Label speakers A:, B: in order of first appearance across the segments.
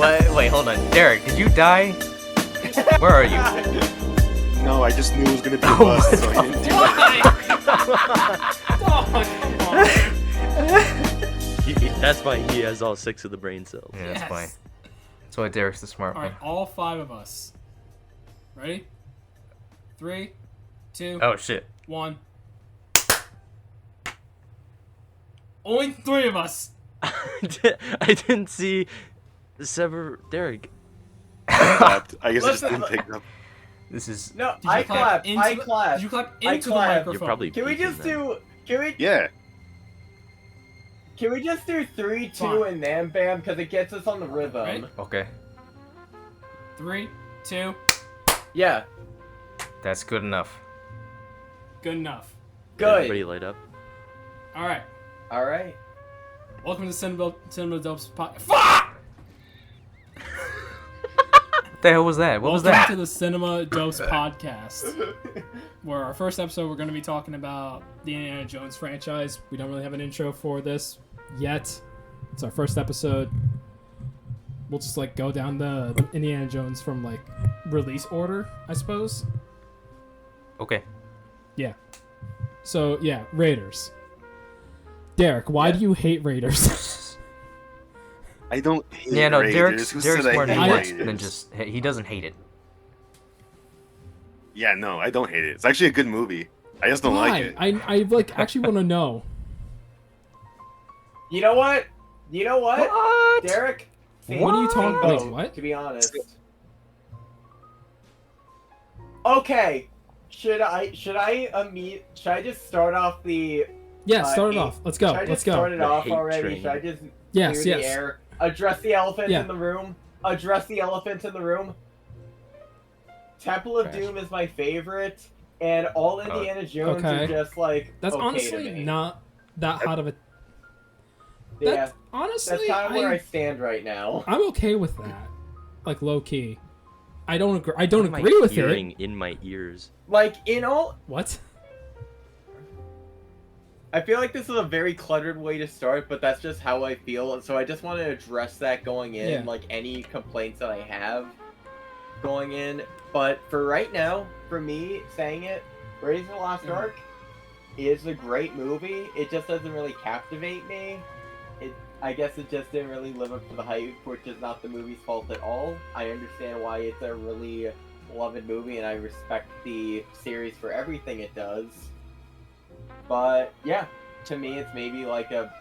A: Wait, hold on. Derek, did you die? Where are you?
B: No, I just knew it was gonna be a bust, so I didn't do that.
C: That's why he has all 6 of the brain cells.
A: Yeah, that's fine. That's why Derek's the smart
D: All
A: one.
D: right, all 5 of us. Ready? 3, 2,
A: Oh shit.
D: 1. Only 3 of us.
C: I didn't see Sever Derek.
B: I guess I just didn't pick up.
A: This is.
E: No,
D: Did you
E: I
D: clap
E: clapped.
D: into
E: I
D: the-
E: clapped.
D: Did you clap
E: I
D: into the
E: clapped.
D: microphone?
C: You're probably.
E: Can we
C: peeking
E: just
C: then.
E: do? Can we?
B: Yeah.
E: Can we just do 3, 2,
D: Fine.
E: and then bam? Because it gets us on the rhythm.
D: Right?
A: Okay.
D: 3, 2.
E: Yeah.
A: That's good enough.
D: Good enough.
E: Good.
C: Everybody light up.
D: All right.
E: All right.
D: Welcome to Cinema Dopes Podcast. Fuck!
A: What the hell was that? What was
D: Welcome
A: that?
D: to the Cinema Dopes Podcast, where our first episode we're going to be talking about the Indiana Jones franchise. We don't really have an intro for this yet. It's our first episode. We'll just like go down the Indiana Jones from like release order, I suppose.
A: Okay.
D: Yeah. So yeah, Raiders. Derek, why do you hate Raiders?
B: I don't hate
A: Yeah, no,
B: Raiders. Who
A: Derek's
B: said I
A: more
B: hate
A: nuanced
B: Raiders?
A: than just. He doesn't hate it.
B: Yeah, no, I don't hate it. It's actually a good movie. I just don't
D: Why?
B: like it.
D: I like actually want to know.
E: You know what? You know what?
A: What?
E: Derek.
D: What are you talking
E: about?
D: about? What?
E: To be honest. Okay. Should I just start off the?
D: Yeah, start it
E: Uh,
D: off. Let's go.
E: Should I
D: Let's
E: just
D: go.
E: start it
C: The
E: off
C: hate
E: already?
C: train.
E: Should I just
D: Yes,
E: clear the
D: yes.
E: air? Address the elephant
D: Yeah.
E: in the room. Address the elephant in the room. Temple of
A: Trash.
E: Doom is my favorite, and all Indiana Jones
D: okay.
E: are just like
D: That's
E: okay
D: honestly
E: to me.
D: not that hot of a.
E: Yeah,
D: That's honestly,
E: that's kind of where I stand right now.
D: I'm okay with that. Like low key. I don't agree. I don't
C: Why am I
D: agree with
C: hearing
D: it.
C: in my ears.
E: Like in all,
D: What?
E: I feel like this is a very cluttered way to start, but that's just how I feel, and so I just want to address that going in,
D: Yeah.
E: like any complaints that I have going in. But for right now, for me saying it, Raiders of the Lost Ark is a great movie. It just doesn't really captivate me. I guess it just didn't really live up to the hype, which is not the movie's fault at all. I understand why it's a really beloved movie, and I respect the series for everything it does. But yeah, to me, it's maybe like a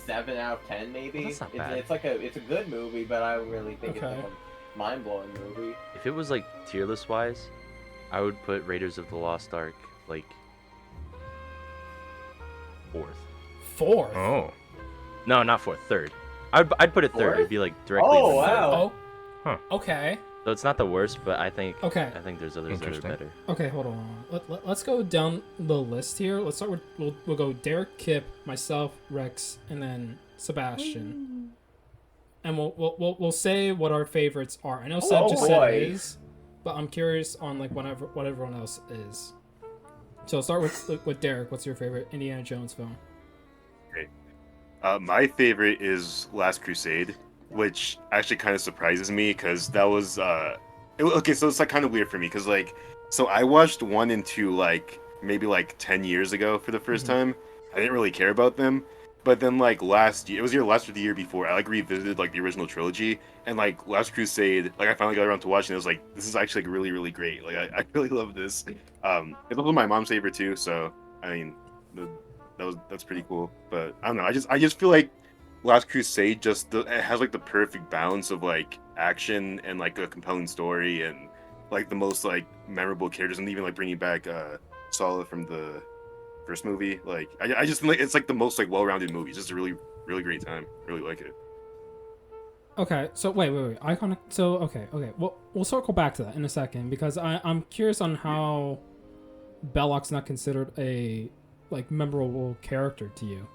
E: 7 out of 10, maybe.
C: Well, that's not bad.
E: It's a good movie, but I don't really think
D: Okay.
E: it's like a mind-blowing movie.
C: If it was like tier list wise, I would put Raiders of the Lost Ark like 4th.
D: Fourth.
A: Oh.
C: No, not 4th. 3rd. I'd put it 3rd.
E: Fourth?
C: It'd be like directly.
E: Oh,
C: in the middle.
E: wow.
D: Oh. Okay.
C: So it's not the worst, but I think
D: Okay.
C: there's others that are
A: Interesting.
C: better.
D: Okay. Hold on. Let's go down the list here. Let's start with we'll go Derek, Kipp, myself, Rex, and then Sebastian. And we'll say what our favorites are. I know Seb
E: Oh,
D: just said
E: boy.
D: his, but I'm curious on like what everyone else is. So start with Derek. What's your favorite Indiana Jones film?
B: My favorite is Last Crusade, which actually kind of surprises me because that was okay. So it's like kind of weird for me because like, so I watched 1 and 2 like maybe like 10 years ago for the 1st time. I didn't really care about them, but then like last year, it was either last or the year before, I like revisited like the original trilogy, and like Last Crusade, like I finally got around to watching it. I was like, this is actually like really really great. Like I really love this. It's also my mom's favorite too, so I mean, that's pretty cool. But I don't know. I just feel like Last Crusade it has like the perfect balance of like action and like a compelling story and like the most like memorable characters, and even like bringing back Sala from the first movie. Like I just think like it's like the most like well-rounded movie. It's just a really really great time. Really like it.
D: Okay, so wait. Iconic. So okay. We'll circle back to that in a second because I'm curious on how Belloc's not considered a like memorable character to you,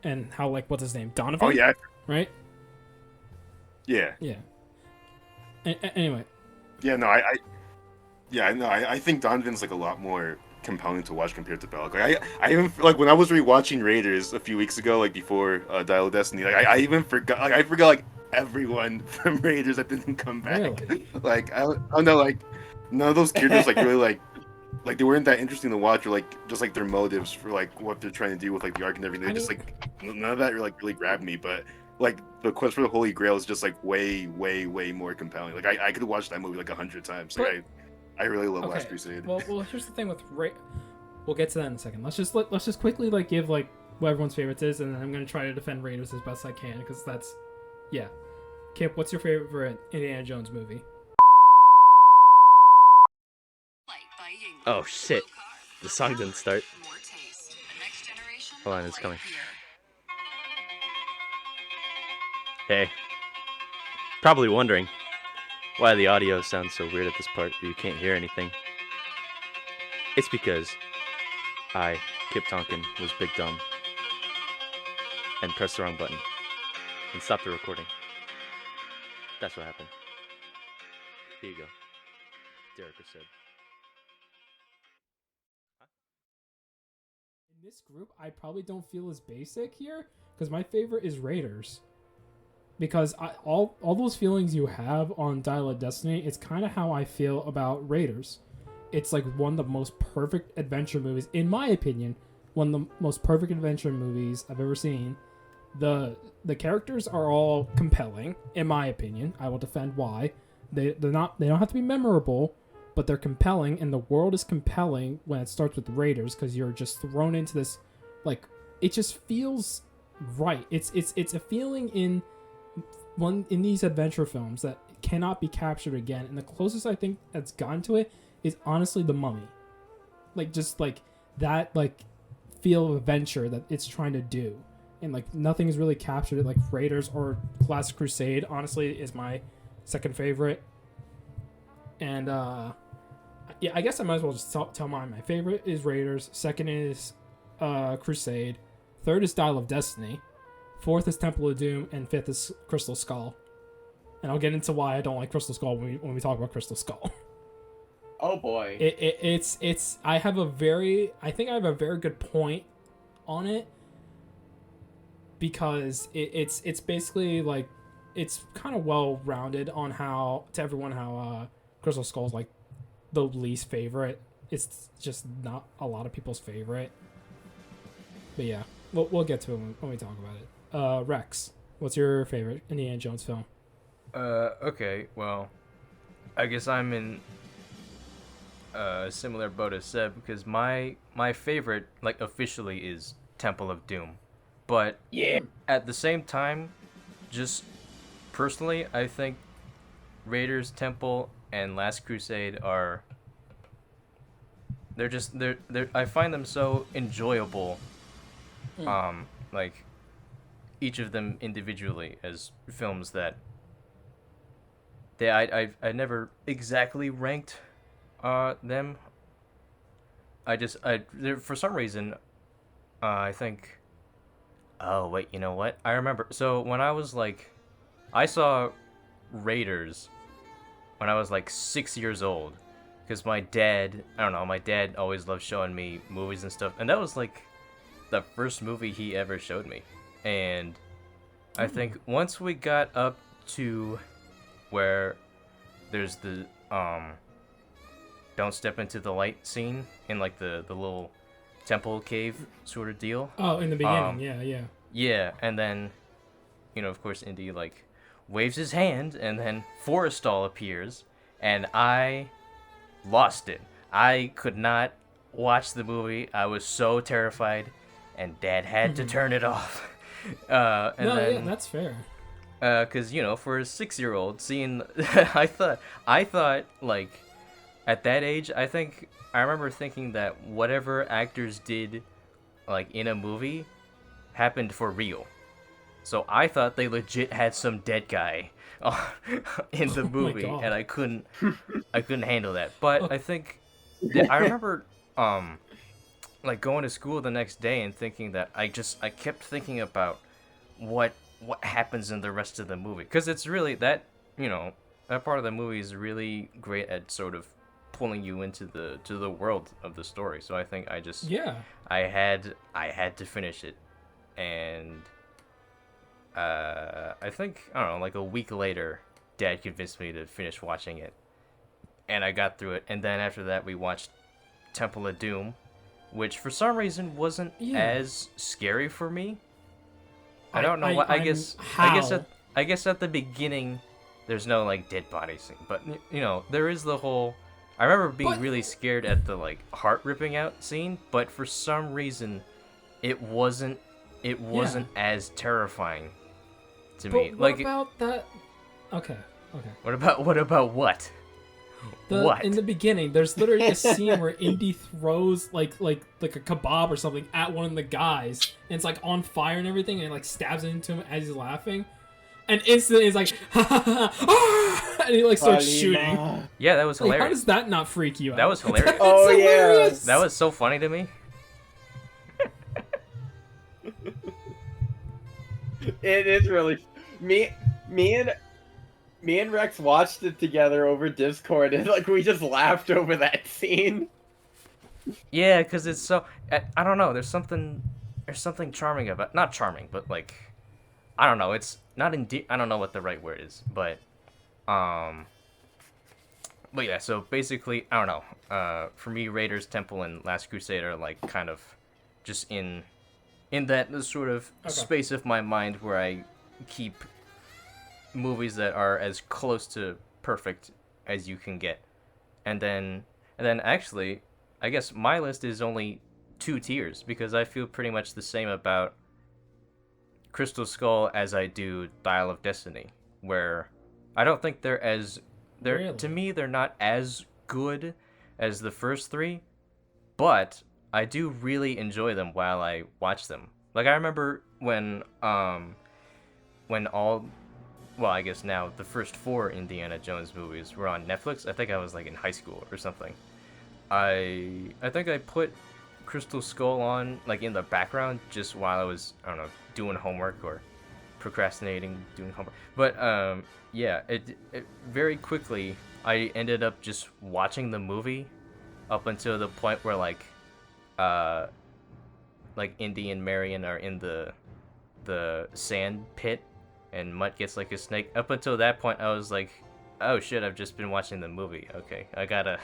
D: and how like what's his name, Donovan?
B: Oh yeah,
D: Right.
B: yeah.
D: Yeah. Anyway.
B: Yeah, no, I think Donovan's like a lot more compelling to watch compared to Belloc. Like I even like when I was rewatching Raiders a few weeks ago, like before Dial of Destiny, like I even forgot, like I forgot like everyone from Raiders that didn't come back.
D: Really?
B: Like I don't know, like none of those characters like really like they weren't that interesting to watch, or like just like their motives for like what they're trying to do with like the arc and everything. Just like none of that really grabbed me. But like the quest for the Holy Grail is just like way more compelling. Like I could watch that movie like 100 times. Like I really love Last Crusade.
D: Well, here's the thing with we'll get to that in a second. Let's just quickly like give like what everyone's favorites is, and then I'm gonna try to defend Raiders as best I can because that's Kipp, what's your favorite Indiana Jones movie?
C: Oh shit! The song didn't start. Hold on, it's coming. Hey, probably wondering why the audio sounds so weird at this part. You can't hear anything. It's because I, Kipp Tonkin, was big dumb and pressed the wrong button and stopped the recording. That's what happened. Here you go. Derek said.
D: In this group, I probably don't feel as basic here because my favorite is Raiders. Because all those feelings you have on Dial of Destiny, it's kind of how I feel about Raiders. It's like one of the most perfect adventure movies, in my opinion, one of the most perfect adventure movies I've ever seen. The characters are all compelling, in my opinion. I will defend why. They don't have to be memorable, but they're compelling, and the world is compelling when it starts with Raiders because you're just thrown into this, like, it just feels right. It's a feeling in these adventure films that cannot be captured again, and the closest I think that's gotten to it is honestly The Mummy. Like, just like that, like, feel of adventure that it's trying to do, and like nothing is really captured it like Raiders or Last Crusade. Honestly, is my second favorite, and yeah, I guess I might as well just tell mine. My favorite is Raiders, second is Crusade, third is Dial of Destiny, fourth is Temple of Doom, and fifth is Crystal Skull. And I'll get into why I don't like Crystal Skull when we talk about Crystal Skull.
E: Oh boy.
D: It's I think I have a very good point on it, because it's basically like it's kind of well rounded on how Crystal Skull is like the least favorite. It's just not a lot of people's favorite. But yeah, we'll get to it when we talk about it. Rex, what's your favorite Indiana Jones film?
A: Okay, well, I guess I'm in a similar boat as Seb, because my favorite, like, officially is Temple of Doom. But
E: Yeah.
A: at the same time, just personally, I think Raiders, Temple, and Last Crusade are... They're I find them so enjoyable, like, each of them individually as films that I never exactly ranked them. For some reason, I think... Oh, wait, you know what? I remember. So when I was like... I saw Raiders when I was like 6 years old. Because my dad always loved showing me movies and stuff. And that was like the first movie he ever showed me. And I think once we got up to where there's the don't step into the light scene in like the little temple cave sort of deal.
D: Oh, in the beginning,
A: Yeah, and then, of course, Indy like waves his hand, and then Forrestal appears, and I lost it. I could not watch the movie. I was so terrified, and Dad had to turn it off.
D: Yeah, that's fair.
A: Because for a 6-year-old, seeing, I thought like at that age, I remember thinking that whatever actors did, like in a movie, happened for real. So I thought they legit had some dead guy in the movie, and I couldn't handle that. But I think I remember like going to school the next day and thinking that I kept thinking about what happens in the rest of the movie, because it's really that that part of the movie is really great at sort of pulling you into the world of the story. So I think I had to finish it, and I think, I don't know, like a week later, Dad convinced me to finish watching it, and I got through it. And then after that, we watched Temple of Doom, which for some reason wasn't as scary for me. I don't know what. I guess at the beginning, there's no like dead body scene, but you know there is the whole. I remember being really scared at the like heart ripping out scene, but for some reason, it wasn't as terrifying to me.
D: What
A: Like
D: about that? Okay.
A: what about what? What?
D: In the beginning, there's literally a scene where Indy throws like a kebab or something at one of the guys, and it's like on fire and everything, and it like stabs it into him as he's laughing, and instantly he's like, ha ha ha, and he like starts shooting.
A: Yeah, that was hilarious.
D: Like, how does that not freak you out?
A: That was hilarious.
E: Oh
D: hilarious.
A: That was so funny to me.
E: It is really me and Rex watched it together over Discord, and like we just laughed over that scene.
A: Yeah, because it's so I don't know. There's something charming about, not charming, but like I don't know. It's not I don't know what the right word is, but yeah. So basically, I don't know. For me, Raiders, Temple, and Last Crusade are like kind of just in that sort of space of my mind where I keep movies that are as close to perfect as you can get. And then actually, I guess my list is only 2 tiers because I feel pretty much the same about Crystal Skull as I do Dial of Destiny, where I don't think
D: Really?
A: To me they're not as good as the first 3, but I do really enjoy them while I watch them. Like I remember when I guess now the first 4 Indiana Jones movies were on Netflix. I think I was like in high school or something. I think I put Crystal Skull on like in the background just while I was, I don't know, doing homework or procrastinating doing homework. But yeah, it very quickly I ended up just watching the movie up until the point where like Indy and Marion are in the sand pit and Mutt gets like a snake. Up until that point I was like, oh shit, I've just been watching the movie. Okay, I gotta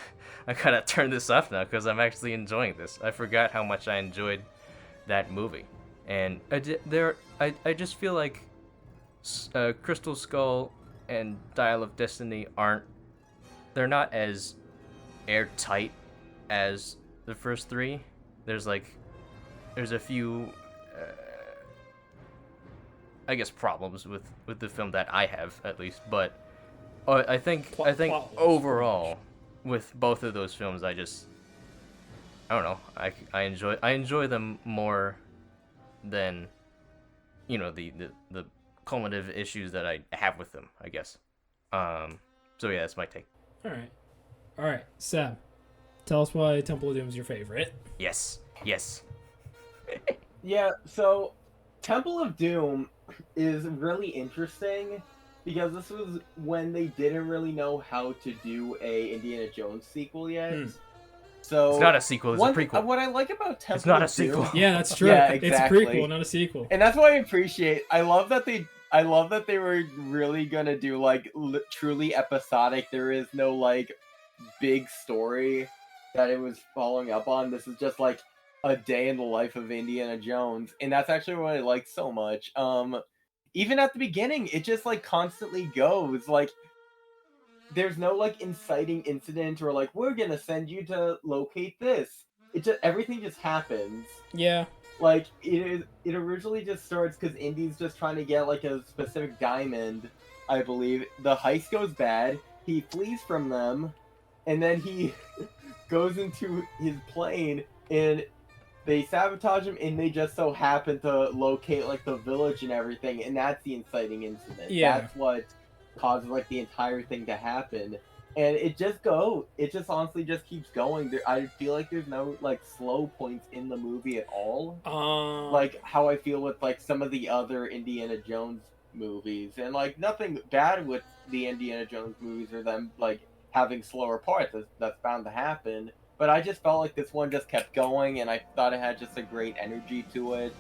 A: turn this off now because I'm actually enjoying this. I forgot how much I enjoyed that movie. And I just feel like Crystal Skull and Dial of Destiny they're not as airtight as the first 3. There's a few I guess problems with the film that I have at least, but I think overall with both of those films I don't know, I enjoy them more than you know the cumulative issues that I have with them, I guess. So yeah, that's my take.
D: All right, Sam, tell us why Temple of Doom is your favorite.
A: Yes.
E: Yeah, so Temple of Doom is really interesting because this was when they didn't really know how to do a Indiana Jones sequel yet. So
A: it's not a sequel, it's a prequel.
E: What I like about Temple
A: it's not
E: of
A: a sequel.
E: Doom,
D: Yeah, that's true.
E: Yeah,
D: It's a
E: exactly.
D: prequel, not a sequel.
E: And that's what I appreciate. I love that they were really gonna do like truly episodic. There is no like big story that it was following up on. This is just like a day in the life of Indiana Jones, and that's actually what I like so much. Even at the beginning, it just like constantly goes like there's no like inciting incident or like we're gonna send you to locate this. It just everything just happens.
D: Yeah.
E: Like it originally just starts because Indy's just trying to get like a specific diamond, I believe. The heist goes bad. He flees from them, and then he goes into his plane and they sabotage him, and they just so happen to locate like the village and everything, and that's the inciting incident.
D: Yeah.
E: That's what causes like the entire thing to happen. And it just honestly just keeps going. I feel like there's no like slow points in the movie at all. Like how I feel with like some of the other Indiana Jones movies, and like nothing bad with the Indiana Jones movies or them like having slower parts. That's bound to happen. But I just felt like this one just kept going, and I thought it had just a great energy to it.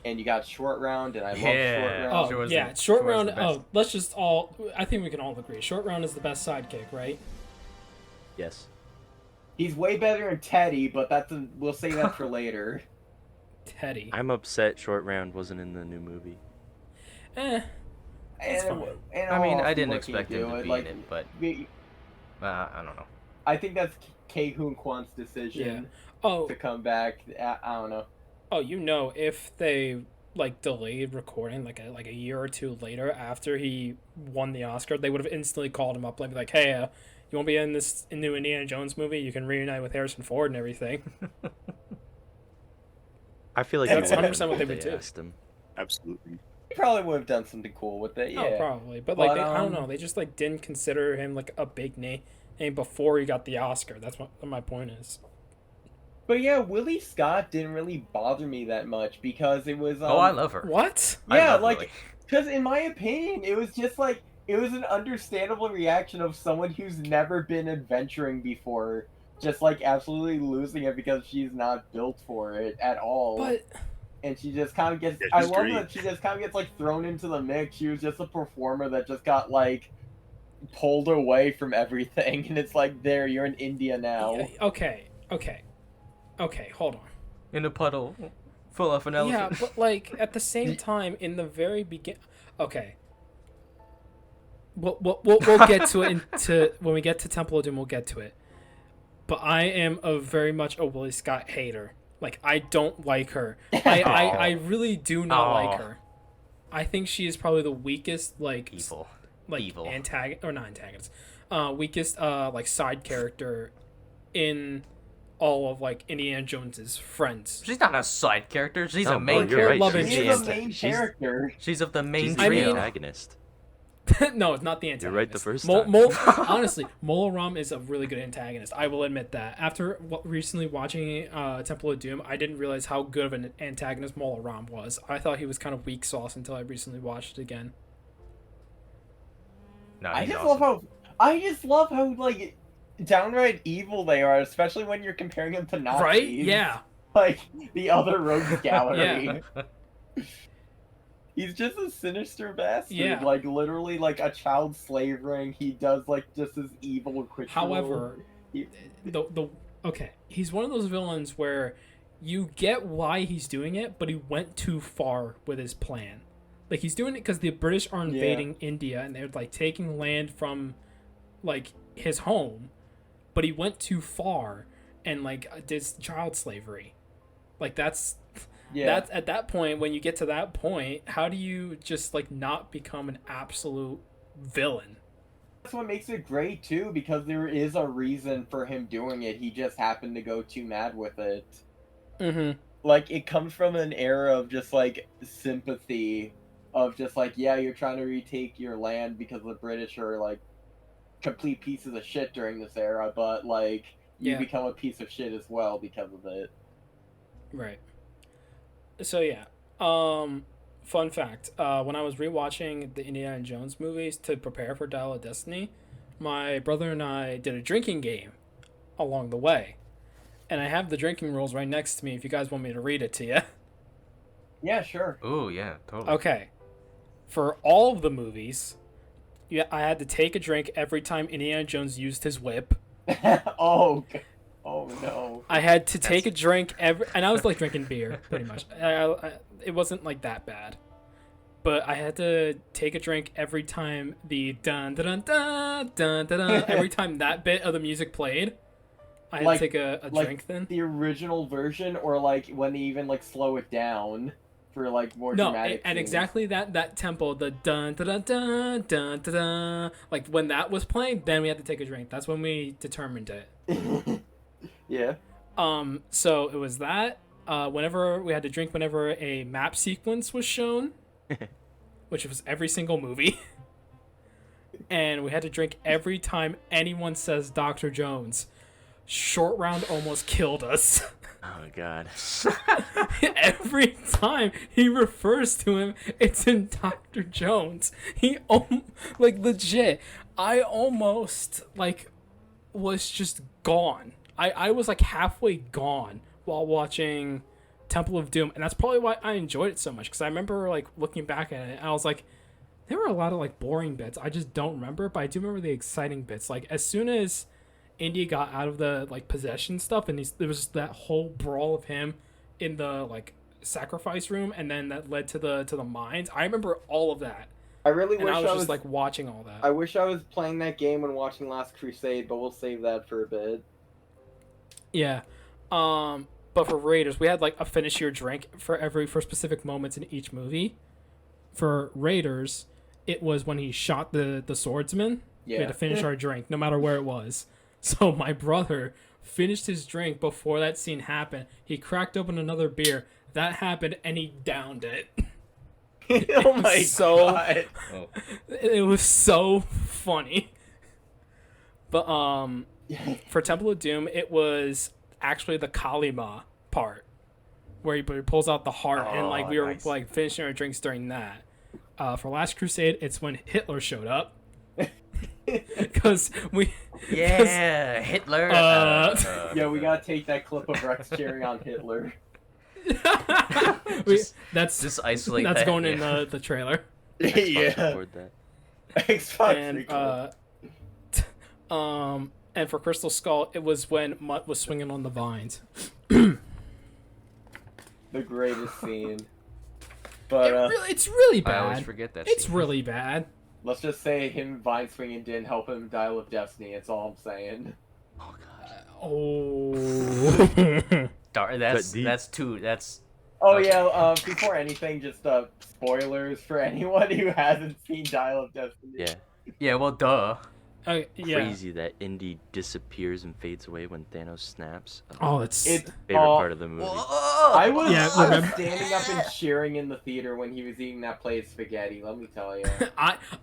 E: and you got Short Round, and I love
A: Yeah.
E: Short Round.
D: Oh,
A: Sure was
D: yeah,
A: the-
D: Short
A: sure was
D: Round.
A: the best.
D: Oh, let's just all. I think we can all agree. Short Round is the best sidekick, right?
C: Yes.
E: He's way better than Teddy, but we'll save that for later.
D: Teddy.
C: I'm upset Short Round wasn't in the new movie.
D: Eh. It's
E: And,
D: fine.
E: and
A: I mean,
E: how
A: I
E: often
A: didn't
E: what can you
A: expect him
E: do?
A: to be
E: Like,
A: in it, but
E: we-
A: I don't know.
E: I think that's Kei Hoon Kwan's decision
D: Oh,
E: to come back. I don't know.
D: oh, if they like delayed recording like a year or two later after he won the Oscar, they would have instantly called him up, like, hey, you won't be in this new Indiana Jones movie? You can reunite with Harrison Ford and everything.
C: I feel like
E: That's
C: he would've
D: 100% what they
C: if
D: would do.
C: asked him.
B: Absolutely.
E: He probably would have done something cool with it. Yeah.
D: Oh, probably, but like
E: But,
D: I don't know, they just like didn't consider him like a big name before he got the Oscar. That's what my point is.
E: But yeah, Willie Scott didn't really bother me that much because it was.
A: Oh, I love her.
D: What?
A: I
E: Yeah,
A: love
E: like,
A: Lily.
E: because in my opinion, it was just like it was an understandable reaction of someone who's never been adventuring before, just like absolutely losing it because she's not built for it at all.
D: But
E: And she just kind of gets.
B: Yeah,
E: I
B: she's
E: love
B: great.
E: that she just kind of gets like thrown into the mix. She was just a performer that just got like pulled away from everything, and it's like, there, you're in India now.
D: okay, hold on.
A: In a puddle, full of an
D: Yeah,
A: elephant.
D: but like at the same time, in the very okay. We'll get to it when we get to Temple of Doom. We'll get to it. But I am very much a Willie Scott hater. Like, I don't like her. I really do not like her. I think she is probably the weakest
A: Evil.
D: weakest like side character in all of like Indiana Jones's friends.
A: She's not a side character. She's
C: No,
A: a main
C: you're right.
A: character.
D: Love
E: She's
D: interest.
E: the main
C: She's-
E: character.
A: She's of the main
C: She's
D: I
C: the
A: trio.
D: mean-
C: antagonist.
D: No, it's not the antagonist.
C: You're right the first
D: Mo-
C: time.
D: Mo- honestly, Mola Ram is a really good antagonist. I will admit that. After recently watching Temple of Doom, I didn't realize how good of an antagonist Mola Ram was. I thought he was kind of weak sauce until I recently watched it again.
A: No,
E: I
A: he's
E: just
A: awesome.
E: love how like downright evil they are, especially when you're comparing them to Nazis.
D: Right? Yeah.
E: Like the other rogues gallery.
D: Yeah.
E: He's just a sinister bastard.
D: Yeah.
E: Like literally like a child slave ring. He does like just as evil ritual.
D: However, he's one of those villains where you get why he's doing it, but he went too far with his plan. Like, he's doing it because the British are invading India and they're like taking land from like his home, but he went too far and like did child slavery. Like that's at that point, when you get to that point, how do you just like not become an absolute villain?
E: That's what makes it great too, because there is a reason for him doing it. He just happened to go too mad with it.
D: Mm-hmm.
E: Like, it comes from an era of just like sympathy, of just like, yeah, you're trying to retake your land because the British are like complete pieces of shit during this era, but like you
D: Yeah.
E: become a piece of shit as well because of it.
D: Right. So yeah. Fun fact. When I was rewatching the Indiana Jones movies to prepare for Dial of Destiny, my brother and I did a drinking game along the way. And I have the drinking rules right next to me if you guys want me to read it to you.
E: Yeah, sure.
A: Ooh, yeah, totally.
D: Okay. For all of the movies, I had to take a drink every time Indiana Jones used his whip.
E: Oh no.
D: I had to take a drink and I was like drinking beer, pretty much. It wasn't like that bad, but I had to take a drink every time the dun dun dun dun dun dun. Every time that bit of the music played, I had
E: Like-
D: to take a
E: like
D: drink. Then
E: The original version, or like when they even like slow it down for like more
D: no,
E: dramatic
D: and
E: scenes?
D: exactly that tempo, the dun dun dun dun dun dun dun. Like when that was playing, then we had to take a drink. That's when we determined it.
E: Yeah.
D: So it was that. Whenever we had to drink, whenever a map sequence was shown, which was every single movie, and we had to drink every time anyone says Dr. Jones. Short Round almost killed us.
C: Oh god.
D: Every time he refers to him, it's in Dr. Jones. Like legit, I almost like was just gone. I was like halfway gone while watching Temple of Doom, and that's probably why I enjoyed it so much, because I remember like looking back at it, and I was like, there were a lot of like boring bits I just don't remember, but I do remember the exciting bits. Like as soon as Indy got out of the like possession stuff, and there was just that whole brawl of him in the like sacrifice room, and then that led to the mines. I remember all of that.
E: I really
D: And
E: wish
D: I was just like watching all that.
E: I wish I was playing that game and watching Last Crusade, but we'll save that for a bit.
D: Yeah. But for Raiders, we had like a finish your drink for specific moments in each movie. For Raiders, it was when he shot the swordsman.
E: Yeah.
D: We had to finish our drink, no matter where it was. So my brother finished his drink before that scene happened. He cracked open another beer. That happened, and he downed it.
E: Oh my god.
A: Oh.
D: It was so funny. But for Temple of Doom, it was actually the Kalima part where he pulls out the heart, and like we were
E: nice.
D: like finishing our drinks during that. For Last Crusade, it's when Hitler showed up. Because
A: Yeah, Hitler.
E: Yeah, we gotta take that clip of Rex cheering on Hitler.
D: That's
A: just isolate
D: that's
A: that,
D: going in
A: yeah.
D: the trailer.
E: Yeah.
C: Record that.
E: Xbox.
D: And for Crystal Skull, it was when Mutt was swinging on the vines.
E: The greatest scene. But
D: It's really
A: I always
D: bad.
A: forget that.
D: It's
A: scene.
D: really bad.
E: let's just say him vine swinging didn't help him Dial of Destiny. That's all I'm saying.
A: Oh god.
D: Oh.
A: That's
C: deep.
A: that's too. That's
E: Oh
A: Okay.
E: yeah. Before anything, just spoilers for anyone who hasn't seen Dial of Destiny.
C: Yeah.
A: yeah. Well, duh.
D: Yeah.
C: Crazy that Indy disappears and fades away when Thanos snaps.
D: Oh, it's
E: It's
C: Favorite part of the movie.
E: I was,
D: Yeah,
E: I was
D: remember-
E: standing up and cheering in the theater when he was eating that plate of spaghetti. Let me tell you.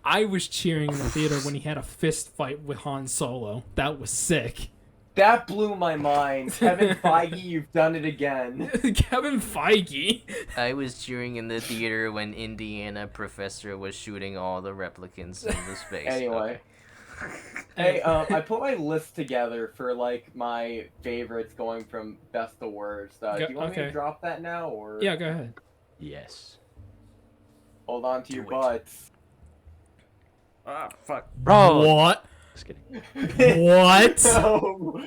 D: I was cheering in the theater when he had a fist fight with Han Solo. That was sick.
E: That blew my mind. Kevin Feige, you've done it again.
D: Kevin Feige.
A: I was cheering in the theater when Indiana Professor was shooting all the replicants into space.
E: Anyway. Hey, I put my list together for like my favorites going from best to worst. Do you want me
D: okay.
E: to drop that now, or
D: Yeah, go ahead.
C: Yes.
E: hold on to your
C: Do it.
E: butts?
A: Ah, fuck.
C: Bro.
D: What?
C: Just kidding.
D: What?
E: No.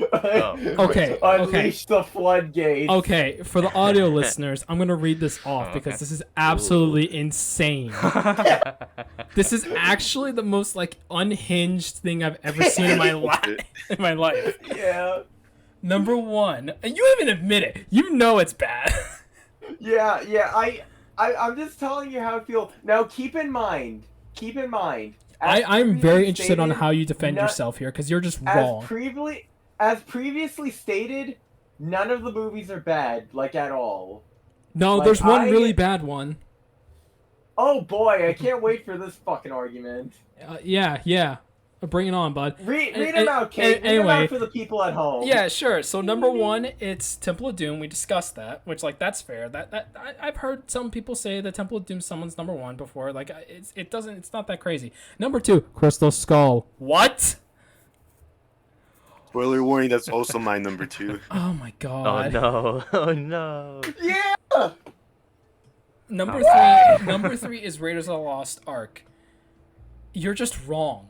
D: Okay,
E: Unleash the floodgates.
D: Okay, for the audio listeners, I'm gonna read this off because this is absolutely insane. This is actually the most like unhinged thing I've ever seen in my life.
E: Yeah.
D: Number one, and you even admit it. You know it's bad.
E: Yeah. I'm just telling you how I feel. Now, keep in mind.
D: I'm very interested on
E: stated,
D: how you defend
E: no-
D: yourself here because you're just wrong.
E: As previously stated, none of the movies are bad, like at all.
D: No,
E: like,
D: there's one
E: I-
D: really bad one.
E: Oh boy, I can't wait for this fucking argument.
D: Yeah. Bring it on, bud.
E: Read
D: And-
E: them out, Cade. Read them
D: anyway,
E: out for the people at home.
D: Yeah, sure. So number one, it's Temple of Doom. We discussed that, which like that's fair. I've heard some people say that Temple of Doom someone's number one before. Like it's not that crazy. Number two, Crystal Skull. What?
B: Spoiler warning, that's also my number 2.
D: Oh my
C: Oh
D: god.
C: no. Oh no.
E: Yeah.
D: Number three is Raiders of the Lost Ark. You're just wrong.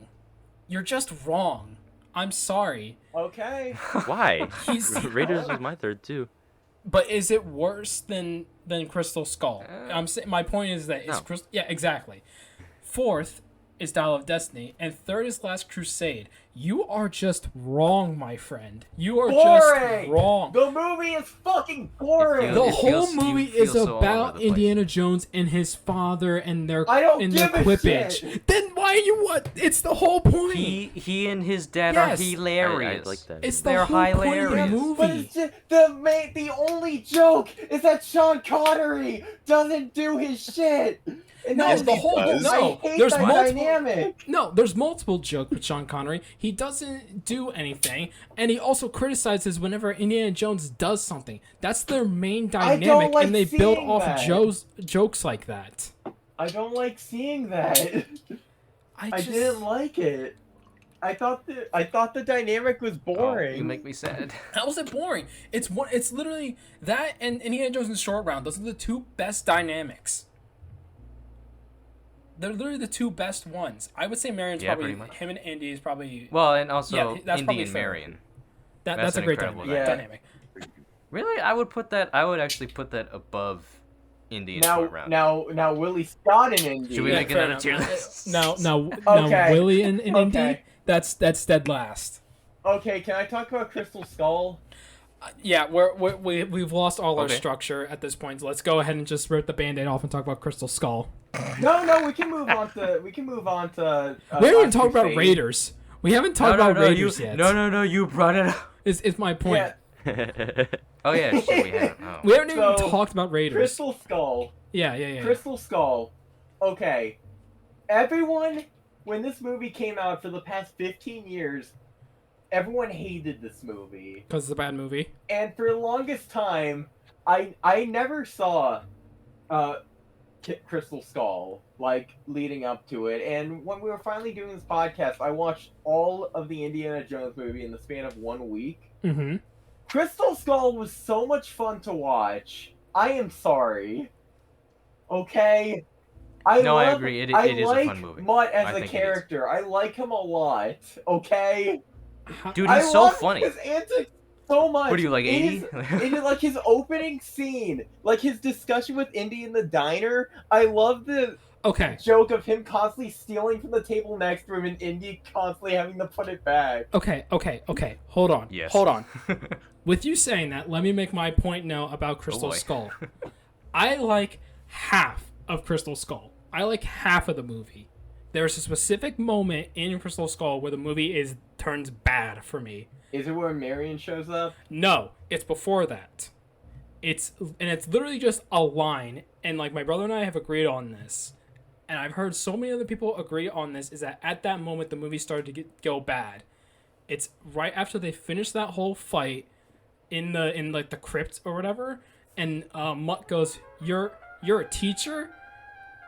D: You're just wrong. I'm sorry.
E: Okay.
C: Why?
D: He's
C: Raiders was my third too.
D: But is it worse than Crystal Skull? My point is that it's
A: No.
D: Yeah, exactly. Fourth is Dial of Destiny, and third is Last Crusade. You are just wrong, my friend. You are
E: Boring.
D: just wrong.
E: The movie is fucking boring.
D: The
A: It
D: whole
A: feels-
D: movie
A: you
D: is
A: feel so all
D: about
A: over the place.
D: Indiana Jones and his father and their
E: I don't
D: and their
E: give a
D: quippage.
E: shit.
D: Then why you what? It's the whole point.
A: He and his dad
D: Yes.
A: are hilarious.
C: I like that.
D: It's the
A: They're
D: whole point of the
A: hilarious.
E: But
D: movie.
E: it's just, the only joke is that Sean Connery doesn't do his shit. And
D: No,
E: that's
D: the whole
B: does.
E: I
D: no.
E: hate
D: There's
E: that
D: multiple.
E: dynamic.
D: No, there's multiple jokes with Sean Connery. He doesn't do anything, and he also criticizes whenever Indiana Jones does something. That's their main
E: I don't
D: dynamic,
E: like
D: and they build
E: seeing
D: off
E: that.
D: jokes like that.
E: I don't like seeing that. I
D: just,
E: didn't like it. I thought the dynamic was
A: Oh,
E: boring.
A: you make me sad.
D: How was it boring? It's literally that and Indiana Jones and Short Round. Those are the two best dynamics. They're literally the two best ones. I would say Marion's
A: Yeah,
D: probably
A: pretty much.
D: him and Andy is probably
A: Well, and also
D: Yeah, that's probably
A: Indy and
D: fair.
A: Marion.
D: that's a
A: an
D: great
A: incredible
D: dynamic.
A: Really, I would actually put that above Indy and Short Round.
E: Now Willie Scott and Indy.
A: Should we make
D: fair
A: another
D: enough.
A: tier list?
D: Now,
E: Okay.
D: Willie and Indy,
E: Okay.
D: that's dead last.
E: Okay, can I talk about Crystal Skull?
D: Yeah, we've lost all our
A: Okay.
D: structure at this point. So let's go ahead and just rip the Band-Aid off and talk about Crystal Skull.
E: No, we can move on to. We haven't
D: We haven't talked about Raiders. We haven't talked about Raiders yet.
A: No, you brought it up.
D: Is my point.
E: Yeah,
A: Oh yeah, shit, we haven't. Oh.
D: We haven't even
E: So,
D: talked about Raiders.
E: Crystal Skull.
D: Yeah.
E: Crystal Skull. Okay. Everyone, when this movie came out for the past 15 years, everyone hated this movie.
D: Because it's a bad movie.
E: And for the longest time, I never saw Crystal Skull, like, leading up to it. And when we were finally doing this podcast, I watched all of the Indiana Jones movie in the span of 1 week.
D: Mm-hmm.
E: Crystal Skull was so much fun to watch. I am sorry. Okay?
A: I agree. It is a fun movie.
E: Mutt as
A: I
E: a
A: think it is.
E: character. I like him a lot. Okay?
A: Dude,
E: I
A: he's so
E: love
A: funny.
E: his antics so much.
A: What are you, like, 80?
E: It is like his opening scene, like his discussion with Indy in the diner. I love the
D: Okay.
E: joke of him constantly stealing from the table next to him and Indy constantly having to put it back.
D: Okay. Hold on.
A: Yes.
D: Hold on. With you saying that, let me make my point now about Crystal
A: boy.
D: Skull. I like half of Crystal Skull. I like half of the movie. There's a specific moment in Crystal Skull where the movie turns bad for me.
E: Is it where Marion shows up?
D: No, it's before that. It's literally just a line, and like my brother and I have agreed on this, and I've heard so many other people agree on this. Is that at that moment the movie started to go bad? It's right after they finished that whole fight in like the crypt or whatever, and Mutt goes, "You're a teacher,"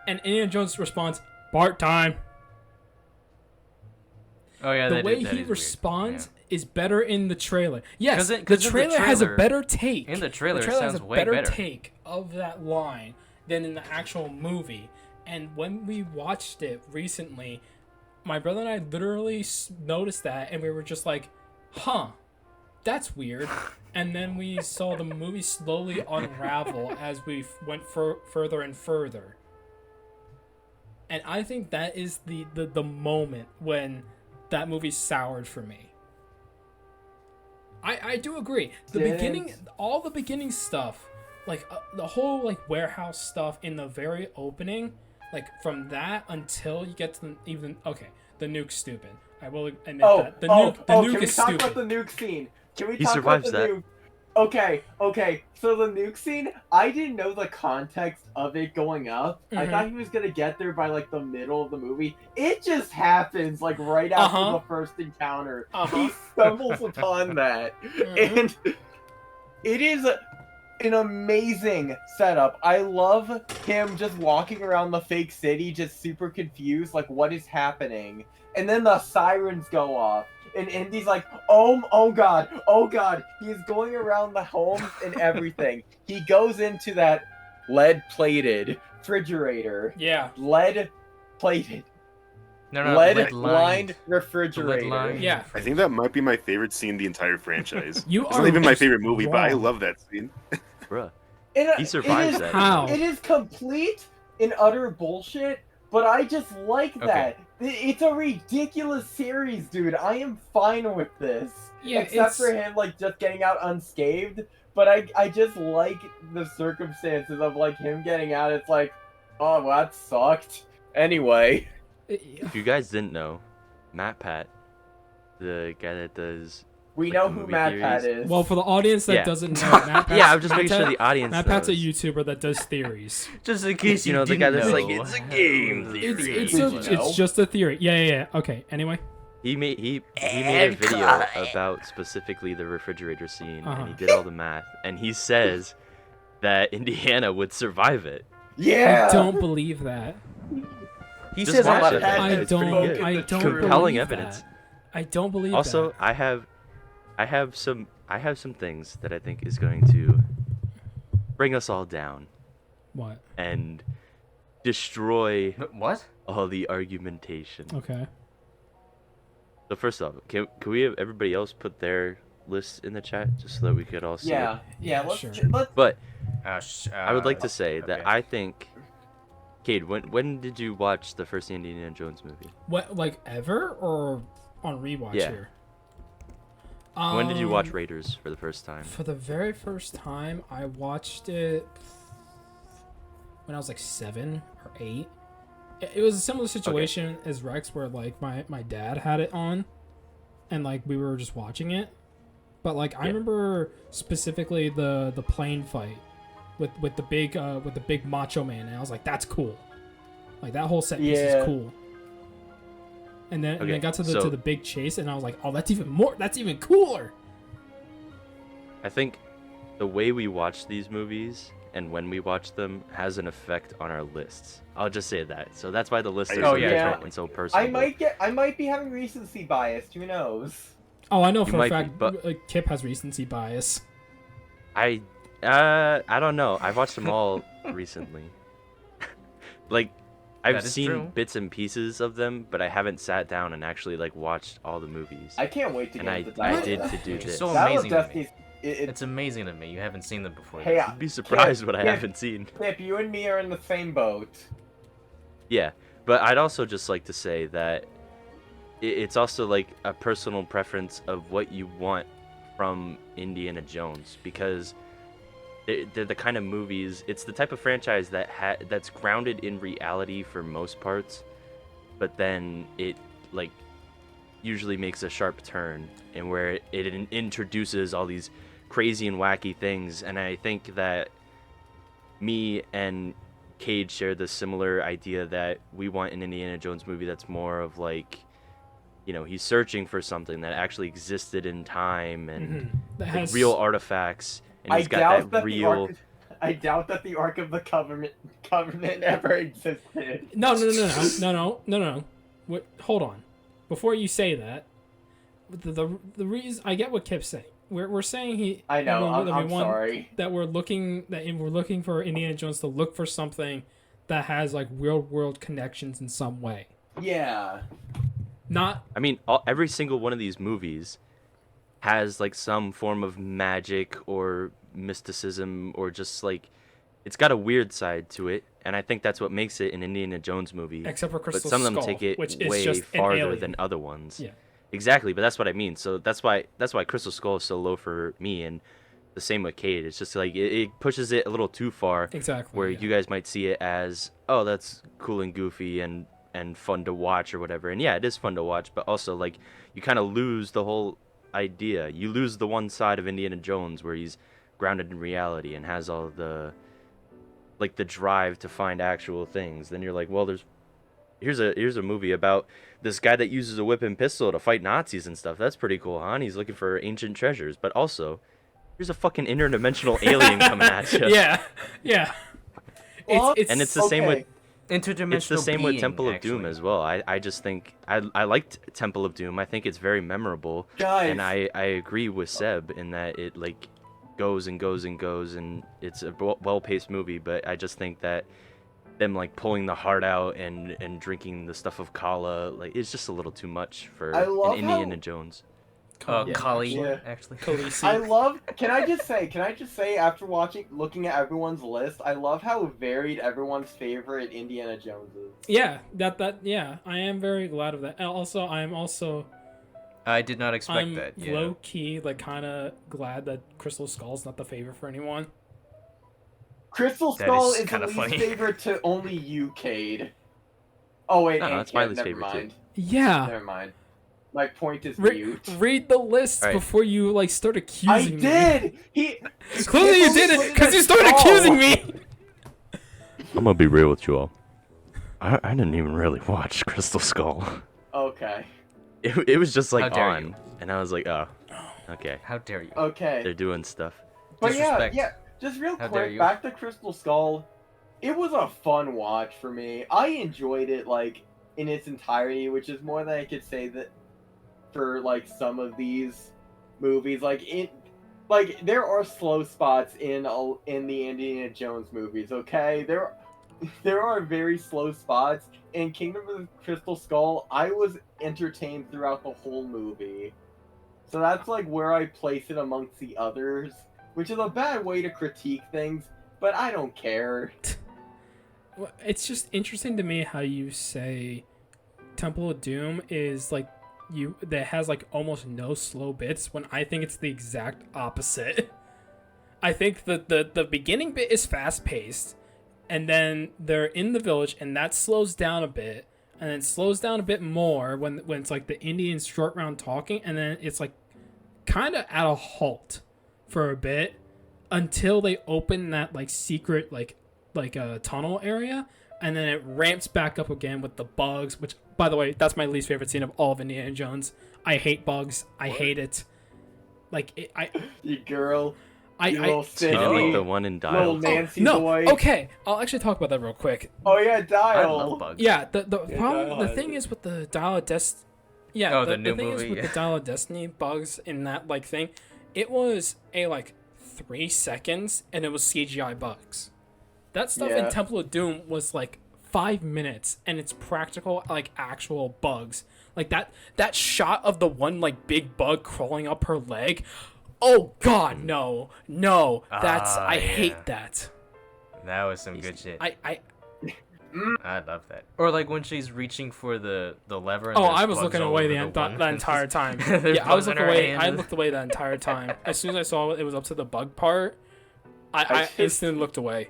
D: and Indiana Jones responds, "Part time."
A: Oh yeah,
D: The
A: that
D: way
A: that
D: he
A: is
D: responds
A: weird.
D: is better in the trailer. Yes,
A: 'Cause in
D: the
A: the
D: trailer has a
A: trailer-
D: better take.
A: in the trailer, it
D: has
A: sounds
D: a
A: way
D: better
A: better.
D: take of that line than in the actual movie. And when we watched it recently, my brother and I literally noticed that, and we were just like, "Huh, that's weird." And then we saw the movie slowly unravel as we went further and further. And I think that is the moment when that movie soured for me. I do agree. All the beginning stuff, like the whole like warehouse stuff in the very opening, like from that until you get to the nuke's stupid. I will admit that. The nuke
E: can
D: is
E: we talk
D: stupid.
E: about the nuke scene? Can we
C: He
E: talk
C: survives
E: about the
C: that.
E: nuke? Okay. So the nuke scene, I didn't know the context of it going up. I
D: Mhm.
E: thought he was gonna get there by like the middle of the movie. It just happens like right after
D: Uh-huh.
E: the first encounter.
D: Uh-huh.
E: He stumbles upon that,
D: Mhm.
E: and it is an amazing setup. I love him just walking around the fake city, just super confused, like what is happening. And then the sirens go off. And Indy's like, oh god. He's going around the homes and everything. He goes into that lead-plated refrigerator.
D: Yeah.
E: Lead-plated.
A: No,
E: Lead-lined refrigerator.
A: Lead-lined.
D: Yeah.
B: I think that might be my favorite scene in the entire franchise.
D: You
B: It's
D: are
B: not even my
D: just
B: favorite movie, but I
D: wrong.
B: love that scene.
C: Bruh.
E: He
C: survives that.
D: How?
E: It is complete and utter bullshit, but I just like that. It's a ridiculous series, dude. I am fine with this.
D: Yeah,
E: Except for him, like, just getting out unscathed. But I just like the circumstances of, like, him getting out. It's like, oh, well, that sucked. Anyway.
C: If you guys didn't know, Matt Pat, the guy that does
E: We
C: like
E: know
C: the
E: who
C: movie
E: Matt
C: theories.
E: Pat is.
D: Well, for the audience that
C: Yeah.
D: doesn't know, Matt Pat's,
C: yeah, I'm just making
D: Matt
C: sure
D: Pat-
C: the audience
D: Matt Pat's a
C: knows.
D: YouTuber that does theories.
A: Just in case
C: You know, the
A: didn't
C: guy that's
A: know.
C: like, "It's a game theory."
D: It's just a theory. Yeah. Okay. Anyway.
C: He made a video about specifically the refrigerator scene, and he did all the math, and he says that Indiana would survive it.
E: Yeah!
D: I don't believe that.
A: He
C: Just
A: says a
C: watch
A: lot
C: it.
A: of that.
D: I
C: It's pretty
D: don't.
C: good.
D: I don't
C: Compelling
D: believe
C: evidence.
D: that. I don't believe
C: Also,
D: that.
C: I have some things that I think is going to bring us all down
D: What?
C: and destroy
A: What?
C: all the argumentation.
D: Okay.
C: So first off, can we have everybody else put their lists in the chat just so that we could all see it?
E: Yeah. Let's
D: sure.
E: let's.
C: But
A: I
C: I would like to say
A: okay.
C: that I think, Cade, when did you watch the first Indiana Jones movie?
D: What, like ever or on rewatch
C: Yeah.
D: here?
C: When did you watch
D: Um,
C: Raiders for the first time?
D: For the very first time, I watched it when I was like 7 or 8. It was a similar situation as Rex, where like my dad had it on, and like we were just watching it. But like I remember specifically the plane fight with the big Macho Man, and I was like, that's cool. Like that whole set piece is cool. And then
C: Okay,
D: it got to
C: so-
D: the big chase, and I was like, oh, that's even cooler.
C: I think the way we watch these movies and when we watch them has an effect on our lists. I'll just say that. So that's why the lists are
B: Oh,
C: so
B: yeah.
C: different and so personal.
E: I might be having recency bias. Who knows?
D: Oh, I know
C: You
D: for a
C: might be,
D: fact
C: but-
D: Kipp has recency bias.
C: I don't know. I've watched them all recently. Like I've
A: That is
C: seen
A: true.
C: bits and pieces of them, but I haven't sat down and actually like watched all the movies.
E: I can't wait to
C: And
E: get
C: I
E: into
C: I
E: that.
C: did to do
A: Which is
C: this.
A: so
E: Battle of
A: amazing to me.
E: Destiny's.
A: It's amazing to me. You haven't seen them before.
E: Hey,
A: this.
C: You'd be surprised what I
E: Yeah.
C: haven't seen.
E: Kipp, you and me are in the same boat.
C: Yeah, but I'd also just like to say that it's also like a personal preference of what you want from Indiana Jones, because they're the kind of movies. It's the type of franchise that's grounded in reality for most parts, but then it like usually makes a sharp turn, and where it introduces all these crazy and wacky things. And I think that me and Cade share the similar idea that we want an Indiana Jones movie that's more of like, he's searching for something that actually existed in time and
D: That
C: like
D: has
C: real artifacts, and
E: I
C: he's got
E: doubt
C: that
E: that the
C: real.
E: I doubt that the Ark of the Covenant ever existed.
D: No. Wait, hold on. Before you say that, the reason I get what Kipp's saying. We're saying
E: I know.
D: that
E: I'm sorry.
D: that we're looking for Indiana Jones to look for something that has like real world connections in some way.
E: Yeah.
D: Not
C: I mean, every single one of these movies has like some form of magic or mysticism, or just like it's got a weird side to it, and I think that's what makes it an Indiana Jones movie.
D: except for
C: But
D: Crystal
C: some of them
D: Skull,
C: take it
D: which is
C: way
D: just an
C: farther
D: alien.
C: than other ones.
D: Yeah.
C: Exactly, but that's what I mean. So that's why Crystal Skull is so low for me, and the same with Cade. It's just like it pushes it a little too far,
D: Exactly.
C: where
D: yeah.
C: you guys might see it as, oh, that's cool and goofy and fun to watch or whatever. And yeah, it is fun to watch, but also like you kind of lose the whole idea. You lose the one side of Indiana Jones where he's grounded in reality and has all the like the drive to find actual things. Then you're like, well, here's a movie about this guy that uses a whip and pistol to fight Nazis and stuff. That's pretty cool, huh? And he's looking for ancient treasures, but also here's a fucking interdimensional alien coming at you.
D: Yeah.
E: Well,
C: And it's the same with
A: Interdimensional.
C: it's the same with
A: being,
C: Temple of Doom
A: actually.
C: as well. I just think I liked Temple of Doom. I think it's very memorable.
E: Guys.
C: And I agree with Seb in that it like goes and goes and goes, and it's a well-paced movie, but I just think that them like pulling the heart out and drinking the stuff of Kala, like it's just a little too much for
E: I love
C: an Indiana
E: how-
C: Jones.
A: Kali,
E: Yeah.
A: actually.
D: Khaleesi.
E: I love. Can I just say, after looking at everyone's list, I love how varied everyone's favorite Indiana Jones is.
D: Yeah, yeah. I am very glad of that. And also,
A: I did not expect
D: I'm
A: that. Yeah.
D: low key like kind of glad that Crystal Skull's not the favorite for anyone.
E: Crystal
A: That
E: Skull
A: is
E: is the
A: kinda
E: least
A: funny.
E: favorite to only you, Cade. Oh wait,
C: No,
E: and
C: that's my
E: Kipp,
C: least
E: never
C: favorite, too.
E: mind.
D: Yeah.
E: Never mind. My point is
D: Re-
E: mute.
D: read the list
C: Alright.
D: before you like start
E: I
D: accusing me.
E: did. He
D: Clearly you did it because you started
E: Oh.
D: accusing me.
C: I'm gonna be real with you all. I didn't even really watch Crystal Skull.
E: Okay.
C: It was just like
A: How dare
C: on,
A: you.
C: and I was like, oh, okay,
A: How dare you?
E: Okay.
C: they're doing stuff.
E: But yeah,
A: Disrespect.
E: yeah. Just real
A: How dare
E: quick,
A: you.
E: back to Crystal Skull. It was a fun watch for me. I enjoyed it like in its entirety, which is more than I could say that for like some of these movies. Like there are slow spots in the Indiana Jones movies. Okay, there are very slow spots. In Kingdom of the Crystal Skull, I was entertained throughout the whole movie. So that's like where I place it amongst the others, which is a bad way to critique things, but I don't care.
D: Well, it's just interesting to me how you say Temple of Doom is like that has like almost no slow bits when I think it's the exact opposite. I think that the beginning bit is fast paced, and then they're in the village and that slows down a bit, and then slows down a bit more when it's like the Indians short round talking, and then it's like kind of at a halt for a bit until they open that like secret like a tunnel area, and then it ramps back up again with the bugs, which by the way, that's my least favorite scene of all of Indiana Jones. I hate bugs. I hate it. Like
E: You girl.
D: I
E: little
C: You
E: city.
C: like the one in
E: Little
C: Dial.
E: Nancy
D: no.
E: boy.
D: Okay, I'll actually talk about that real quick.
E: Oh yeah,
A: I
E: Dial.
A: love bugs.
D: Yeah, the
E: Yeah,
D: problem,
E: Dial
D: the
E: has
D: thing
E: it.
D: is with the Dial of Destiny. Yeah,
A: Oh,
D: the
A: the new
D: thing is
A: movie,
D: with
A: yeah.
D: the Dial of Destiny bugs in that like thing, it was a like 3 seconds and it was CGI bugs. That stuff in
E: Yeah.
D: Temple of Doom was like 5 minutes and it's practical like actual bugs. Like that shot of the one like big bug crawling up her leg. Oh God, no, that's I
A: Ah, yeah.
D: hate that.
A: That was some good shit.
D: I
A: I love that. Or like when she's reaching for the lever. And
D: Oh,
A: there's
D: I was
A: bugs
D: looking
A: all
D: away
A: over
D: the
A: one.
D: entire time.
A: There's
D: Yeah, I was
A: bugs in
D: looking
A: her
D: away.
A: hand.
D: I looked away the entire time. As soon as I saw it was up to the bug part, I
E: just-
D: instantly looked away.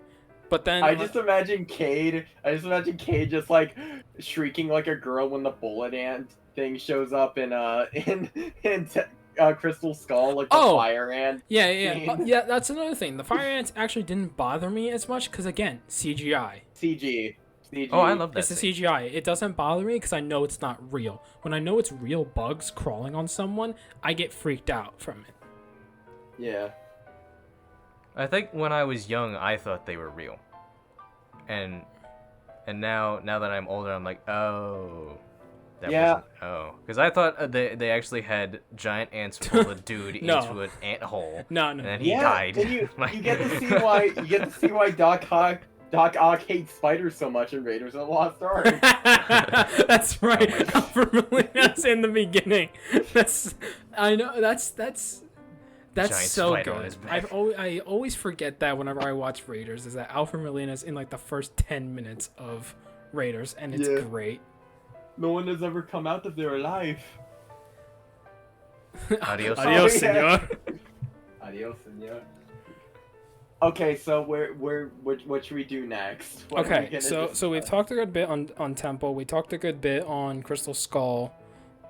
D: But then
E: I just imagine Cade. Just like shrieking like a girl when the bullet ant thing shows up in Crystal Skull, like the
D: Oh.
E: fire ant.
D: yeah,
E: scene.
D: yeah. That's another thing. The fire ants actually didn't bother me as much because again, CGI.
E: CG.
A: Oh, I love that.
D: It's the
A: scene.
D: CGI. It doesn't bother me because I know it's not real. When I know it's real bugs crawling on someone, I get freaked out from it.
E: Yeah.
A: I think when I was young, I thought they were real, and now that I'm older, I'm like, oh, that
E: Yeah.
A: wasn't. Oh, because I thought they actually had giant ants pull a dude
D: No.
A: into an ant hole,
D: No,
A: and
D: no.
A: then he
E: Yeah.
A: died.
E: And you
A: Like-
E: get to see why Doc Ock hates spiders so much in Raiders of the Lost Ark.
D: That's right.
A: Oh my God.
D: Alfred Molina's in the beginning. I know. That's
A: Giant
D: so
A: spider on
D: good.
A: his back.
D: I always forget that whenever I watch Raiders is that Alfred Molina's in like the first 10 minutes of Raiders, and it's
E: Yeah.
D: great.
E: No one has ever come out of there alive.
A: Adios.
D: Adios,
E: Oh, yeah.
D: senor.
E: Adios, senor. Okay, so what should we do next? What are we
D: Okay,
E: gonna
D: so we've
E: discuss?
D: talked a good bit on Temple. We talked a good bit on Crystal Skull.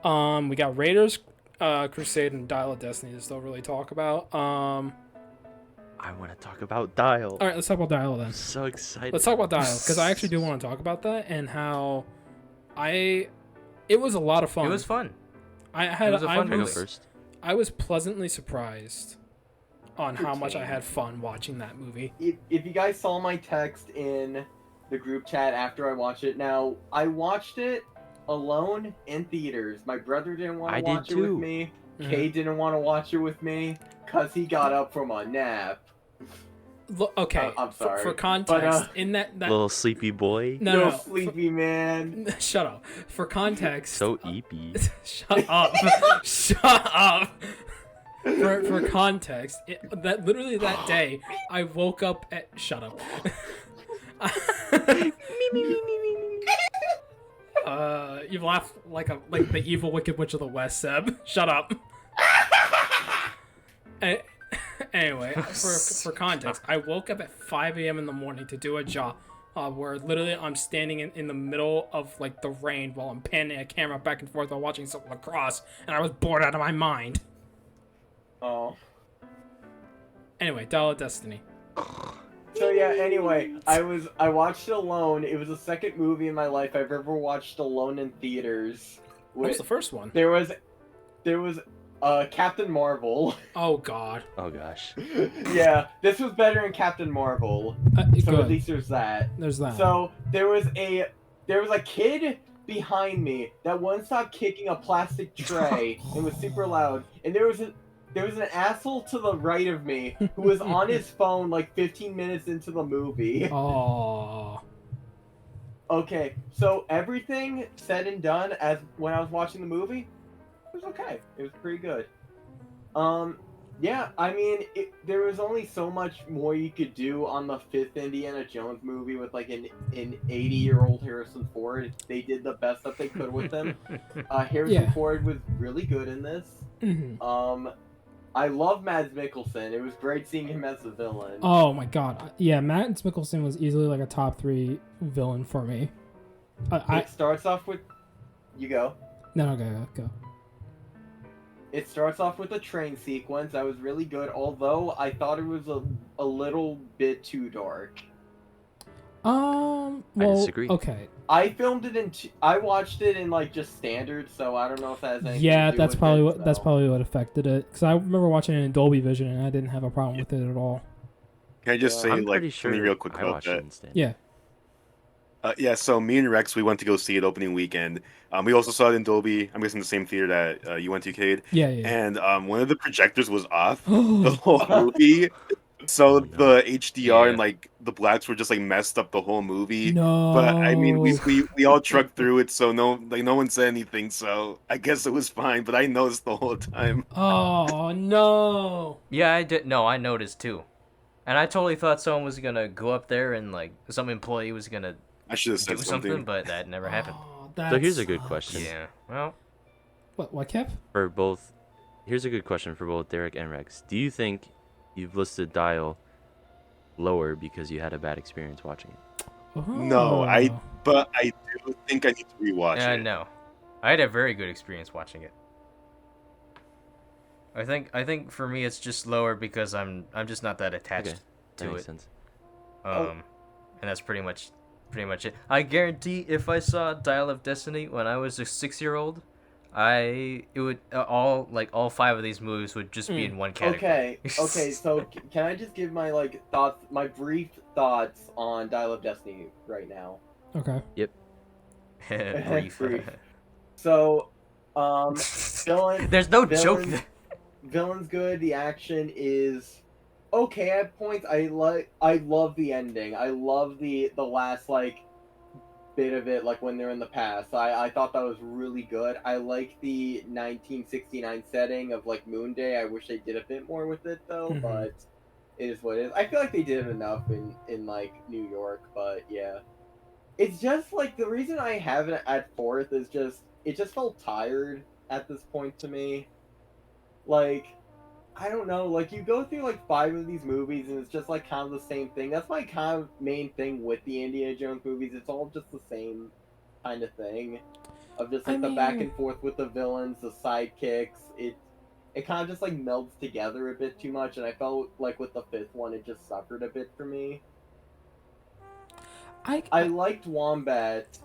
D: We got Raiders, Crusade, and Dial of Destiny to still really talk about.
C: I want to talk about Dial.
D: All right, let's talk about Dial then.
C: I'm so excited.
D: Let's talk about Dial because I actually do want to talk about that and how it was a lot of fun.
A: It was fun.
D: I
A: it was a fun
C: I go
A: movie.
C: first.
D: I was pleasantly surprised on how much I had fun watching that movie.
E: If you guys saw my text in the group chat after I watched it, now I watched it alone in theaters. My brother didn't want
C: I
E: to
C: did
E: watch it
C: too.
E: with me.
D: Mhm.
E: Kay didn't want to watch it with me because he got up from a nap.
D: Okay,
E: I'm sorry,
D: For
E: but,
D: context, in that
C: Little sleepy boy.
D: no,
E: sleepy man.
D: shut up. For context,
C: So eepy.
D: shut up, shut up. For context, that literally that day, I woke up at shut up. You laugh like the evil wicked witch of the west, Seb. Shut up. Anyway, for context, I woke up at 5 a.m. in the morning to do a job where literally I'm standing in the middle of like the rain while I'm panning a camera back and forth while watching some lacrosse, and I was bored out of my mind.
E: Oh.
D: Anyway, Dial of Destiny.
E: So yeah, anyway, I watched it alone. It was the second movie in my life I've ever watched alone in theaters.
D: What was the first one?
E: There was Captain Marvel.
D: Oh God.
C: Oh gosh.
E: Yeah, this was better than Captain Marvel. So
D: Good.
E: at least there's that.
D: There's that.
E: So there was a kid behind me that wouldn't stop kicking a plastic tray and was super loud. And there was an asshole to the right of me who was on his phone like 15 minutes into the movie.
D: Oh.
E: Okay, so everything said and done, as when I was watching the movie, it was okay. It was pretty good. Yeah, I mean, there was only so much more you could do on the fifth Indiana Jones movie with like an 80-year-old Harrison Ford. They did the best that they could with him. Harrison Ford was really good in this.
D: Mm-hmm.
E: I love Mads Mikkelsen. It was great seeing him as the villain.
D: Oh my god. Yeah, Mads Mikkelsen was easily like a top 3 villain for me.
E: It starts off with... You go.
D: No, go.
E: It starts off with a train sequence that was really good, although I thought it was a little bit too dark.
D: Well,
C: I disagree.
D: Okay.
E: I filmed it I watched it in like just standard, so I don't know if that has anything
D: Yeah,
E: to do
D: that's
E: with
D: probably
E: it,
D: what
E: so.
D: that's probably what affected it. Because I remember watching it in Dolby Vision and I didn't have a problem with it at all.
B: Can I just say
C: I'm
B: like
C: pretty sure
B: something real quick
C: I
B: about
C: watched
B: that?
C: it instead.
D: Yeah.
B: Yeah, so me and Rex, we went to go see it opening weekend. We also saw it in Dolby. I'm guessing the same theater that you went to, Cade.
D: Yeah.
B: And one of the projectors was off the whole movie. So the HDR and like the blacks were just like messed up the whole movie.
D: No.
B: But I mean, we all trucked through it, so no one said anything. So I guess it was fine. But I noticed the whole time.
D: Oh no.
A: Yeah, I did. No, I noticed too, and I totally thought someone was gonna go up there and like some employee was gonna
B: I should have
A: do
B: said
A: something,
B: something.
A: but that never happened.
D: Oh,
C: So here's a good
D: sucks.
C: question.
A: Yeah. Well,
D: What Kipp?
C: For both, here's a good question for both Derek and Rex. Do you think you've listed Dial lower because you had a bad experience watching it?
D: Oh.
B: No, but I do think I need to rewatch it.
A: no, I had a very good experience watching it. I think for me it's just lower because I'm just not that attached
C: Okay, that
A: to
C: makes
A: it.
C: sense.
A: And that's pretty much it. I guarantee if I saw Dial of Destiny when I was a 6-year-old, it would all 5 of these movies would just be in one category.
E: Okay, so can I just give my thoughts, my brief thoughts on Dial of Destiny right now?
D: Okay.
C: Yep.
A: Brief.
E: Brief. So, villain.
A: There's no joke
E: villain-
A: there.
E: Villain's good. The action is okay at points. I love the ending. I love the last bit of it, like when they're in the past. I thought that was really good. I like the 1969 setting of like Moon Day. I wish they did a bit more with it though,
D: Mhm.
E: but it is what it is. I feel like they did enough in like New York, but yeah. It's just like the reason I have it at 4th is it just felt tired at this point to me. Like, I don't know, like you go through like 5 of these movies and it's just like kind of the same thing. That's my kind of main thing with the Indiana Jones movies. It's all just the same kind of thing of just like the back and forth with the villains, the sidekicks. It kind of just like melds together a bit too much, and I felt like with the 5th one it just suffered a bit for me. I liked Wombat.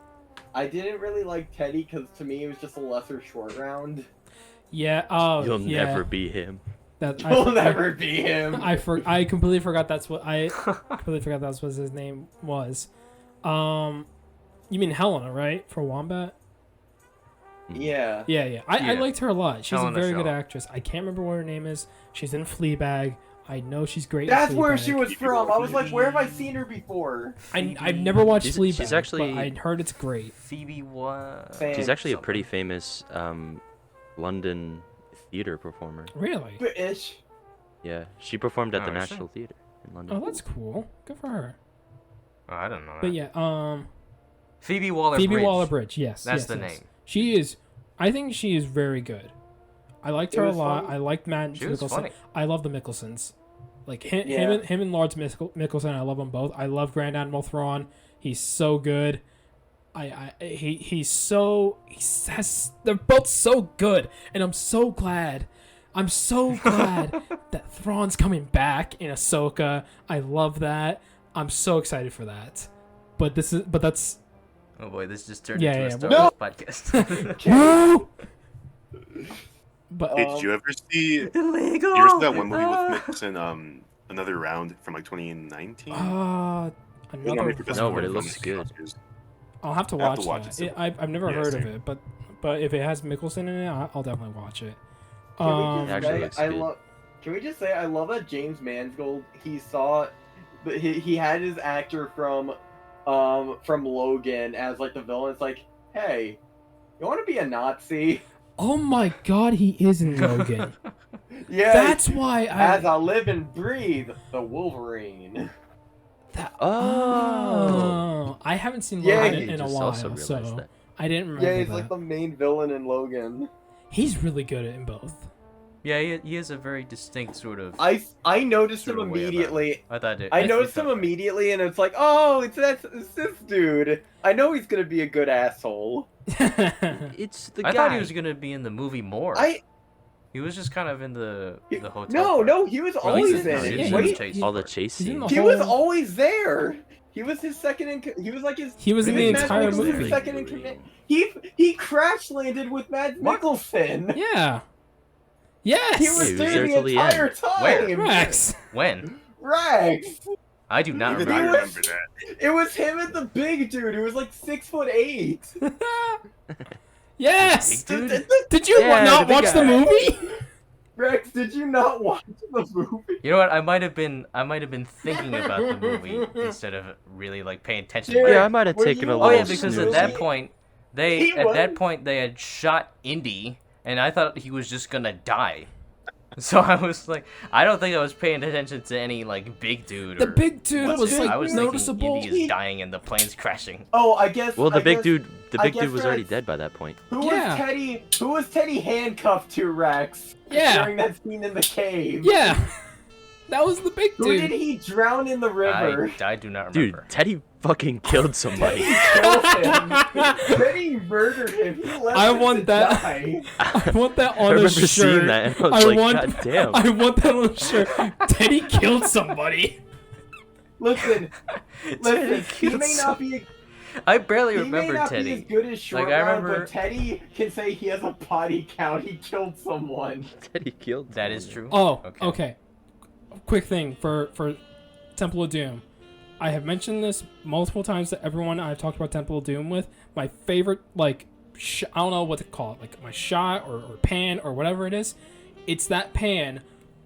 E: I didn't really like Teddy because to me it was just a lesser short round.
D: Yeah. Oh,
C: You'll
D: yeah.
C: never be him.
E: You'll never be him.
D: I completely forgot that's what his name was. You mean Helena, right? For Wombat?
E: Yeah.
D: Yeah. I liked her a lot. She's
A: Helena
D: a very good
A: Shaw.
D: actress. I can't remember what her name is. She's in Fleabag. I know she's great.
E: That's
D: in
E: where
D: Fleabag.
E: she was from. I was like, where have I seen her before?
D: I've never watched Fleabag,
C: she's actually-
D: but I heard it's great.
A: Phoebe what?
C: She's actually a pretty famous London theater performer.
D: Really?
E: Ish.
C: Yeah, she performed at the
A: Oh, is she?
C: National Theater in London.
D: Oh, that's cool. Good for her.
A: Oh, I don't know that.
D: But yeah,
A: Phoebe Waller-Bridge.
D: Waller-Bridge. Yes,
A: That's
D: yes,
A: the
D: yes.
A: name.
D: She is. I think she is very good. I liked her a
E: was
D: lot.
E: fun.
D: I liked Matt
A: She was
D: Mikkelsen.
A: funny.
D: I love the Mickelsons. Like him
E: Yeah.
D: and Lawrence Mikkelsen. I love them both. I love Grand Admiral Thrawn. He's so good. They're both so good, and I'm so glad that Thrawn's coming back in Ahsoka. I love that. I'm so excited for that. But that's
A: Oh boy, this just turned
D: Yeah,
A: into a
D: yeah,
A: Star
E: no.
A: Wars podcast.
D: Woo! But
B: Did you ever see?
A: Illegal.
B: You ever see that one movie with Nicholson? Another Round from like 2019.
D: another
B: Nominated for Best
C: No,
D: round.
C: but it
B: Foreign
C: looks
B: Film
C: good.
B: Oscars.
D: I'll have to
B: I have
D: watch,
B: to watch
D: that.
B: it, so-
D: I've never
B: Yeah,
D: heard
B: same.
D: of it, but if it has Mickelson in it, I'll definitely watch it.
E: Can we just
C: Actually
E: say
C: looks
E: I
C: good.
E: love? Can we just say I love that James Mangold he had his actor from Logan as like the villain. It's like, hey, you want to be a Nazi?
D: Oh my God, he is in Logan.
E: Yeah.
D: That's why
E: as I live and breathe, the Wolverine.
D: Oh, I haven't seen
E: Yeah,
D: Logan
E: he
D: in a
C: just
D: while,
C: also realized
D: so
C: that.
D: I didn't remember
E: Yeah, he's
D: that.
E: like the main villain in Logan.
D: He's really good in both.
A: Yeah, he has a very distinct sort of.
E: I noticed
A: sort
E: him
A: of way about him.
E: immediately.
A: I thought it.
E: I noticed him immediately, and it's like, oh, it's this dude. I know he's gonna be a good asshole.
C: It's the guy.
A: I thought he was gonna be in the movie more.
E: I
A: He was just kind of in the hotel.
E: no,
A: part.
E: no, he was
A: Well, he's
E: always
A: in-
E: in
A: no,
E: it.
A: he's in
E: Wait,
A: the chase
C: all the
A: part.
C: chase
D: He's in
C: scenes.
D: the
E: he was
D: whole-
E: always there. He was his second in. He was like his.
D: He was in the
E: Mads
D: entire
E: Mikkelsen's
D: movie.
E: Second in command. He crash landed with Mads Mikkelsen.
D: Yeah. Yes.
E: He was
C: He was
E: there
C: there
E: the
C: till the
E: entire
C: end.
E: time.
A: Where?
D: Rex.
A: When?
E: Rex.
A: I do not
B: Even I
A: remember.
B: remember that.
E: It was him and the big dude who was like 6'8".
D: Yes.
A: Big dude?
D: Did you
C: Yeah,
D: not
C: the big
D: watch the
C: guy.
D: movie?
E: Rex, did you not watch the movie?
A: You know what? I might have been thinking about the movie instead of really like paying attention.
E: Yeah,
A: to it.
C: Yeah, I might have
E: Were
C: taken
E: you-
C: a
A: Oh
C: little
A: yeah, because
C: snooze.
A: at that point
E: He
A: they had shot Indy, and I thought he was just gonna die. So I was like, I don't think I was paying attention to any like big dude.
D: The
A: or
D: big dude
A: what's
D: was
A: his-
D: like
A: I was
D: noticeable.
A: thinking Indy is dying and the plane's crashing.
E: Oh, I guess.
C: Well, the
E: I
C: big
E: guess-
C: dude, the
E: I
C: big
E: guess
C: dude was already
E: Rex-
C: dead by that point.
E: Who
D: Yeah.
E: was Teddy? Who was Teddy handcuffed to, Rex?
D: Yeah.
E: During that scene in the cave.
D: Yeah. That was the big
E: Who did
D: dude.
E: he drown in the river?
A: I do not
C: Dude,
A: remember.
C: Teddy fucking killed somebody.
E: Killed him. Teddy murdered him. He left
D: I
E: him
D: want
E: to
D: that.
E: die.
D: I want that
C: I
D: on a
C: remember
D: shirt.
C: seeing that and I was like, God damn.
D: I want that on a shirt. Teddy killed somebody.
E: Listen,
A: Teddy
E: he
A: killed
E: may not be.
A: I barely
E: He may
A: remember
E: not be as
A: Teddy.
E: good as short
A: Like, I
E: round,
A: remember-
E: but Teddy can say he has a body count. He killed someone.
C: Teddy killed
A: That is
C: someone.
A: true.
D: Oh,
A: Okay.
D: okay. Quick thing for Temple of Doom. I have mentioned this multiple times to everyone I've talked about Temple of Doom with. My favorite, like, I don't know what to call it, like my shot or pan or whatever it is. It's that pan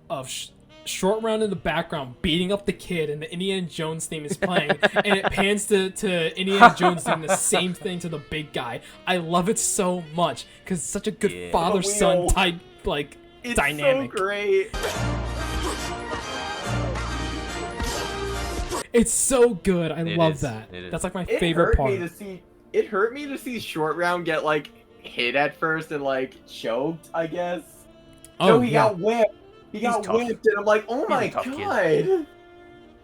D: of short round in the background beating up the kid, and the Indiana Jones theme is playing, and it pans to Indiana Jones doing the same thing to the big guy. I love it so much because it's such a good
A: Yeah.
D: father-son
E: wheel.
D: type, like,
E: It's
D: dynamic.
E: so great.
D: It's so good. I
A: It
D: love
A: is.
D: that.
A: It is.
D: That's like my
E: It
D: favorite
E: hurt
D: part.
E: me to see. It hurt me to see Short Round get like hit at first and like choked. I guess.
D: Oh,
E: No, he
D: yeah.
E: got whipped. He got
A: tough.
E: whipped, and I'm like, oh
A: He's a
E: my
A: tough kid.
E: god.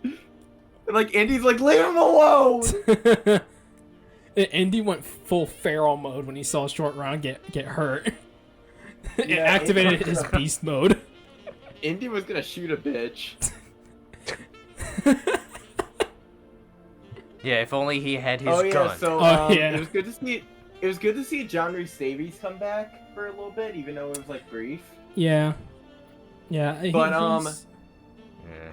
E: And like Andy's like, leave him alone.
D: Indy went full feral mode when he saw Short Round get hurt. It
E: Yeah,
D: activated
E: Indy-
D: his beast mode.
E: Indy was gonna shoot a bitch.
A: Yeah, if only he had his
E: Oh yeah,
A: gun.
E: so
D: Oh, yeah.
E: it was good to see. It was good to see John Rhys Davies come back for a little bit, even though it was like brief.
D: Yeah. Yeah.
E: But,
D: he's-
A: Yeah.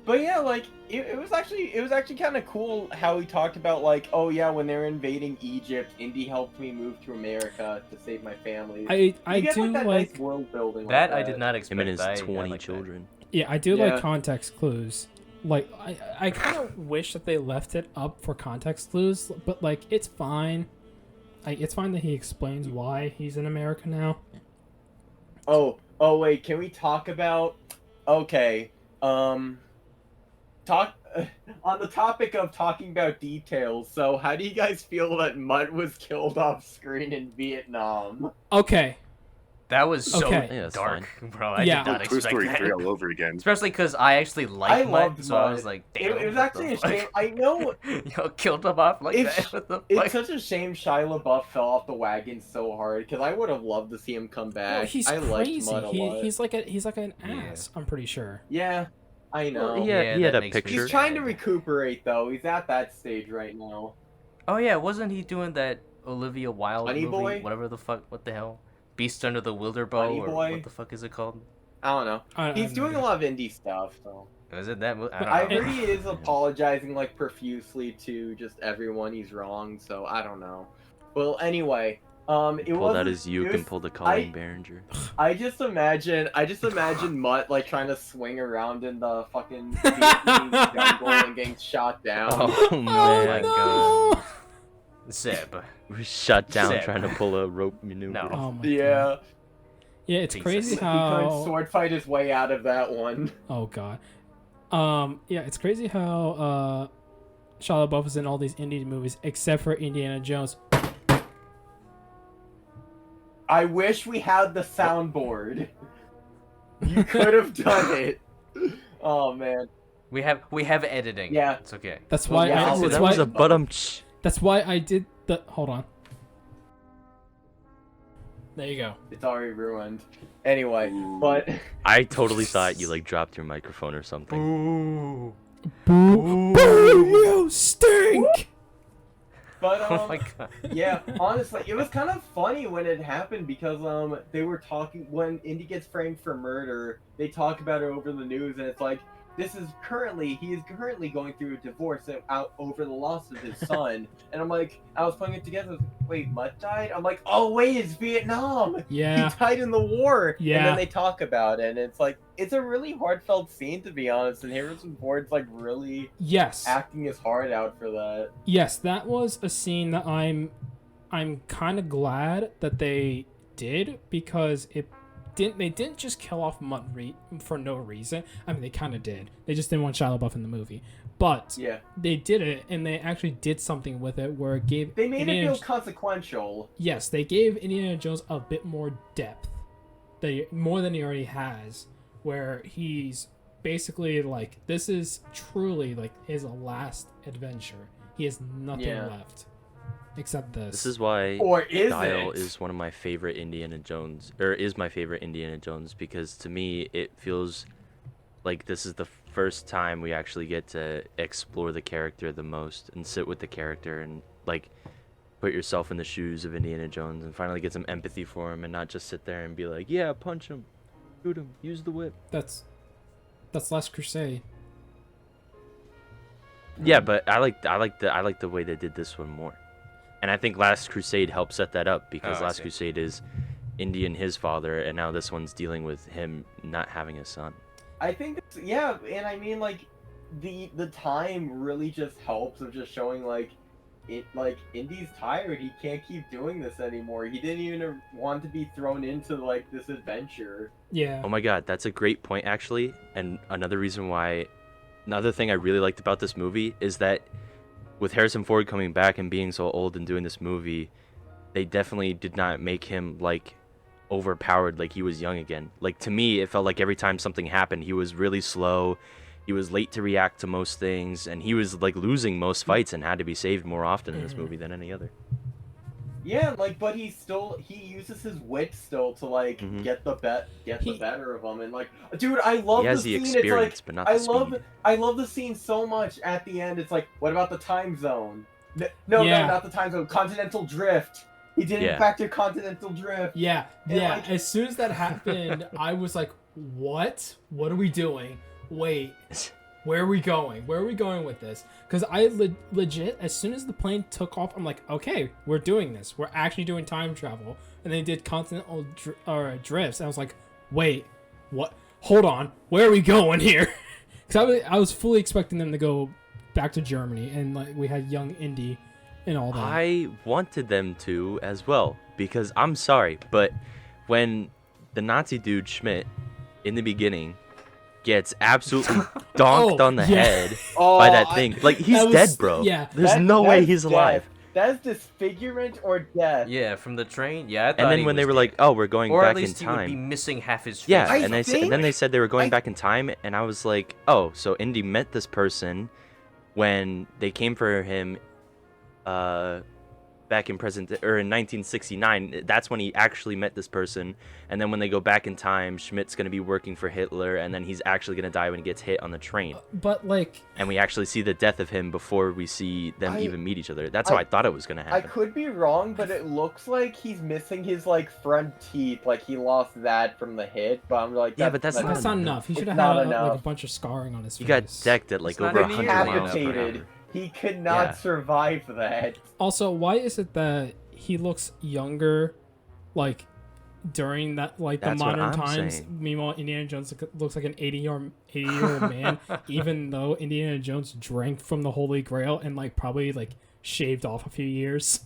E: But yeah, like it was actually kind of cool how he talked about like, oh yeah, when they're invading Egypt, Indy helped me move to America to save my family.
D: I
E: You get,
D: do
E: that
D: like
E: nice world building.
A: That
E: like
A: I did not
C: Him
A: expect.
C: and his
A: I
C: 20
A: like that.
C: children.
D: yeah, I do
E: Yeah.
D: like context clues. Like I kind of wish that they left it up for context clues, but like it's fine. It's fine that he explains why he's in America now.
E: Oh wait, can we talk about? Okay, talk on the topic of talking about details. So, how do you guys feel that Mutt was killed off screen in Vietnam?
D: Okay.
A: That was so
D: Okay.
C: Yeah, that's
A: dark, bro. I
D: Yeah.
A: did not
B: Toy
A: expect
B: Story
A: that.
B: 3 all over again.
A: Especially because I actually
E: I
A: liked
E: loved
A: Mud, so I was
E: Mud.
A: like, damn.
E: It was
A: what
E: actually a
A: the fuck?
E: shame. I know
A: Yo, killed him off like
E: It's-
A: that. What the
E: it's
A: fuck?
E: such a shame Shia LaBeouf fell off the wagon so hard because I would have loved to see him come back.
D: Well, he's
E: I liked
D: crazy.
E: Mutt a lot.
D: He's like an
A: Yeah.
D: ass. I'm pretty sure.
E: Yeah, I know.
C: Well, yeah, he had
A: that
C: a
A: makes me
C: picture.
E: He's trying to recuperate though. He's at that stage right now.
A: Oh yeah, wasn't he doing that Olivia Wilde
E: Bunny
A: movie?
E: Boy?
A: Whatever the fuck, what the hell? Beast Under the Wilderbow,
E: Bunny
A: or
E: Boy?
A: what the fuck is it called?
E: I don't know.
D: I
E: He's
D: have no
E: doing a
D: idea.
E: lot of indie stuff. So
A: Was it that? I don't
E: I
A: know.
E: heard he is apologizing like profusely to just everyone he's wrong. So I don't know. Well, anyway, it
C: Pulled
E: was
C: out his uke and pulled a Colleen Barringer.
E: I just imagine Mutt like trying to swing around in the fucking Vietnamese jungle and getting shot down.
C: Oh
A: Oh
C: man,
A: my
D: no!
A: god. Zeb.
C: we shut down
A: Zeb.
C: trying to pull a rope maneuver.
A: No.
D: Oh my god.
E: Yeah,
D: Yeah, it's
A: Jesus.
D: crazy
E: he couldn't
D: how.
E: sword fight his way out of that one.
D: Oh god. Yeah, it's crazy how Shia LaBeouf is in all these indie movies except for Indiana Jones.
E: I wish we had the soundboard. You could have done it. Oh man.
A: We have editing.
E: Yeah.
A: It's okay.
D: That's
E: Well,
D: why.
E: yeah,
D: I,
E: also
C: Oh,
D: that's
C: that
D: why.
C: was a bottom.
D: That's why I did the. Hold on. There you go.
E: It's already ruined. Anyway, but
C: I totally thought you like dropped your microphone or something.
A: Ooh.
D: Boo! Boo! You stink!
A: Oh my god.
E: yeah, honestly, it was kind of funny when it happened because they were talking when Indy gets framed for murder. They talk about it over the news, and it's like he is currently going through a divorce out over the loss of his son. And I'm like, I was putting it together. Wait, Mutt died? I'm like, oh wait, it's Vietnam.
D: Yeah.
E: He died in the war.
D: Yeah.
E: And then they talk about it, and it's like it's a really heartfelt scene to be honest. And Harrison Ford's like really
D: Yes.
E: acting his heart out for that.
D: Yes, that was a scene that I'm kind of glad that they did because they didn't just kill off Mutt for no reason. I mean, they kind of did. They just didn't want Shia LaBeouf in the movie. But
E: Yeah.
D: they did it, and they actually did something with it where it gave
E: They made
D: Indiana,
E: it feel consequential.
D: yes, they gave Indiana Jones a bit more depth, more than he already has, where he's basically like, this is truly like his last adventure. He has nothing
E: Yeah.
D: left except this.
C: This is why
E: Or is
C: Dial
E: it?
C: is one of my favorite Indiana Jones, or is my favorite Indiana Jones, because to me it feels like this is the first time we actually get to explore the character the most and sit with the character and like put yourself in the shoes of Indiana Jones and finally get some empathy for him and not just sit there and be like, yeah, punch him, shoot him, use the whip.
D: That's Last Crusade.
C: Yeah, but I like the way they did this one more. And I think Last Crusade helped set that up because
A: Oh, I
C: Last
A: see.
C: Crusade is Indy and his father, and now this one's dealing with him not having a son.
E: I think yeah, and I mean like the time really just helps of just showing like Indy's tired. He can't keep doing this anymore. He didn't even want to be thrown into like this adventure.
D: Yeah.
C: Oh my god, that's a great point actually. And another thing I really liked about this movie is that with Harrison Ford coming back and being so old and doing this movie, they definitely did not make him like overpowered like he was young again. Like to me, it felt like every time something happened, he was really slow. He was late to react to most things, and he was like losing most fights and had to be saved more often in this movie than any other.
E: Yeah, like but he uses his wit still to like
C: Mhm.
E: get the better of him, and like dude, I love
C: He has
E: the
C: the
E: scene.
C: experience,
E: It's like
C: but not the speed.
E: I love the scene so much. At the end, it's like, what about the time zone? No,
D: Yeah.
E: not the time zone. Continental drift. He didn't
C: Yeah.
E: factor continental drift.
D: Yeah,
E: And,
D: yeah.
E: like-
D: As soon as that happened, I was like, "What? What are we doing? Wait, where are we going? Where are we going with this?" Because I legit, as soon as the plane took off, I'm like, "Okay, we're doing this. We're actually doing time travel." And they did continental drifts. And I was like, "Wait, what? Hold on. Where are we going here?" Because I was fully expecting them to go back to Germany, and like we had young Indy and all that.
C: I wanted them to as well, because I'm sorry, but when the Nazi dude Schmidt in the beginning gets absolutely donked
D: Oh,
C: on the
D: yeah.
C: head
E: Oh,
C: by that thing, like he's
D: that was-
C: dead, bro.
D: yeah.
C: There's no way
E: that's
C: he's
E: death.
C: alive.
E: That is disfigurement or death.
A: Yeah, from the train. Yeah, I thought
C: And then
A: he
C: when they
A: was
C: were
A: dead.
C: like, "Oh, we're going
A: or
C: back
A: at least
C: in
A: he would be
C: time,"
A: missing half his face.
C: yeah,
E: I
C: and then they said they were going
E: I-
C: back in time, and I was like, "Oh, so Indy met this person when they came for him, back in in 1969. That's when he actually met this person. And then when they go back in time, Schmidt's going to be working for Hitler, and then he's actually going to die when he gets hit on the train.
D: But like,
C: and we actually see the death of him before we see them even meet each other. That's how I thought it was going to happen.
E: I could be wrong, but it looks like he's missing his like front teeth. Like he lost that from the hit. But I'm like,
C: yeah, but that's
D: not enough. He should have had like a bunch of scarring on his face.
C: He got decked at like over 100
E: decapitated. He could not survive that.
D: Also, why is it that he looks younger, like during that, like the modern times?
C: Saying.
D: Meanwhile, Indiana Jones looks like an 80-year-old man, even though Indiana Jones drank from the Holy Grail and like probably like shaved off a few years.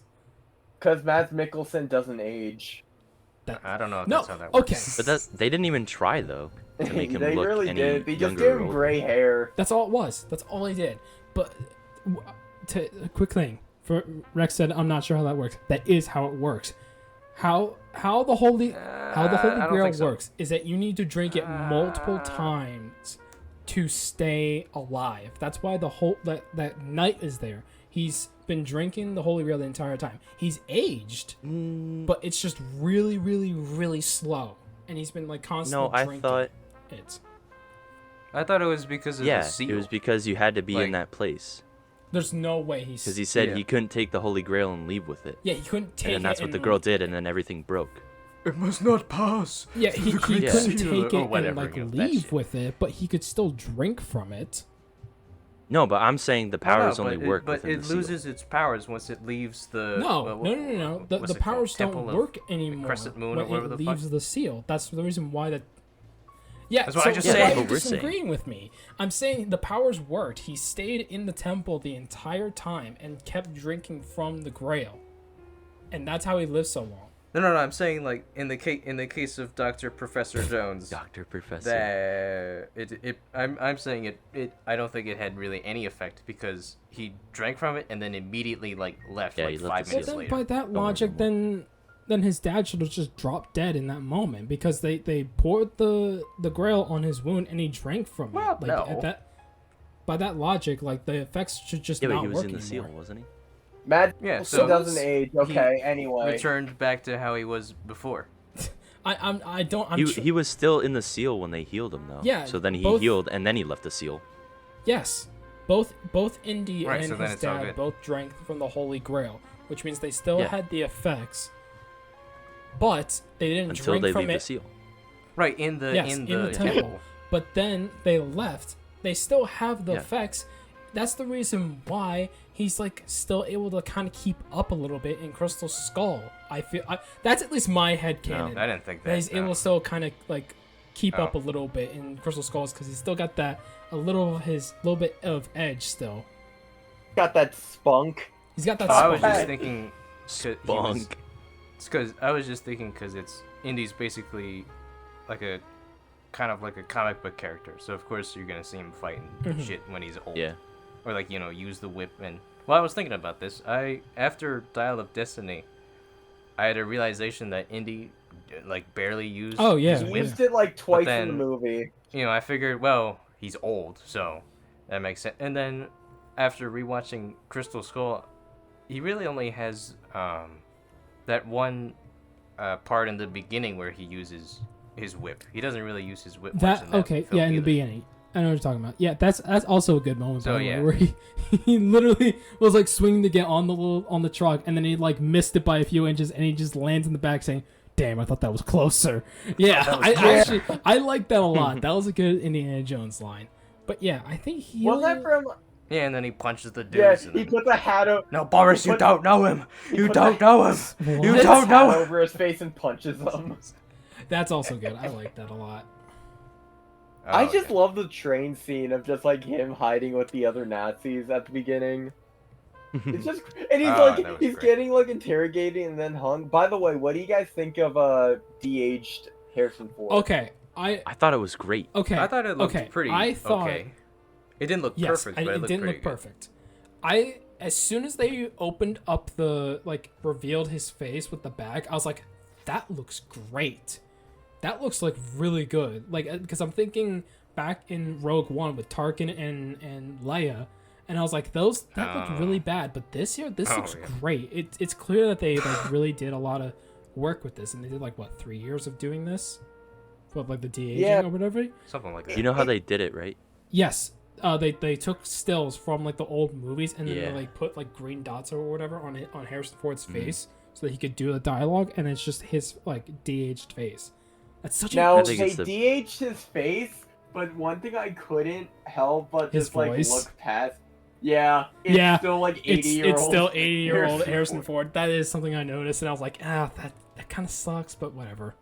E: Because Mads Mikkelsen doesn't age.
A: I don't know if that's how that works.
D: Okay.
C: But they didn't even try though to make him
E: they
C: look
E: really
C: any
E: did. They just
C: younger.
E: gave him gray hair.
D: That's all it was. That's all he did. But a quick thing. For Rex said, I'm not sure how that works. That is how it works. How the Holy Grail works is that you need to drink it multiple times to stay alive. That's why that knight is there. He's been drinking the Holy Grail the entire time. He's aged, but it's just really, really, really slow. And he's been like constantly drinking it.
A: I thought it was because of the seal.
C: It was because you had to be in that place.
D: There's no way he's...
C: Because he said he couldn't take the Holy Grail and leave with it.
D: Yeah, he couldn't take it.
C: And that's what the girl did, and then everything broke.
A: It must not pass.
D: Yeah, he couldn't take it and like leave with it, but he could still drink from it.
C: No, but I'm saying the powers only work
A: but
C: within
A: it
C: the
A: loses its powers once it leaves the...
D: No. The powers don't work anymore
A: Crescent Moon
D: when
A: or whatever
D: it
A: the
D: leaves
A: fuck?
D: the seal. That's the reason why that... Yeah,
A: that's what I just said.
D: Why are you disagreeing with me? I'm saying the powers worked. He stayed in the temple the entire time and kept drinking from the Grail, and that's how he lived so long.
A: No. I'm saying like in the case of Dr. Professor Jones.
C: Dr. Professor.
A: I'm saying it. I don't think it had really any effect because he drank from it and then immediately like left 5 minutes later.
D: By that logic, then his dad should have just dropped dead in that moment because they poured the Grail on his wound and he drank from it. Like,
A: no.
D: By that logic, like the effects should just not work anymore.
C: Yeah, but he was in the seal, wasn't he?
E: Matt doesn't age. Okay, anyway.
A: Returned back to how he was before.
C: He was still in the seal when they healed him, though.
D: Yeah.
C: So then he healed, and then he left the seal.
D: Yes. Both Indy and
A: so
D: his dad both drank from the Holy Grail, which means they still had the effects, but they didn't
C: until
D: drink
C: they
D: from
C: leave
D: it.
C: the seal.
A: Right, in the temple.
D: But then they left. They still have the effects. That's the reason why he's like still able to kind of keep up a little bit in Crystal Skull. I feel that's at least my headcanon.
A: No, I didn't think that.
D: He's able to still kind of like keep up a little bit in Crystal Skulls because he's still got that a little bit of edge still.
E: Got that spunk.
D: He's got that.
A: I was just thinking.
C: Spunk.
A: It's because I was just thinking because Indy's basically like a kind of like a comic book character, so of course you're gonna see him fighting shit when he's old.
C: Yeah.
A: Or like use the whip and. Well, I was thinking about this. After Dial of Destiny, I had a realization that Indy like barely used. His whip.
E: He used it like twice in the movie.
A: I figured, well, he's old, so that makes sense. And then after rewatching Crystal Skull, he really only has that one part in the beginning where he uses his whip. He doesn't really use his whip much in that film
D: in the beginning. I know what you're talking about. Yeah, that's also a good moment.
A: So,
D: by the way, where he literally was like swinging to get on the truck, and then he like missed it by a few inches, and he just lands in the back saying, "Damn, I thought that was closer." Yeah, I like that a lot. That was a good Indiana Jones line. But yeah, I think he
E: was that from.
A: Yeah, and then he punches the dude.
E: Yes, he put the hat over.
A: No, Boris, you don't know him. You don't know him. You don't know him.
E: Over his face and punches him.
D: That's also good. I like that a lot.
E: I just love the train scene of just like him hiding with the other Nazis at the beginning. It's just, and he's getting like interrogated and then hung. By the way, what do you guys think of de-aged Harrison Ford?
D: Okay,
C: I thought it was great.
D: Okay,
A: I thought it looked pretty.
D: I thought
A: it didn't look perfect, but it didn't look
D: perfect. As soon as they opened up revealed his face with the bag, I was like, that looks great. That looks like really good. Like, because I'm thinking back in Rogue One with Tarkin and Leia, And I was like, that looked really bad. But this looks
A: yeah.
D: great. It's clear that they like really did a lot of work with this, and they did like what 3 years of doing this, with like the de-aging or whatever.
A: Something like that.
C: You know how they did it, right?
D: Yes. They took stills from like the old movies and then
C: Yeah.
D: they like put like green dots or whatever on Harrison Ford's face so that he could do the dialogue, and it's just his like de-aged face. That's such
E: Now
D: a
C: think
E: they
C: it's the-
E: de-aged his face, but one thing I couldn't help but
D: His
E: just like
D: voice.
E: look past. Yeah, it's still like 80-year-old.
D: It's still 80-year-old Harrison
E: Harrison
D: Ford. That is something I noticed, and I was like, that kind of sucks, but whatever.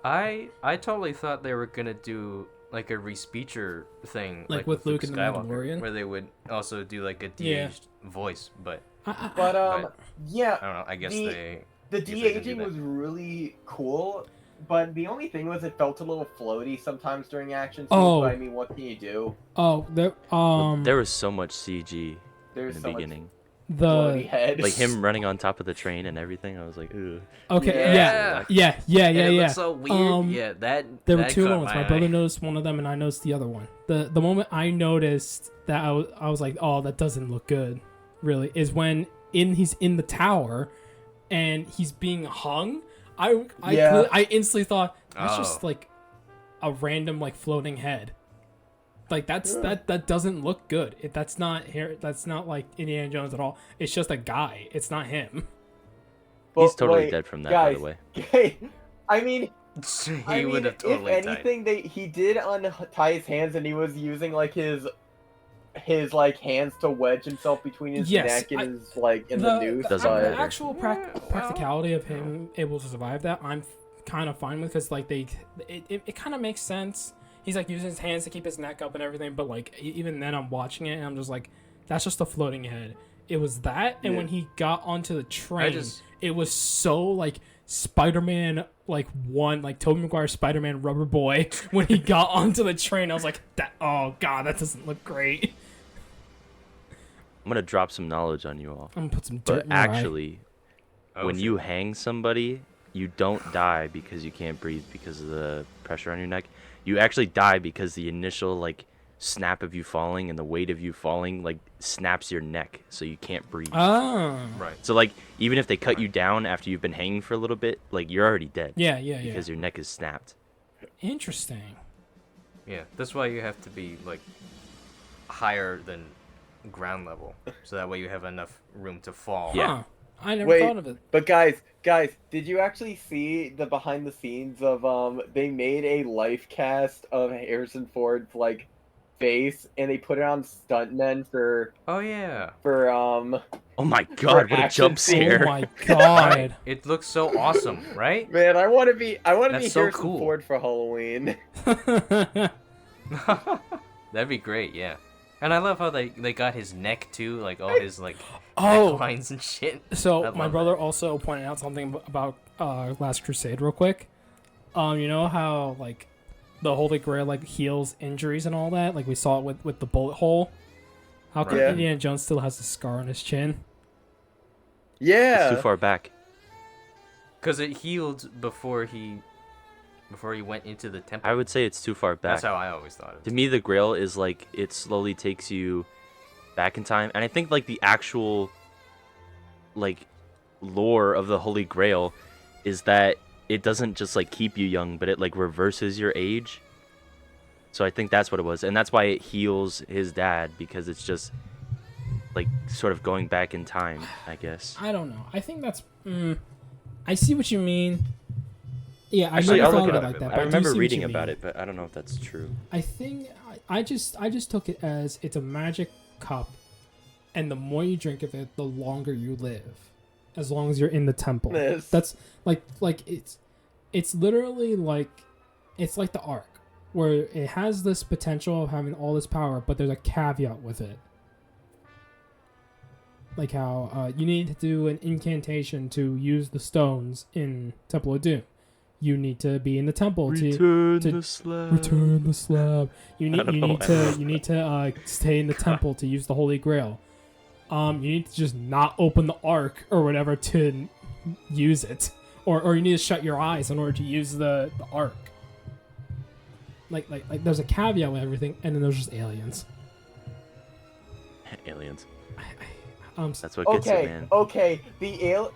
A: I totally thought they were gonna do like a respeecher thing,
D: Like with Luke and the
A: Skywalker,
D: Mandalorian?
A: where they would also do like a
D: Yeah.
A: de-aged voice. But
E: But yeah,
A: I don't know. I guess
E: The-
A: they
E: the
A: guess they didn't do
E: de-aging
A: that.
E: was really cool, but the only thing was it felt a little floaty sometimes during action scenes.
D: Oh.
E: But I mean, what can you do?
D: Oh,
C: There was so much CG in
E: There's
C: the
E: so
C: beginning.
E: floaty
D: the
E: head.
C: Like him running on top of the train and everything. I was like, ooh.
D: okay,
A: Yeah.
D: yeah.
A: And it looked so weird.
D: Yeah,
A: that
D: There were
A: that
D: two
A: caught
D: moments. My
A: eye.
D: brother noticed one of them, and I noticed the other one. The moment I noticed that I was like, oh, that doesn't look good, really, is when he's in the tower, and he's being hung. I instantly thought that's just
A: Oh.
D: like a random like floating head. Like that doesn't look good. That's not like Indiana Jones at all. It's just a guy. It's not him.
C: He's
E: But
C: totally
E: wait,
C: dead from that,
E: guys,
C: by the way.
E: I mean,
A: he would have totally
E: if
A: died.
E: anything, he did untie his hands, and he was using like his like hands to wedge himself between his
D: Yes,
E: neck and his like in the noose.
C: Doesn't
E: but-
C: matter.
D: The actual practicality of him able to survive that, I'm kind of fine with, because like it kind of makes sense. He's like using his hands to keep his neck up and everything, but like even then I'm watching it and I'm just like, that's just a floating head. It was that, and
E: Yeah.
D: when he got onto the train,
A: just-
D: it was so like Spider-Man like Tobey Maguire Spider-Man Rubber Boy. When he got onto the train, I was like, oh god, that doesn't look great.
C: I'm going to drop some knowledge on you all.
D: I'm gonna put some dirt
C: But
D: in your eye.
C: actually,
A: Oh,
C: when
A: shit.
C: you hang somebody, you don't die because you can't breathe because of the pressure on your neck. You actually die because the initial like snap of you falling and the weight of you falling like snaps your neck, so you can't breathe.
D: Oh.
A: Right.
C: So like even if they cut you down after you've been hanging for a little bit, like you're already dead
D: Yeah.
C: because your neck is snapped.
D: Interesting.
A: Yeah, that's why you have to be like higher than ground level, so that way you have enough room to fall.
C: Yeah.
D: Huh. I never
E: Wait,
D: thought of it.
E: But guys, did you actually see the behind the scenes of they made a life cast of Harrison Ford's like face, and they put it on stuntmen for
A: Oh yeah.
C: Oh my god, what a
E: action
C: jump
E: scene.
D: Oh
C: scare.
D: my god.
A: It looks so awesome, right?
E: Man, I want to be
A: That's so
E: Harrison
A: cool.
E: Ford for Halloween.
A: That'd be great, yeah. And I love how they got his neck too, like all his like
D: Oh.
A: necklines and shit. I
D: So
A: love
D: my
A: that.
D: brother also pointed out something about Last Crusade real quick. You know how like the Holy Grail like heals injuries and all that? Like we saw it with the bullet hole. How come
E: Right.
D: Indiana Jones still has a scar on his chin?
E: Yeah.
C: It's too far back.
A: Because it healed before he went into the temple.
C: I would say it's too far back.
A: That's how I always thought of
C: To
A: it.
C: me, the Grail is like it slowly takes you back in time, and I think like the actual like lore of the Holy Grail is that it doesn't just like keep you young, but it like reverses your age. So I think that's what it was, and that's why it heals his dad, because it's just like sort of going back in time, I guess.
D: I don't know. I think that's. I see what you mean. Yeah, I
C: Actually,
D: never
C: I'll
D: thought
C: look
D: of
C: it
D: it like
A: up.
D: that.
A: I
D: but do
C: remember
D: see what
C: reading
D: you
C: about
D: mean.
C: it, but I don't know if that's true.
D: I think I just took it as it's a magic cup, and the more you drink of it, the longer you live, as long as you're in the temple.
E: Yes.
D: That's like it's literally like it's like the Ark, where it has this potential of having all this power, but there's a caveat with it. Like how you need to do an incantation to use the stones in Temple of Doom. You need to be in the temple to
C: the slab.
D: return the slab. You
C: I don't know why.
D: need to stay in the temple to use the Holy Grail. You need to just not open the Ark or whatever to use it, or you need to shut your eyes in order to use the Ark. Like there's a caveat with everything, and then there's just aliens.
C: Aliens.
D: That's
C: That's what gets it, man.
E: Okay,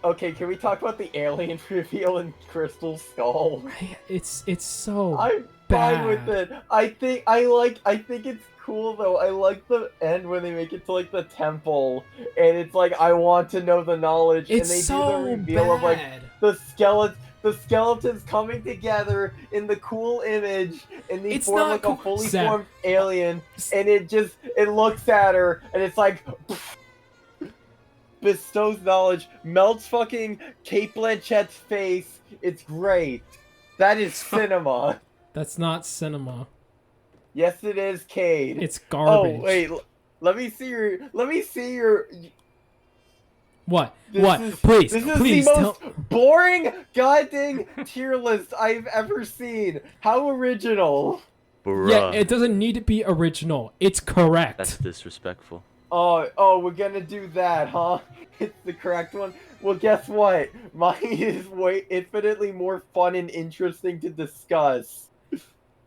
E: okay, can we talk about the alien reveal in Crystal Skull?
D: It's so
E: I'm
D: bad.
E: fine with it. I think it's cool though. I like the end when they make it to like the temple and it's like I want to know the knowledge
D: It's
E: and they
D: so
E: do the reveal
D: bad.
E: of like the skeletons coming together in the cool image and they
D: It's
E: form
D: not
E: like
D: cool.
E: a fully
D: Zach.
E: formed alien and it looks at her and it's like bestows knowledge, melts fucking Kate Blanchett's face. It's great. That is cinema.
D: That's not cinema.
E: Yes, it is, Cade.
D: It's garbage.
E: Oh wait, let me see your.
D: What?
E: This
D: What?
E: is-
D: Please,
E: This is
D: please
E: the
D: tell.
E: most boring goddamn tier list I've ever seen. How original.
C: Bruh.
D: Yeah, it doesn't need to be original. It's correct.
C: That's disrespectful.
E: Oh, we're gonna do that, huh? It's the correct one. Well, guess what? Mine is way infinitely more fun and interesting to discuss.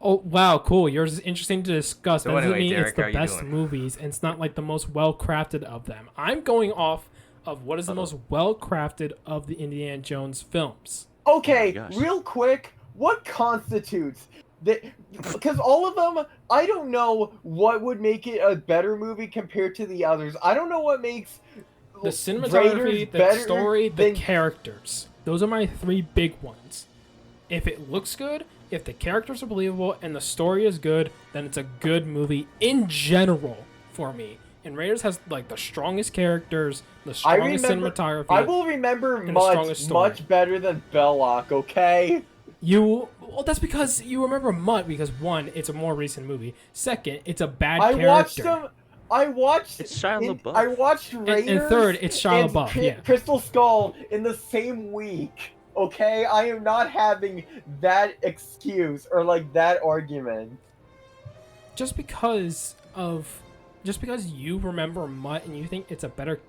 D: Oh wow, cool. Yours is interesting to discuss.
A: So
D: That doesn't
A: anyway,
D: mean
A: Derek,
D: it's
A: how
D: the
A: you
D: best
A: doing?
D: movies, and it's not like the most well crafted of them. I'm going off of what is the most well crafted of the Indiana Jones films.
E: Okay,
C: Oh my gosh.
E: real quick, what constitutes that? Because all of them, I don't know what would make it a better movie compared to the others. I don't know what makes
D: The cinematography,
E: Raiders
D: the
E: better
D: story, the
E: than-
D: characters. Those are my three big ones. If it looks good, if the characters are believable, and the story is good, then it's a good movie in general for me. And Raiders has like the strongest characters, the strongest cinematography.
E: I will remember
D: and the
E: much,
D: strongest story.
E: much better than Belloc. Okay.
D: Well, that's because you remember Mutt because one, it's a more recent movie. Second, it's a bad
E: I
D: character.
E: watched them. I watched.
C: It's Shia LaBeouf.
E: I watched Raiders.
D: and third, it's Shia
E: and
D: LaBeouf, yeah.
E: Crystal Skull in the same week. Okay, I am not having that excuse or like that argument.
D: Just because you remember Mutt and you think it's a better,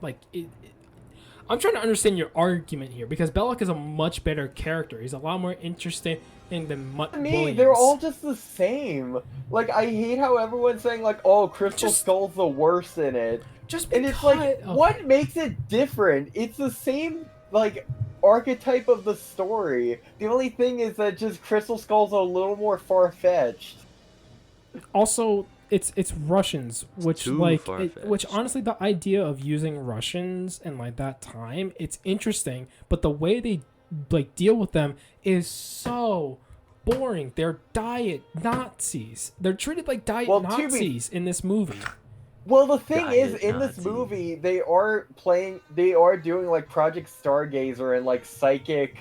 D: like I'm trying to understand your argument here because Belloc is a much better character. He's a lot more interesting than Mutt.
E: To me,
D: Williams.
E: they're all just the same. Like I hate how everyone's saying like, "Oh, Crystal Skull's the worst in it,"
D: just
E: and
D: because,
E: it's like, what makes it different? It's the same like archetype of the story. The only thing is that just Crystal Skull's a little more far-fetched.
D: Also, it's Russians, which
C: too
D: which
C: far-fetched.
D: honestly, the idea of using Russians in like that time, it's interesting, but the way they like deal with them is so boring. They're diet Nazis. They're treated like diet
E: Well,
D: Nazis in this movie.
E: Well, the thing is,
C: Diet
E: in this
C: Nazi.
E: movie, they are doing like Project Stargazer and like psychic,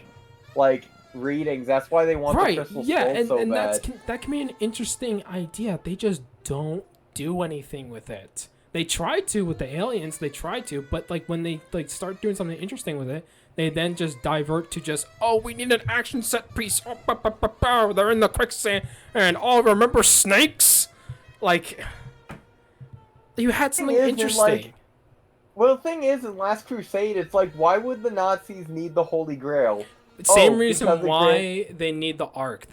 E: like readings. That's why they want the
D: Right?
E: Crystal
D: Yeah,
E: Skull
D: and,
E: so
D: and
E: bad.
D: that can be an interesting idea. They just don't do anything with it. They try to with the aliens. They try to, but like when they like start doing something interesting with it, they then just divert to just, oh, we need an action set piece. Oh, they're in the quicksand, and oh, remember snakes? Like, you had something
E: is,
D: interesting.
E: Well, the thing is, in Last Crusade, it's like, why would the Nazis need the Holy Grail?
D: Same
E: Oh,
D: reason
E: because it
D: why they need the Ark.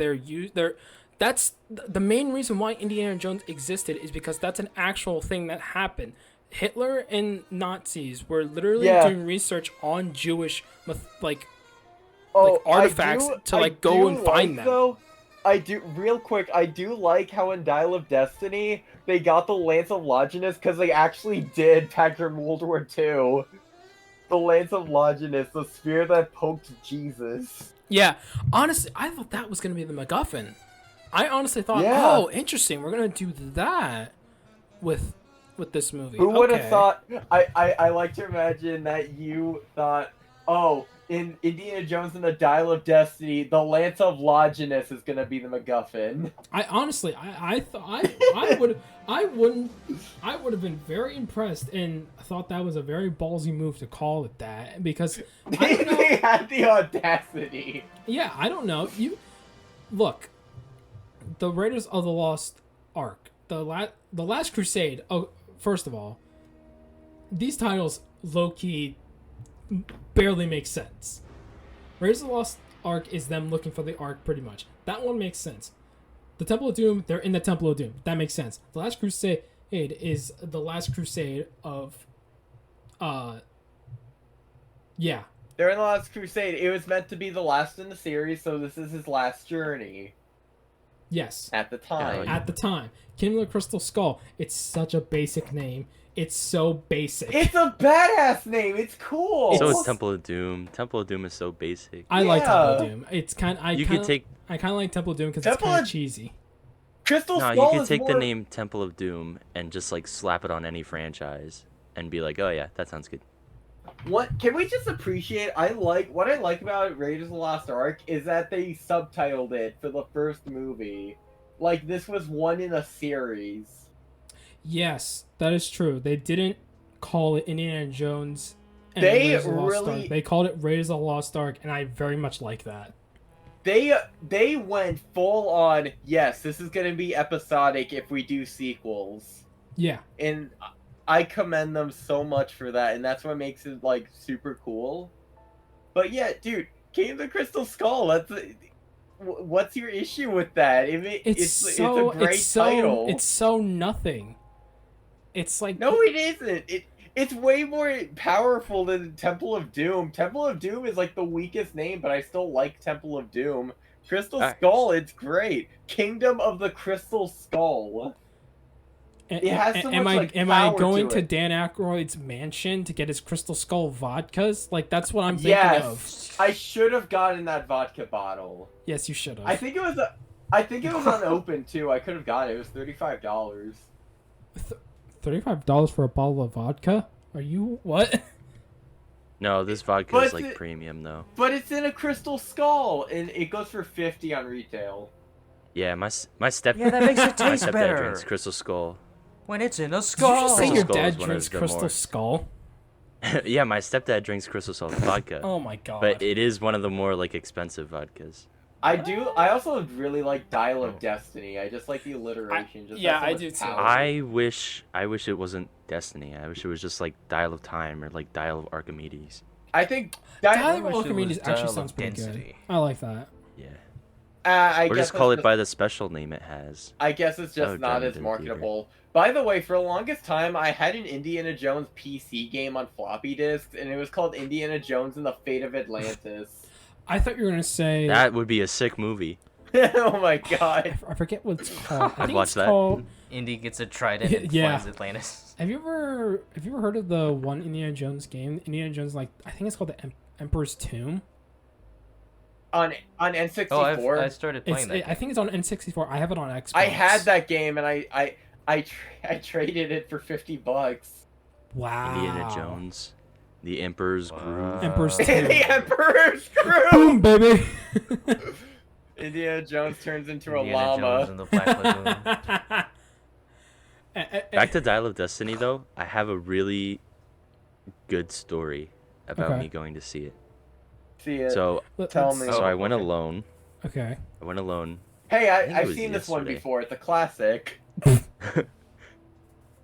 D: That's the main reason why Indiana Jones existed is because that's an actual thing that happened. Hitler and Nazis were literally doing research on Jewish artifacts to go and find them.
E: Though, I do like how in Dial of Destiny they got the Lance of Longinus because they actually did back in World War II. The Lance of Longinus, the spear that poked Jesus.
D: Yeah, honestly, I thought that was gonna be the MacGuffin. I honestly thought,
E: Yeah.
D: oh, interesting, we're gonna do that with this movie.
E: Who would have
D: Okay.
E: thought? I like to imagine that you thought, oh, in Indiana Jones and the Dial of Destiny, the Lance of Longinus is gonna be the MacGuffin.
D: I honestly, I would have been very impressed and thought that was a very ballsy move to call it that because I don't know.
E: They had the audacity.
D: Yeah, I don't know. You look, the Raiders of the Lost Ark, the Last Crusade. Oh, first of all, these titles low key barely make sense. Raiders of the Lost Ark is them looking for the Ark, pretty much. That one makes sense. The Temple of Doom, they're in the Temple of Doom. That makes sense. The Last Crusade It is the Last Crusade of, yeah.
E: They're in the Last Crusade. It was meant to be the last in the series, so this is his last journey
D: Yes.
E: at the time.
D: At the time. Kingdom of the Crystal Skull. It's such a basic name. It's so basic.
E: It's a badass name. It's cool.
C: So is Temple of Doom. Temple of Doom is so basic.
D: I like Temple of
E: Yeah.
D: Doom. It's kind. I
C: You
D: kind
C: could
D: of.
C: take
D: I kind of like Temple of Doom because it's
E: Temple
D: kind of
E: of-
D: cheesy.
E: Crystal
C: no,
E: Skull
C: you could
E: is
C: take
E: more...
C: the name Temple of Doom and just like slap it on any franchise and be like, oh yeah, that sounds good.
E: What can we just appreciate? What I like about Raiders of the Lost Ark is that they subtitled it for the first movie. Like this was one in a series.
D: Yes, that is true. They didn't call it Indiana Jones and
E: They
D: Raiders of the Lost
E: really-
D: Ark. They called it Raiders of the Lost Ark, and I very much like that.
E: They went full on. Yes, this is gonna be episodic if we do sequels,
D: Yeah.
E: and I commend them so much for that, and that's what makes it like super cool. But yeah, dude, King of the Crystal Skull. What's your issue with that? It's a great title.
D: It's so nothing. It's like
E: No, it isn't. It's way more powerful than Temple of Doom. Temple of Doom is like the weakest name, but I still like Temple of Doom. Crystal
C: Alright.
E: Skull, it's great. Kingdom of the Crystal Skull. It has so
D: am
E: much,
D: I
E: like,
D: am I
E: power
D: going
E: to
D: to
E: it.
D: Dan Aykroyd's mansion to get his Crystal Skull vodkas? Like that's what I'm thinking
E: Yes,
D: of.
E: I should have gotten that vodka bottle.
D: Yes, you should have.
E: I think it was unopened too. I could have got it. It was $35.
D: $35 for a bottle of vodka? Are you what?
C: No, this vodka
E: But
C: is like
E: it-
C: premium though.
E: But it's in a crystal skull, and it goes for $50 on retail.
C: Yeah, my step
A: Yeah, that makes it
C: my
A: taste
C: stepdad
A: better.
C: drinks Crystal Skull.
A: When it's in a
D: Did you
A: skull.
D: just say
C: Crystal
D: your
C: Skull is
D: dad
C: one of
D: drinks
C: the
D: Crystal
C: more-
D: Skull?
C: Yeah, my stepdad drinks Crystal Skull vodka.
D: Oh my god.
C: But it is one of the more like expensive vodkas.
E: I also really like Dial of Destiny. I just like the alliteration. Just
D: yeah,
E: has so
D: I
E: much
D: do too.
E: power.
C: I wish it wasn't Destiny. I wish it was just like Dial of Time or like Dial of Archimedes.
E: I think
D: Dial of
A: wish it
D: Archimedes
A: was
D: actually
A: Dial of
D: sounds pretty
A: Density.
D: good. I like that.
C: Yeah.
E: I
C: Or
E: guess
C: just call
E: that's
C: it by the special name it has.
E: I guess it's
C: That
E: just
C: would
E: not
C: drive me
E: as
C: to the
E: marketable. By the way, for the longest time, I had an Indiana Jones PC game on floppy disks, and it was called Indiana Jones and the Fate of Atlantis.
D: I thought you were gonna say
C: That would be a sick movie.
E: Oh my god.
D: I forget what it's called. I
C: I'd
D: think
C: watch
D: it's
C: that.
D: called.
A: Indy gets a trident and
D: Yeah.
A: flies Atlantis.
D: Have you ever heard of the one Indiana Jones game? Indiana Jones, like I think it's called the Emperor's Tomb.
E: On N64.
A: Oh, I started playing that.
D: I think it's on N64. I have it on Xbox.
E: I had that game, and I traded it for $50.
D: Wow.
C: Indiana Jones, The Emperor's Groove.
D: Emperor's
E: The
D: Tomb.
E: Emperor's Crew!
D: Boom, baby.
E: Indiana Jones turns into a
A: Indiana Jones
E: llama.
A: and the Black Lagoon.
C: Back to Dial of Destiny though, I have a really good story about
D: Okay.
C: me going to see it.
E: See it.
C: So
E: Tell me.
C: so I
A: Oh,
C: went
A: okay.
C: alone.
D: Okay.
C: I went alone.
E: Hey,
C: think it
E: I've
C: was
E: seen this one
C: yesterday.
E: before. It's a classic.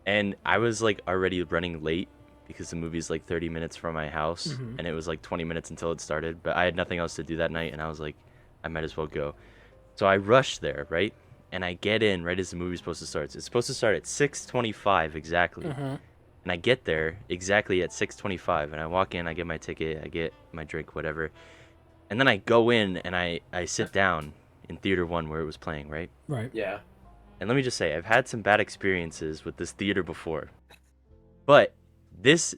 C: And I was like already running late because the movie's like 30 minutes from my house
D: Mhm.
C: and it was like 20 minutes until it started, but I had nothing else to do that night and I was like I might as well go. So I rushed there, right? And I get in right as the movie's supposed to start. It's supposed to start at 6:25 exactly.
D: Uh-huh.
C: And I get there exactly at 6:25 and I walk in, I get my ticket, I get my drink, whatever. And then I go in and I sit down in theater 1 where it was playing, right?
D: Right.
E: Yeah.
C: And let me just say, I've had some bad experiences with this theater before. But this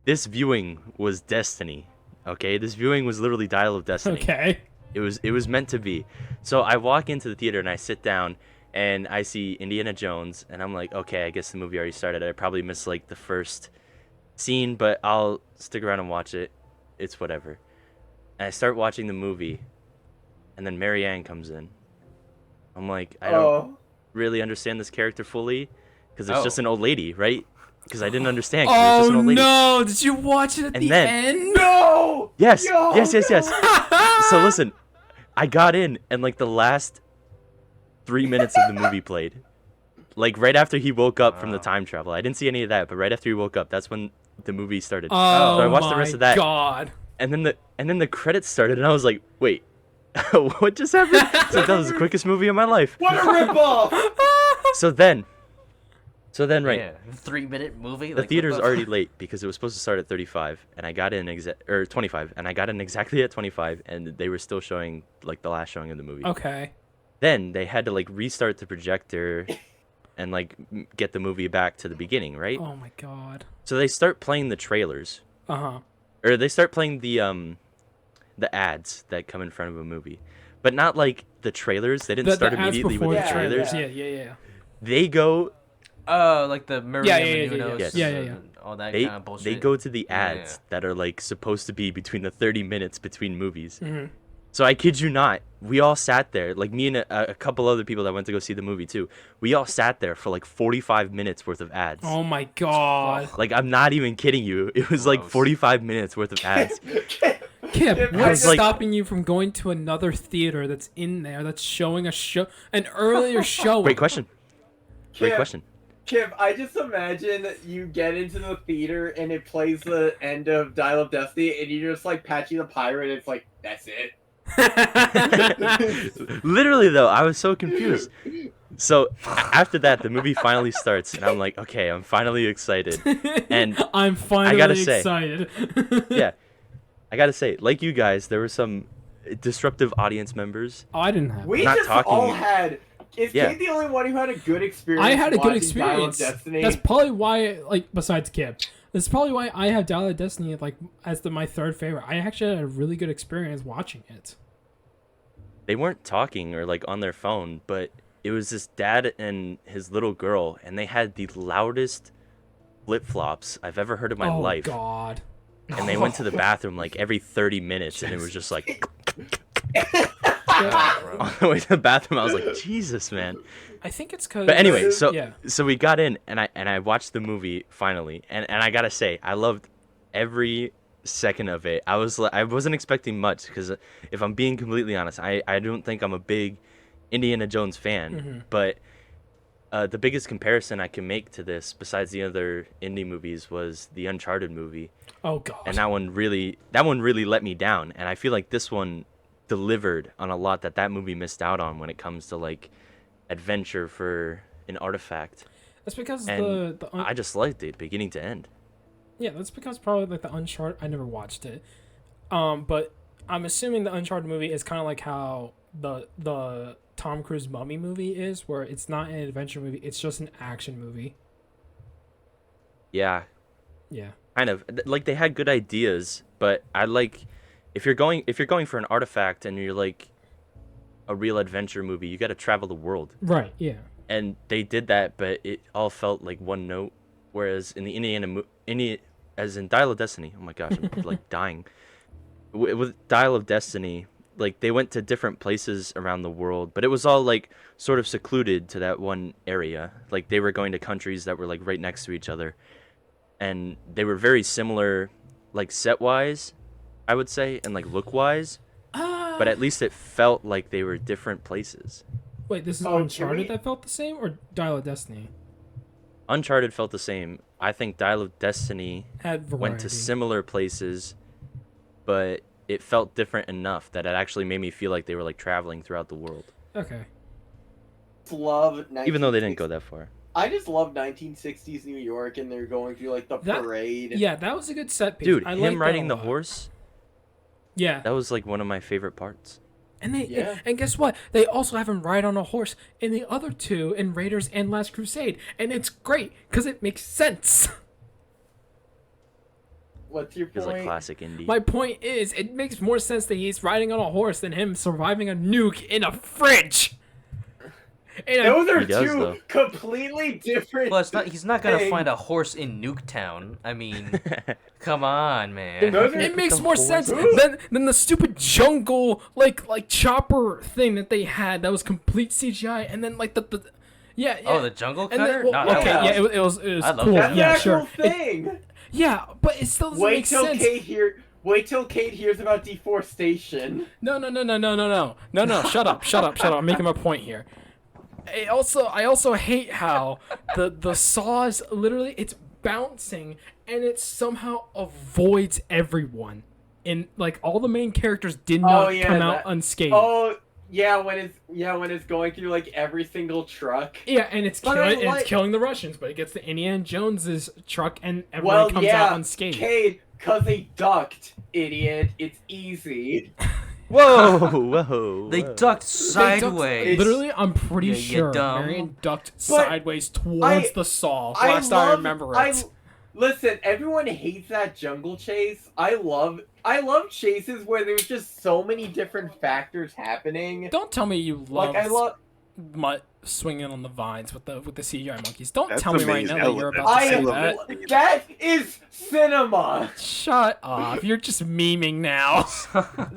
C: viewing was destiny. Okay? This viewing was literally Dial of Destiny.
D: Okay.
C: It was meant to be. So I walk into the theater and I sit down and I see Indiana Jones and I'm like, okay, I guess the movie already started. I probably missed like the first scene, but I'll stick around and watch it. It's whatever. And I start watching the movie and then Marianne comes in. I'm like, I don't really understand this character fully because it's just an old lady, right? Because I didn't understand. 'Cause it's just an
D: Oh
C: old lady.
D: no! Did you watch it at
C: And
D: the
C: then-
D: end?
E: No!
C: Yes,
E: Yo,
C: yes.
E: no!
C: So listen, I got in and like the last 3 minutes of the movie played. Like right after he woke up from the time travel. I didn't see any of that, but right after he woke up, that's when the movie started.
D: Oh
C: So I watched
D: my
C: the rest of that.
D: God.
C: And then the credits started and I was like, wait, what just happened? So that was the quickest movie of my life.
E: What a ripoff!
C: So then So then, right,
A: Yeah, 3-minute movie.
C: the
A: Like, what
C: theater's
A: the
C: already late because it was supposed to start at 35, and I got in 25, and I got in exactly at 25, and they were still showing like the last showing of the movie.
D: Okay.
C: Then they had to like restart the projector, and like get the movie back to the beginning, right?
D: Oh my god.
C: So they start playing the trailers,
D: Uh-huh.
C: or they start playing the ads that come in front of a movie, but not like the trailers. They didn't
D: The
C: start
D: ads
C: immediately with
D: before
C: the trailers.
D: Yeah.
C: They go
A: like the Maria
D: Yeah.
A: Menounos,
C: Yes.
D: Yeah.
A: and all that
C: they
A: kind of bullshit.
C: they go to the ads
A: Yeah.
C: that are like supposed to be between the 30 minutes between movies.
D: Mm-hmm.
C: So I kid you not, we all sat there, like me and a couple other people that went to go see the movie too. We all sat there for like 45 minutes worth of ads.
D: Oh my god.
C: Like, I'm not even kidding you. It was like
A: Gross.
C: 45 minutes worth of ads.
D: Kip,
E: I
D: what's
C: was like-
D: stopping you from going to another theater that's in there that's showing an earlier show?
C: Great question. Great
E: Kip,
C: question.
E: Kipp, I just imagine you get into the theater and it plays the end of Dial of Destiny and you're just like Patchy the Pirate and it's like, that's it.
C: Literally though, I was so confused. So after that, the movie finally starts, and I'm like, okay, I'm finally excited. And
D: I'm finally
C: gotta say-
D: excited.
C: yeah, I gotta say, like you guys, there were some disruptive audience members.
D: Oh, I didn't have.
E: We
C: Not
E: just
C: talking-
E: all had. Is
C: Yeah.
E: Kate the only one who had a good experience?
D: I had a good
E: watching Dial of
D: experience.
E: Destiny?
D: That's probably why, like, besides Kip, that's probably why I have Dial of Destiny like as my third favorite. I actually had a really good experience watching it.
C: They weren't talking or like on their phone, but it was this dad and his little girl, and they had the loudest flip-flops I've ever heard in my
D: oh
C: life.
D: God.
C: And they went to the bathroom like every 30 minutes, and it was just like on the way to the bathroom. I was like, Jesus, man.
D: I think it's because.
C: But anyway, so
D: yeah.
C: so we got in, and I watched the movie finally, and I gotta say, I loved every second of it. I wasn't expecting much, because if I'm being completely honest, I don't think I'm a big Indiana Jones fan, but the biggest comparison I can make to this, besides the other indie movies, was the Uncharted movie,
D: Oh God.
C: and that one really let me down, and I feel like this one delivered on a lot that movie missed out on when it comes to like adventure for an artifact.
D: That's because
C: And
D: the
C: I just liked it beginning to end.
D: yeah, that's because probably like the Uncharted. I never watched it, but I'm assuming the Uncharted movie is kind of like how the Tom Cruise Mummy movie is, where it's not an adventure movie; it's just an action movie.
C: Yeah,
D: Yeah.
C: kind of. Like, they had good ideas, but I like if you're going for an artifact and you're like a real adventure movie, you got to travel the world.
D: Right. Yeah.
C: And they did that, but it all felt like one note. Whereas in the as in Dial of Destiny, oh my gosh, I'm like dying. With Dial of Destiny, like, they went to different places around the world, but it was all like sort of secluded to that one area. Like, they were going to countries that were like right next to each other, and they were very similar, like set wise, I would say, and like look wise. But at least it felt like they were different places.
D: Wait, this is
E: Oh, can
D: Uncharted
E: we-
D: that felt the same, or Dial of Destiny
C: Uncharted felt the same. I think Dial of Destiny
D: had variety?
C: went to similar places, but it felt different enough that it actually made me feel like they were like traveling throughout the world,
D: Okay.
E: Love
C: even though they didn't go that far.
E: I just love 1960s New York, and they're going through like the
D: That-
E: parade.
D: Yeah, that was a good set piece.
C: Dude,
D: I
C: him
D: liked that
C: riding
D: a
C: the
D: lot.
C: horse,
D: Yeah.
C: that was like one of my favorite parts.
D: And they
E: Yeah.
D: and guess what? They also have him ride on a horse in the other two, in Raiders and Last Crusade, and it's great because it makes sense.
E: What's your
C: It was
E: point?
C: like classic indie.
D: My point is, it makes more sense that he's riding on a horse than him surviving a nuke in a fridge.
E: Those are
C: He does,
E: two
C: though.
E: completely different.
A: Well, he's not gonna
E: things.
A: find a horse in Nuketown. I mean, come on, man.
E: Those are
D: It makes
C: the
D: more
C: horse-
D: sense than the stupid jungle like chopper thing that they had that was complete CGI, and then like the yeah.
A: Oh, the jungle
D: and
A: cutter?
D: then, well,
A: No, that
D: okay,
A: was-
D: yeah, it was
A: I love
D: cool.
A: that.
E: That's
D: Yeah,
E: the
D: sure.
E: actual thing.
D: Yeah, but it still doesn't
E: Wait
D: make
E: till
D: sense.
E: Wait till Cade hears about deforestation.
D: No. Shut up. I'm making my point here. I also hate how the saw is literally, it's bouncing and it somehow avoids everyone. And like all the main characters did not
E: Oh, yeah,
D: come out
E: that-
D: unscathed.
E: Oh, when it's going through like every single truck.
D: Yeah, and it's
E: But
D: killing,
E: I
D: it's killing the Russians, but it gets to Indiana Jones's truck, and everyone comes out unscathed.
E: Cade, cause they ducked, idiot. It's easy.
C: Whoa, whoa.
A: They
C: whoa.
A: ducked
D: They ducked-
A: sideways.
D: literally, I'm pretty
A: Yeah, you
D: sure
A: dumb.
D: Marion ducked sideways towards the saw.
E: I
D: Last I remember it.
E: Listen, everyone hates that jungle chase. I love chases where there's just so many different factors happening.
D: Don't tell me you love
E: Like I love.
D: swinging on the vines with the CGI monkeys. Don't
B: That's
D: tell me right
B: amazing.
D: now that you're about to
E: I
D: say
B: love
D: that.
B: it.
E: That is cinema.
D: Shut up! You're just memeing now.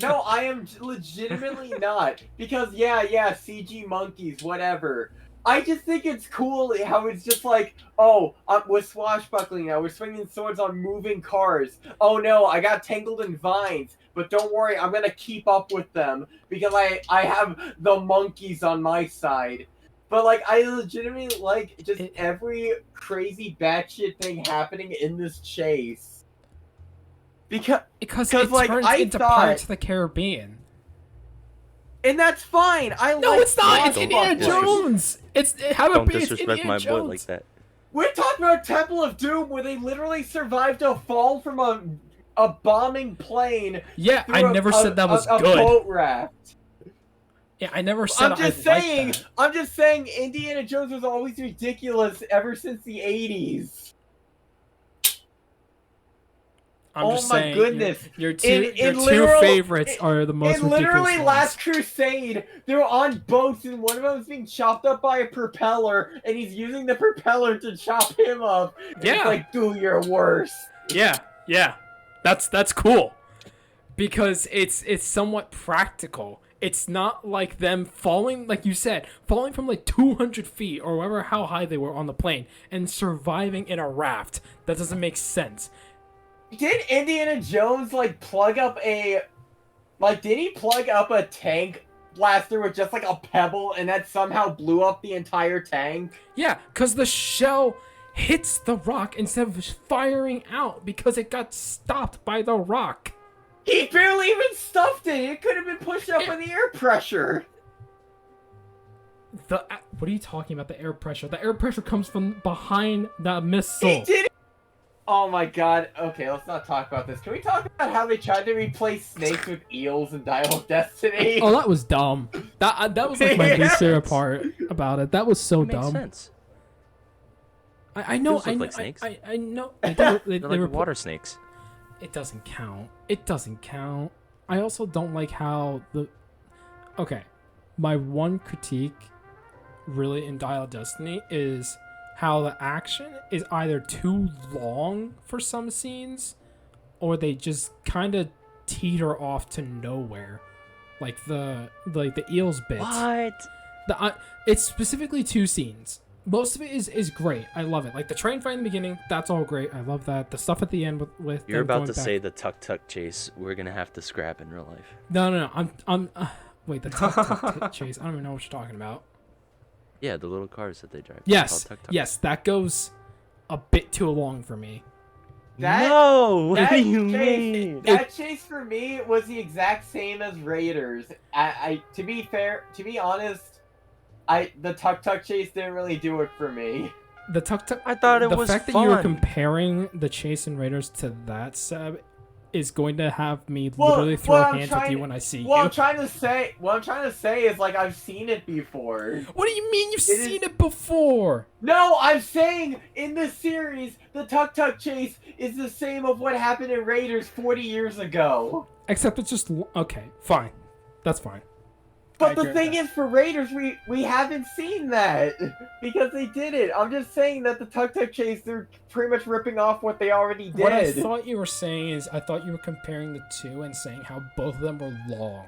E: No, I am legitimately not. Because yeah, CG monkeys, whatever. I just think it's cool how it's just like, oh, we're swashbuckling now. We're swinging swords on moving cars. Oh no, I got tangled in vines. But don't worry, I'm gonna keep up with them because I have the monkeys on my side. But like, I legitimately like just every crazy batshit thing happening in this chase. Because
D: it
E: like,
D: turns
E: I
D: into
E: thought-
D: Pirates of the Caribbean.
E: And that's fine.
D: No,
E: like
D: it's not. It's
C: Don't
D: Indiana
C: disrespect-
D: Jones. Have
C: Don't
D: it be. It's
C: disrespect
D: Indiana
C: my
D: Jones.
C: boy like that.
E: We're talking about Temple of Doom, where they literally survived a fall from a bombing plane.
D: Yeah,
E: through
D: I never said that was
E: a
D: good.
E: boat raft.
D: Yeah, I never said
E: I'm just
D: I liked
E: saying.
D: that.
E: I'm just saying. Indiana Jones was always ridiculous ever since the '80s.
D: I'm
E: Oh
D: just
E: my
D: saying,
E: goodness.
D: Your
E: In
D: two
E: literal-
D: favorites are the most
E: In
D: ridiculous
E: literally
D: ones.
E: Last Crusade, they were on boats and one of them was being chopped up by a propeller, and he's using the propeller to chop him up. And
D: Yeah.
E: It's like, do your worst.
D: Yeah. That's cool. Because it's somewhat practical. It's not like them falling, like you said, falling from like 200 feet or whatever how high they were on the plane and surviving in a raft. That doesn't make sense.
E: Did Indiana Jones plug up a did he plug up a tank blaster with just like a pebble and that somehow blew up the entire tank?
D: Yeah, because the shell hits the rock instead of firing out because it got stopped by the rock.
E: He barely even stuffed it. It could have been pushed up by the air pressure.
D: What are you talking about? The air pressure? The air pressure comes from behind the missile.
E: He did it. Oh my god. Okay, let's not talk about this. Can we talk about how they tried to replace snakes with eels in Dial of Destiny?
D: Oh, that was dumb. That was like my least favorite part about it. That was so
C: It makes
D: dumb.
C: sense.
D: I know.
C: Those look like snakes.
D: I know. They
C: They're
D: were
C: like water snakes.
D: It doesn't count. It doesn't count. I also don't like how the. Okay, my one critique, really, in Dial of Destiny is how the action is either too long for some scenes, or they just kind of teeter off to nowhere, like the eels bit.
C: What?
D: It's specifically two scenes. Most of it is great. I love it. Like the train fight in the beginning, that's all great. I love that. The stuff at the end with
C: You're
D: them
C: about
D: going
C: to
D: back-
C: say the tuk-tuk chase we're gonna have to scrap in real life.
D: No. I'm wait, the tuk chase. I don't even know what you're talking about.
C: Yeah, the little cars that they drive.
D: Yes,
C: Called tuk-tuk.
D: yes, that goes a bit too long for me.
C: No! What
E: That
C: do you
E: chase,
C: mean?
E: That chase for me was the exact same as Raiders. I to be honest, the tuk-tuk chase didn't really do it for me.
D: The tuk-tuk.
C: I thought it
D: the
C: was
D: fact that you were
C: fun.
D: comparing the chase in Raiders to that, Seb, is going to have me
E: Well,
D: literally throw
E: well, I'm
D: hands with
E: trying-
D: you when I see
E: What
D: you.
E: I'm trying to say is like I've seen it before.
D: What do you mean you've
E: It is-
D: seen it before?
E: No, I'm saying in this series, the tuk-tuk chase is the same of what happened in Raiders 40 years ago.
D: Except it's just okay, fine, that's fine. I
E: But the
D: agree
E: thing
D: with
E: is, for Raiders, we haven't seen that because they did it. I'm just saying that the tuk-tuk chase, they're pretty much ripping off what they already did.
D: What I thought you were saying is, I thought you were comparing the two and saying how both of them were long.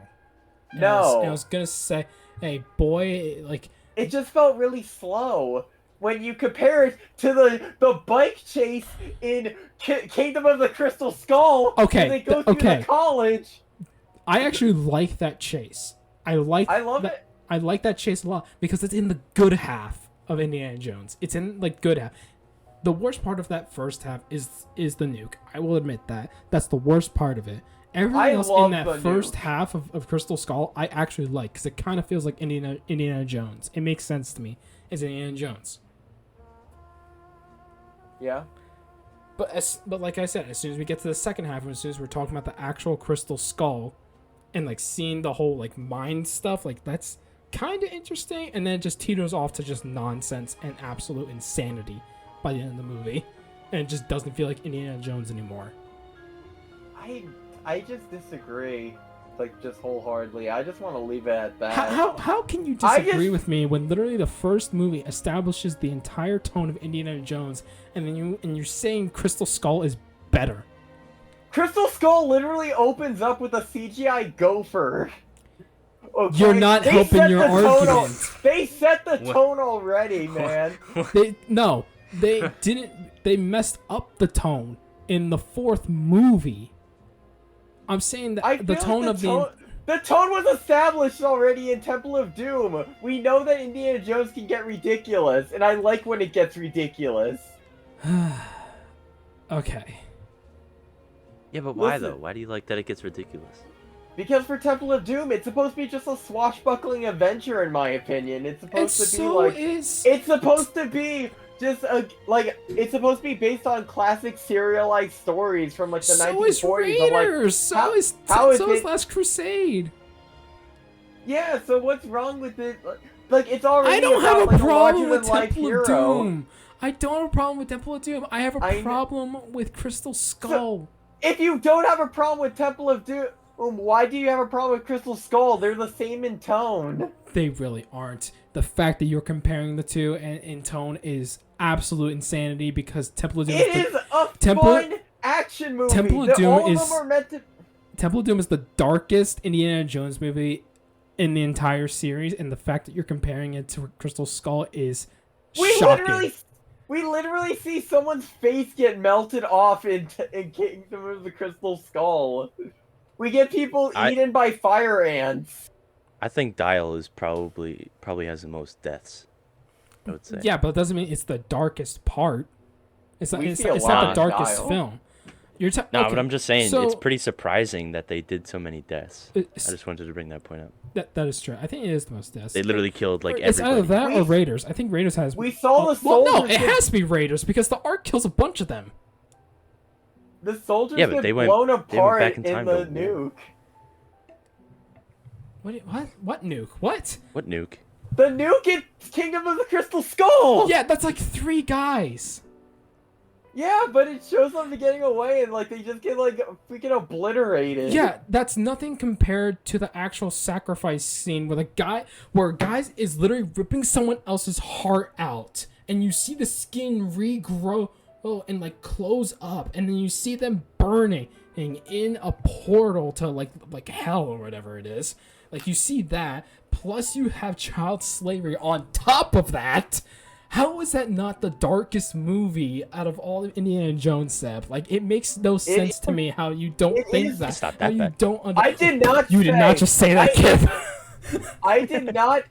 D: And
E: No.
D: I was gonna say, hey, boy, like,
E: It just felt really slow when you compare it to the bike chase in Kingdom of the Crystal Skull.
D: Okay,
E: when they go through
D: okay.
E: the college.
D: I actually like that chase. I
E: love
D: that,
E: it.
D: I like that chase a lot because it's in the good half of Indiana Jones. It's in like good half. The worst part of that first half is the nuke. I will admit that. That's the worst part of it. Everything else in
E: love
D: that
E: the
D: first
E: nuke.
D: half of Crystal Skull, I actually like because it kind of feels like Indiana Jones. It makes sense to me. It's Indiana Jones.
E: Yeah.
D: But like I said, as soon as we get to the second half, and as soon as we're talking about the actual Crystal Skull, and like seeing the whole like mind stuff, like that's kind of interesting, and then it just teeters off to just nonsense and absolute insanity by the end of the movie, and it just doesn't feel like Indiana Jones anymore.
E: I just disagree, like just wholeheartedly. I just want to leave it at that.
D: How can you disagree with me when literally the first movie establishes the entire tone of Indiana Jones, and then you're saying Crystal Skull is better?
E: Crystal Skull literally opens up with a CGI gopher. Okay?
D: You're not
E: They
D: helping
E: set
D: your
E: the tone
D: argument.
E: They set the
A: What?
E: tone already, man.
D: They didn't. They messed up the tone in the fourth movie. I'm saying that
E: I
D: the
E: feel
D: tone
E: like
D: of
E: the tone was established already in Temple of Doom. We know that Indiana Jones can get ridiculous, and I like when it gets ridiculous.
D: Okay.
C: Yeah, but why
E: Listen.
C: though? Why do you like that it gets ridiculous?
E: Because for Temple of Doom, it's supposed to be just a swashbuckling adventure, in my opinion. It's supposed to be like it's supposed to be just it's supposed to be based on classic serialized stories from like the 1940s.
D: So is Raiders. So is Last Crusade.
E: Yeah, so what's wrong with it? Like it's already.
D: I don't
E: about,
D: have a
E: like,
D: problem with
E: larger-than-life
D: Temple
E: hero.
D: of Doom. I don't have a problem with Temple of Doom. I have a problem with Crystal Skull.
E: If you don't have a problem with Temple of Doom, why do you have a problem with Crystal Skull? They're the same in tone.
D: They really aren't. The fact that you're comparing the two in tone is absolute insanity because Temple of Doom
E: It is a fun action movie.
D: Temple of Doom
E: all
D: is
E: of them are meant to.
D: Temple of Doom is the darkest Indiana Jones movie in the entire series, and the fact that you're comparing it to Crystal Skull is shocking.
E: We literally see someone's face get melted off in Kingdom of the Crystal Skull. We get people eaten by fire ants.
C: I think Dial is probably has the most deaths. I would say.
D: Yeah, but it doesn't mean it's the darkest part. It's not the
E: lot
D: darkest
E: Dial.
D: film.
C: But I'm just saying
D: so-
C: it's pretty surprising that they did so many deaths. I
D: It's-
C: just wanted to bring that point up.
D: That is true. I think it is the most deaths.
C: They literally killed like
D: It's either
C: everybody.
D: that or Raiders. I think Raiders has.
E: We saw the
D: Well,
E: soldiers.
D: no, it has to be Raiders because the Ark kills a bunch of them.
E: The soldiers
C: Yeah, but
E: get
C: they went-
E: blown
C: they went
E: apart
C: back in
E: in
C: time
E: the
C: to
E: nuke.
D: What nuke? What?
C: What nuke?
E: The nuke in Kingdom of the Crystal Skull.
D: Yeah, that's like 3 guys.
E: Yeah, but it shows them getting away and like they just get like freaking obliterated.
D: Yeah, that's nothing compared to the actual sacrifice scene where a guy is literally ripping someone else's heart out, and you see the skin regrow and like close up, and then you see them burning in a portal to like hell or whatever it is. Like you see that, plus you have child slavery on top of that. How is that not the darkest movie out of all of Indiana Jones, Seb? Like, it makes no sense to me how you don't think that.
C: It's not
D: How
C: that
D: you
C: bad.
D: don't
E: I did not.
D: You did not just say that, Kipp.
E: I did not.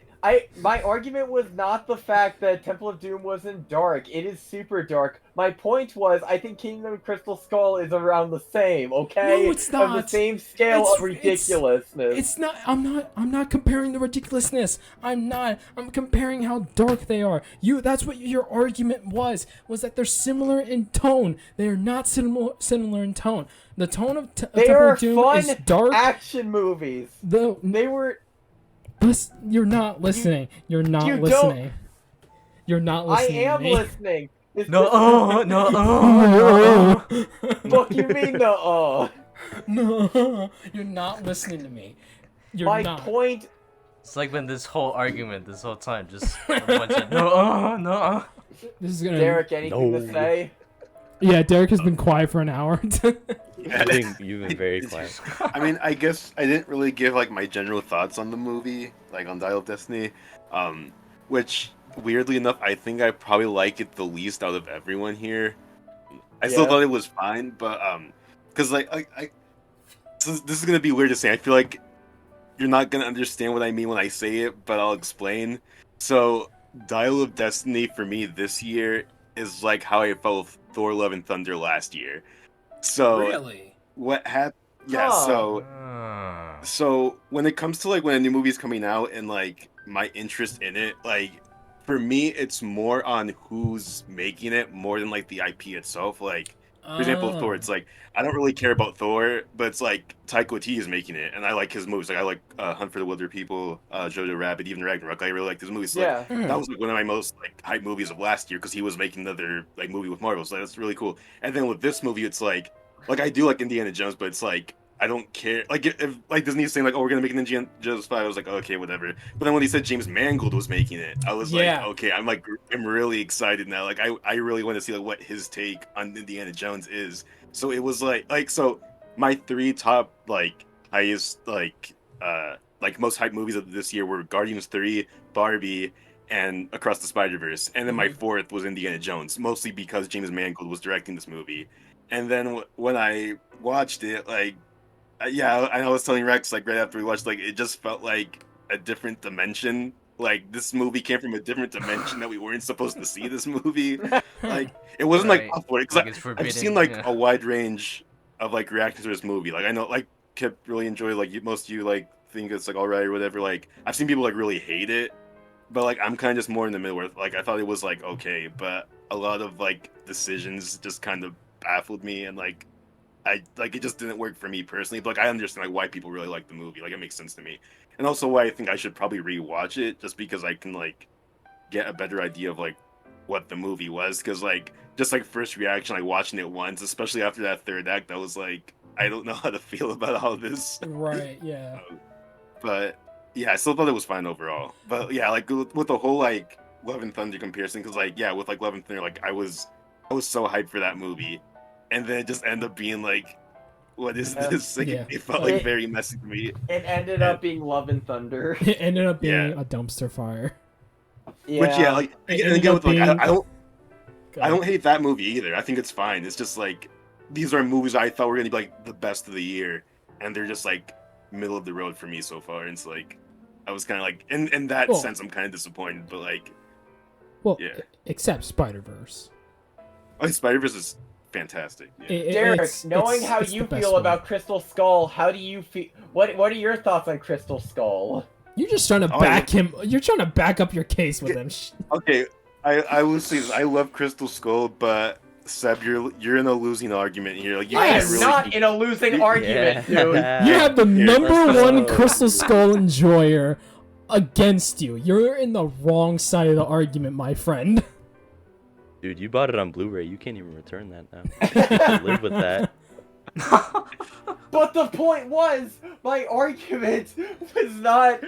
E: My argument was not the fact that Temple of Doom wasn't dark. It is super dark. My point was, I think Kingdom of Crystal Skull is around the same. Okay,
D: No, it's not.
E: Of the same scale of ridiculousness.
D: It's not. I'm not comparing the ridiculousness. I'm not. I'm comparing how dark they are. That's what your argument was that they're similar in tone. They are not similar in tone. The tone of
E: They
D: Temple
E: are
D: of Doom
E: fun
D: is dark.
E: action movies. They were.
D: You're not listening. You're not
E: you
D: listening. You're not
E: I
D: listening.
E: am
D: to me.
E: listening.
A: No.
E: Fuck you mean no?
D: No, you're not listening to me. You're
E: My
D: not.
E: point.
A: It's like been this whole argument this whole time, just a bunch of no.
D: This is gonna.
E: Derek, anything
C: No.
E: to say?
D: Yeah, Derek has been quiet for an hour.
C: I think you've been very quiet.
B: I mean, I guess I didn't really give like my general thoughts on the movie, like on Dial of Destiny, which weirdly enough, I think I probably like it the least out of everyone here. I still
E: Yeah.
B: thought it was fine, but because like I this is gonna be weird to say. I feel like you're not gonna understand what I mean when I say it, but I'll explain. So, Dial of Destiny for me this year is like how I felt with Thor: Love and Thunder last year. So
D: Really?
B: what happened? Yeah,
E: Huh.
B: so when it comes to like when a new movie's coming out and like my interest in it, like for me it's more on who's making it more than like the IP itself. Like for example, Thor, it's like I don't really care about Thor, but it's like Taika Waititi is making it, and I like his movies. Like I like Hunt for the Wilder People, Jojo Rabbit, even Ragnarok. I really like his movies. So, like
E: Yeah.
B: that was like one of my most like hype movies of last year because he was making another like movie with Marvel. So that's really cool. And then with this movie, it's like I do like Indiana Jones, but it's like I don't care. Like if like Disney's saying like, oh, we're gonna make an Indiana Jones 5, I was like, okay, whatever. But then when he said James Mangold was making it, I was
D: Yeah.
B: like, okay, I'm really excited now. Like I really want to see like what his take on Indiana Jones is. So it was like so my three top like highest like most hype movies of this year were Guardians 3, Barbie, and Across the Spider-Verse. And then my fourth was Indiana Jones, mostly because James Mangold was directing this movie. And then when I watched it, like yeah, I was telling Rex like right after we watched, like it just felt like a different dimension. Like this movie came from a different dimension that we weren't supposed to see. This movie, like it wasn't
A: Right.
B: like because
A: Like it's
B: I've
A: forbidden,
B: seen like
A: yeah.
B: a wide range of like reactions to this movie. Like I know like Kipp really enjoyed, like most of you like think it's like alright or whatever. Like I've seen people like really hate it, but like I'm kind of just more in the middle where like I thought it was like okay, but a lot of like decisions just kind of baffled me, and like I like it just didn't work for me personally. But like I understand like why people really like the movie. Like it makes sense to me, and also why I think I should probably rewatch it just because I can like get a better idea of like what the movie was. Because like just like first reaction, like watching it once, especially after that third act, I was like I don't know how to feel about all this.
D: Right. Yeah.
B: But yeah, I still thought it was fine overall. But yeah, like with the whole like Love and Thunder comparison, because like yeah, with like Love and Thunder, like I was so hyped for that movie, and then it just ended up being like, what is
E: Yeah.
B: this? Like,
D: Yeah.
B: it felt like very messy to me.
E: It ended up being Love and Thunder.
D: It ended up being
B: Yeah.
D: a dumpster fire.
E: Yeah.
B: Which yeah, like
D: It
B: and
D: ended
B: again
D: up
B: with like
D: being-
B: I don't hate that movie either. I think it's fine. It's just like these are movies I thought were gonna be like the best of the year, and they're just like middle of the road for me so far. And it's like I was kind of like in that
D: Well-
B: sense I'm kind of disappointed, but like
D: Well,
B: Yeah.
D: except Spider-Verse.
B: Spider-Verse is fantastic. Yeah.
E: Derek, knowing how
D: it's
E: you
D: the best
E: feel
D: one.
E: about Crystal Skull, how do you feel? What are your thoughts on Crystal Skull?
D: You're just trying to
B: Oh,
D: back him. You're trying to back up your case with him.
B: Okay, I will say this. I love Crystal Skull, but Seb, you're in a losing argument here. Like you
E: I
D: Yes.
E: am
B: can't
E: not
B: really.
E: in a losing argument, dude.
D: You have the
B: Here,
D: number
B: let's-
D: one Crystal Skull enjoyer against you. You're in the wrong side of the argument, my friend.
C: Dude, you bought it on Blu-ray. You can't even return that now. Live with that.
E: But the point was, my argument was not.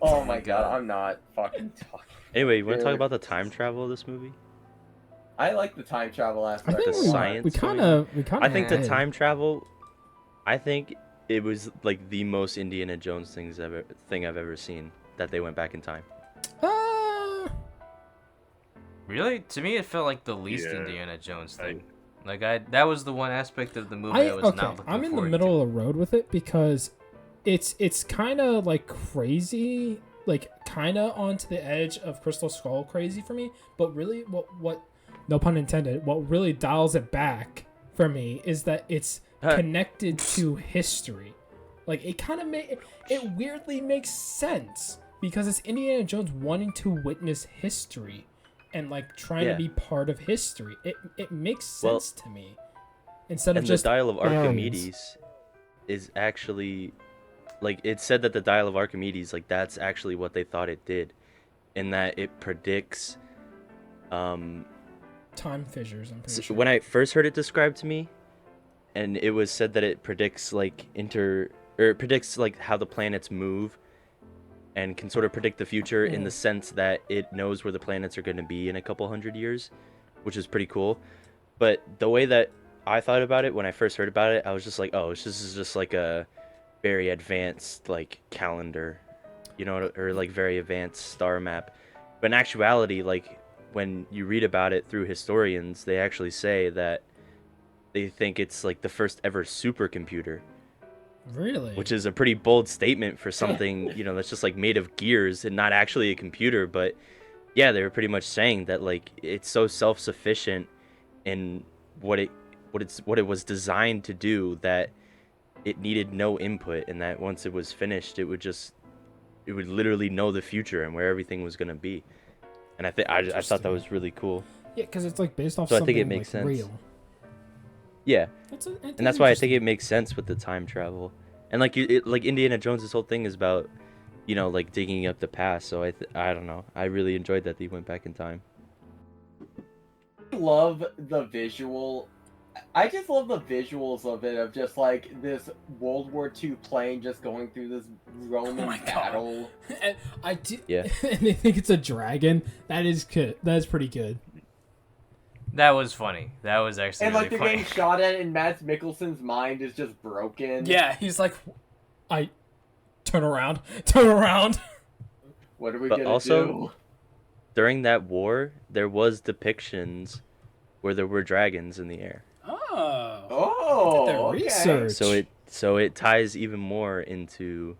E: Oh my god, I'm not fucking talking.
C: Anyway, you want to talk
E: Dude.
C: about the time travel of this movie?
E: I like the time travel
D: I
E: aspect.
D: think
C: The
D: we,
C: science
D: we kind of
C: I think the
D: did.
C: time travel. I think it was like the most Indiana Jones thing I've ever seen. That they went back in time.
A: Really? To me, it felt like the least
B: Yeah.
A: Indiana Jones thing. That was the one aspect of the movie I was not looking
D: I'm in the
A: forward
D: middle of the road with it because it's kind of like crazy, like kind of onto the edge of Crystal Skull crazy for me. But really, what no pun intended, what really dials it back for me is that it's connected to history. Like it kind of it weirdly makes sense because it's Indiana Jones wanting to witness history and like trying
C: Yeah.
D: to be part of history. It makes
C: Well,
D: sense to me instead of
C: And
D: just
C: the Dial of
D: aliens.
C: Archimedes is actually, like, it said that the Dial of Archimedes, like, that's actually what they thought it did, in that it predicts.
D: Time fissures. I'm pretty sure.
C: When I first heard it described to me, and it was said that it predicts like it predicts like how the planets move, and can sort of predict the future in the sense that it knows where the planets are going to be in a couple hundred years, which is pretty cool. But the way that I thought about it when I first heard about it, I was just like, oh, this is just like a very advanced like calendar, you know, or like very advanced star map. But in actuality, like when you read about it through historians, they actually say that they think it's like the first ever supercomputer,
D: Really?
C: which is a pretty bold statement for something, you know, that's just like made of gears and not actually a computer. But yeah, they were pretty much saying that like it's so self-sufficient in what it was designed to do that it needed no input, and that once it was finished, it would literally know the future and where everything was gonna be. And I thought that was really cool.
D: Yeah, because it's like based off
C: So I
D: something
C: think it makes sense.
D: real.
C: Yeah,
D: That's
C: and that's why I think it makes sense with the time travel. And like like Indiana Jones, this whole thing is about, you know, like digging up the past. So I don't know. I really enjoyed that he went back in time.
E: I love the visual. I just love the visuals of it, of just like this World War II plane just going through this Roman battle.
D: And I do.
C: Yeah.
D: And they think it's a dragon. That is good. That is pretty good.
A: That was funny. That was actually
E: And
A: really
E: like they're
A: funny.
E: getting shot at, and Mads Mikkelsen's mind is just broken.
D: Yeah, he's like, I turn around, turn around.
E: What are we
C: But
E: gonna
C: also-
E: do?
C: During that war, there was depictions where there were dragons in the air.
D: Oh.
E: Oh,
D: Their
E: okay.
D: research.
C: So it ties even more into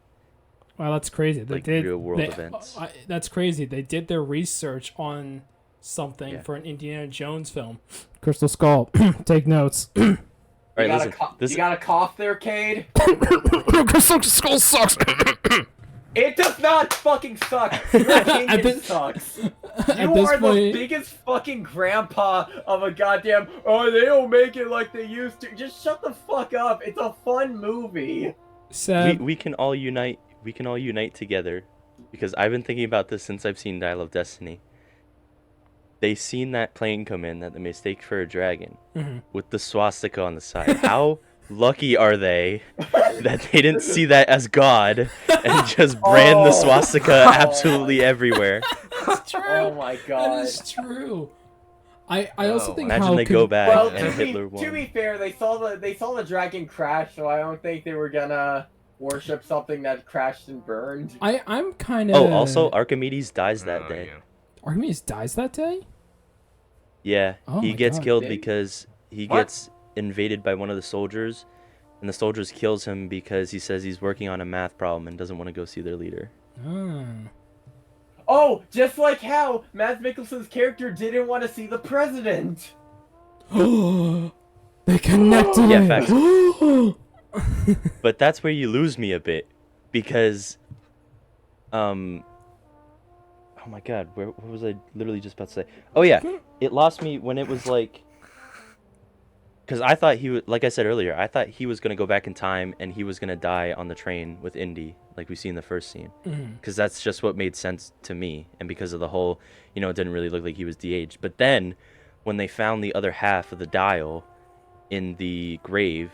D: Wow, that's crazy. They
C: like
D: did
C: real world events.
D: That's crazy. They did their research on something
C: Yeah.
D: for an Indiana Jones film. Crystal Skull. Take notes.
C: All
E: You
C: right,
E: got
C: listen.
E: you got a cough there, Cade?
D: Crystal Skull sucks.
E: It does not fucking suck. Your opinion
D: At this-
E: sucks.
D: At
E: You
D: this
E: are the
D: point-
E: biggest fucking grandpa of a goddamn. Oh, they don't make it like they used to. Just shut the fuck up. It's a fun movie.
D: Seb,
C: we can all unite. We can all unite together, because I've been thinking about this since I've seen Dial of Destiny. They seen that plane come in, that they mistake for a dragon, with the swastika on the side. How lucky are they that they didn't see that as God and just brand the swastika absolutely everywhere?
D: that's true.
E: Oh my
D: That
E: god.
D: is true. I also
A: Oh,
D: think
C: Imagine
D: how
C: they go back
E: Well,
C: and Hitler
E: to
C: won.
E: be fair, they saw the dragon crash, so I don't think they were gonna worship something that crashed and burned.
D: I'm kind of.
C: Oh, also Archimedes dies that
A: Oh,
C: day.
A: yeah.
D: Archimedes dies that day.
C: Yeah,
D: Oh
C: he
D: my
C: gets
D: God.
C: killed
E: Did-
C: because he
A: What?
C: gets invaded by one of the soldiers, and the soldiers kills him because he says he's working on a math problem and doesn't want to go see their leader.
D: Oh.
E: Oh, just like how Mads Mikkelsen's character didn't want to see the president.
D: They connected.
C: Yeah, facts. But that's where you lose me a bit, because, oh my God, what was I literally just about to say? Oh yeah, it lost me when it was like, because I thought he would, like I said earlier, I thought he was gonna go back in time and he was gonna die on the train with Indy, like we see in the first scene, because that's just what made sense to me, and because of the whole, you know, it didn't really look like he was de-aged. But then, when they found the other half of the dial in the grave,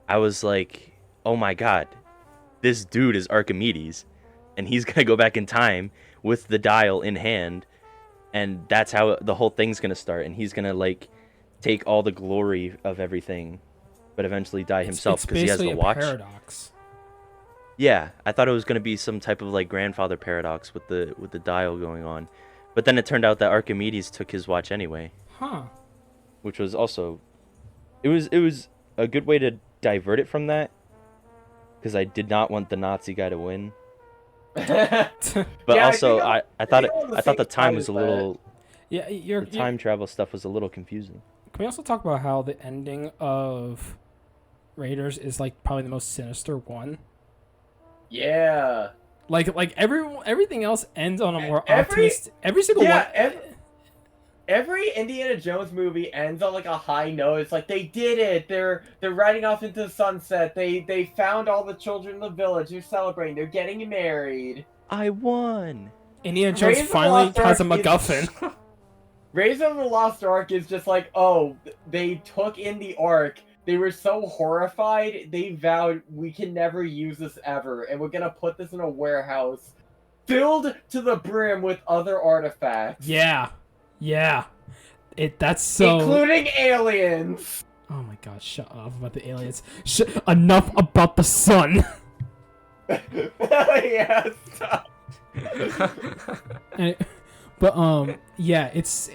C: I was like, oh my God, this dude is Archimedes, and he's gonna go back in time with the dial in hand, and that's how the whole thing's gonna start, and he's gonna like take all the glory of everything, but eventually die himself because he has the watch.
D: Paradox.
C: Yeah, I thought it was gonna be some type of like grandfather paradox with the dial going on, but then it turned out that Archimedes took his watch anyway,
D: Huh.
C: which was also, it was a good way to divert it from that, because I did not want the Nazi guy to win. But
E: Yeah,
C: also,
E: I
C: I thought
E: think I'm on the
C: I thought the
E: same
C: time
E: side
C: was
E: as
C: a little,
D: Yeah,
C: the time travel stuff was a little confusing.
D: Can we also talk about how the ending of Raiders is like probably the most sinister one?
E: Yeah.
D: Like everything else ends on a more
E: Every-
D: optimistic. Every single
E: Yeah,
D: one.
E: Every Indiana Jones movie ends on like a high note. It's like they did it. They're riding off into the sunset. They found all the children in the village. They're celebrating. They're getting married.
C: I won.
D: Indiana Jones
E: Raiders of the
D: finally
E: Lost
D: has a
E: Ark is-
D: MacGuffin.
E: Raiders of the Lost Ark is just like, oh, they took in the Ark. They were so horrified. They vowed, we can never use this ever, and we're gonna put this in a warehouse filled to the brim with other artifacts.
D: Yeah. That's so.
E: Including aliens.
D: Oh my God! Shut up about the aliens. Enough about the sun.
E: Yes.
D: But yeah, it's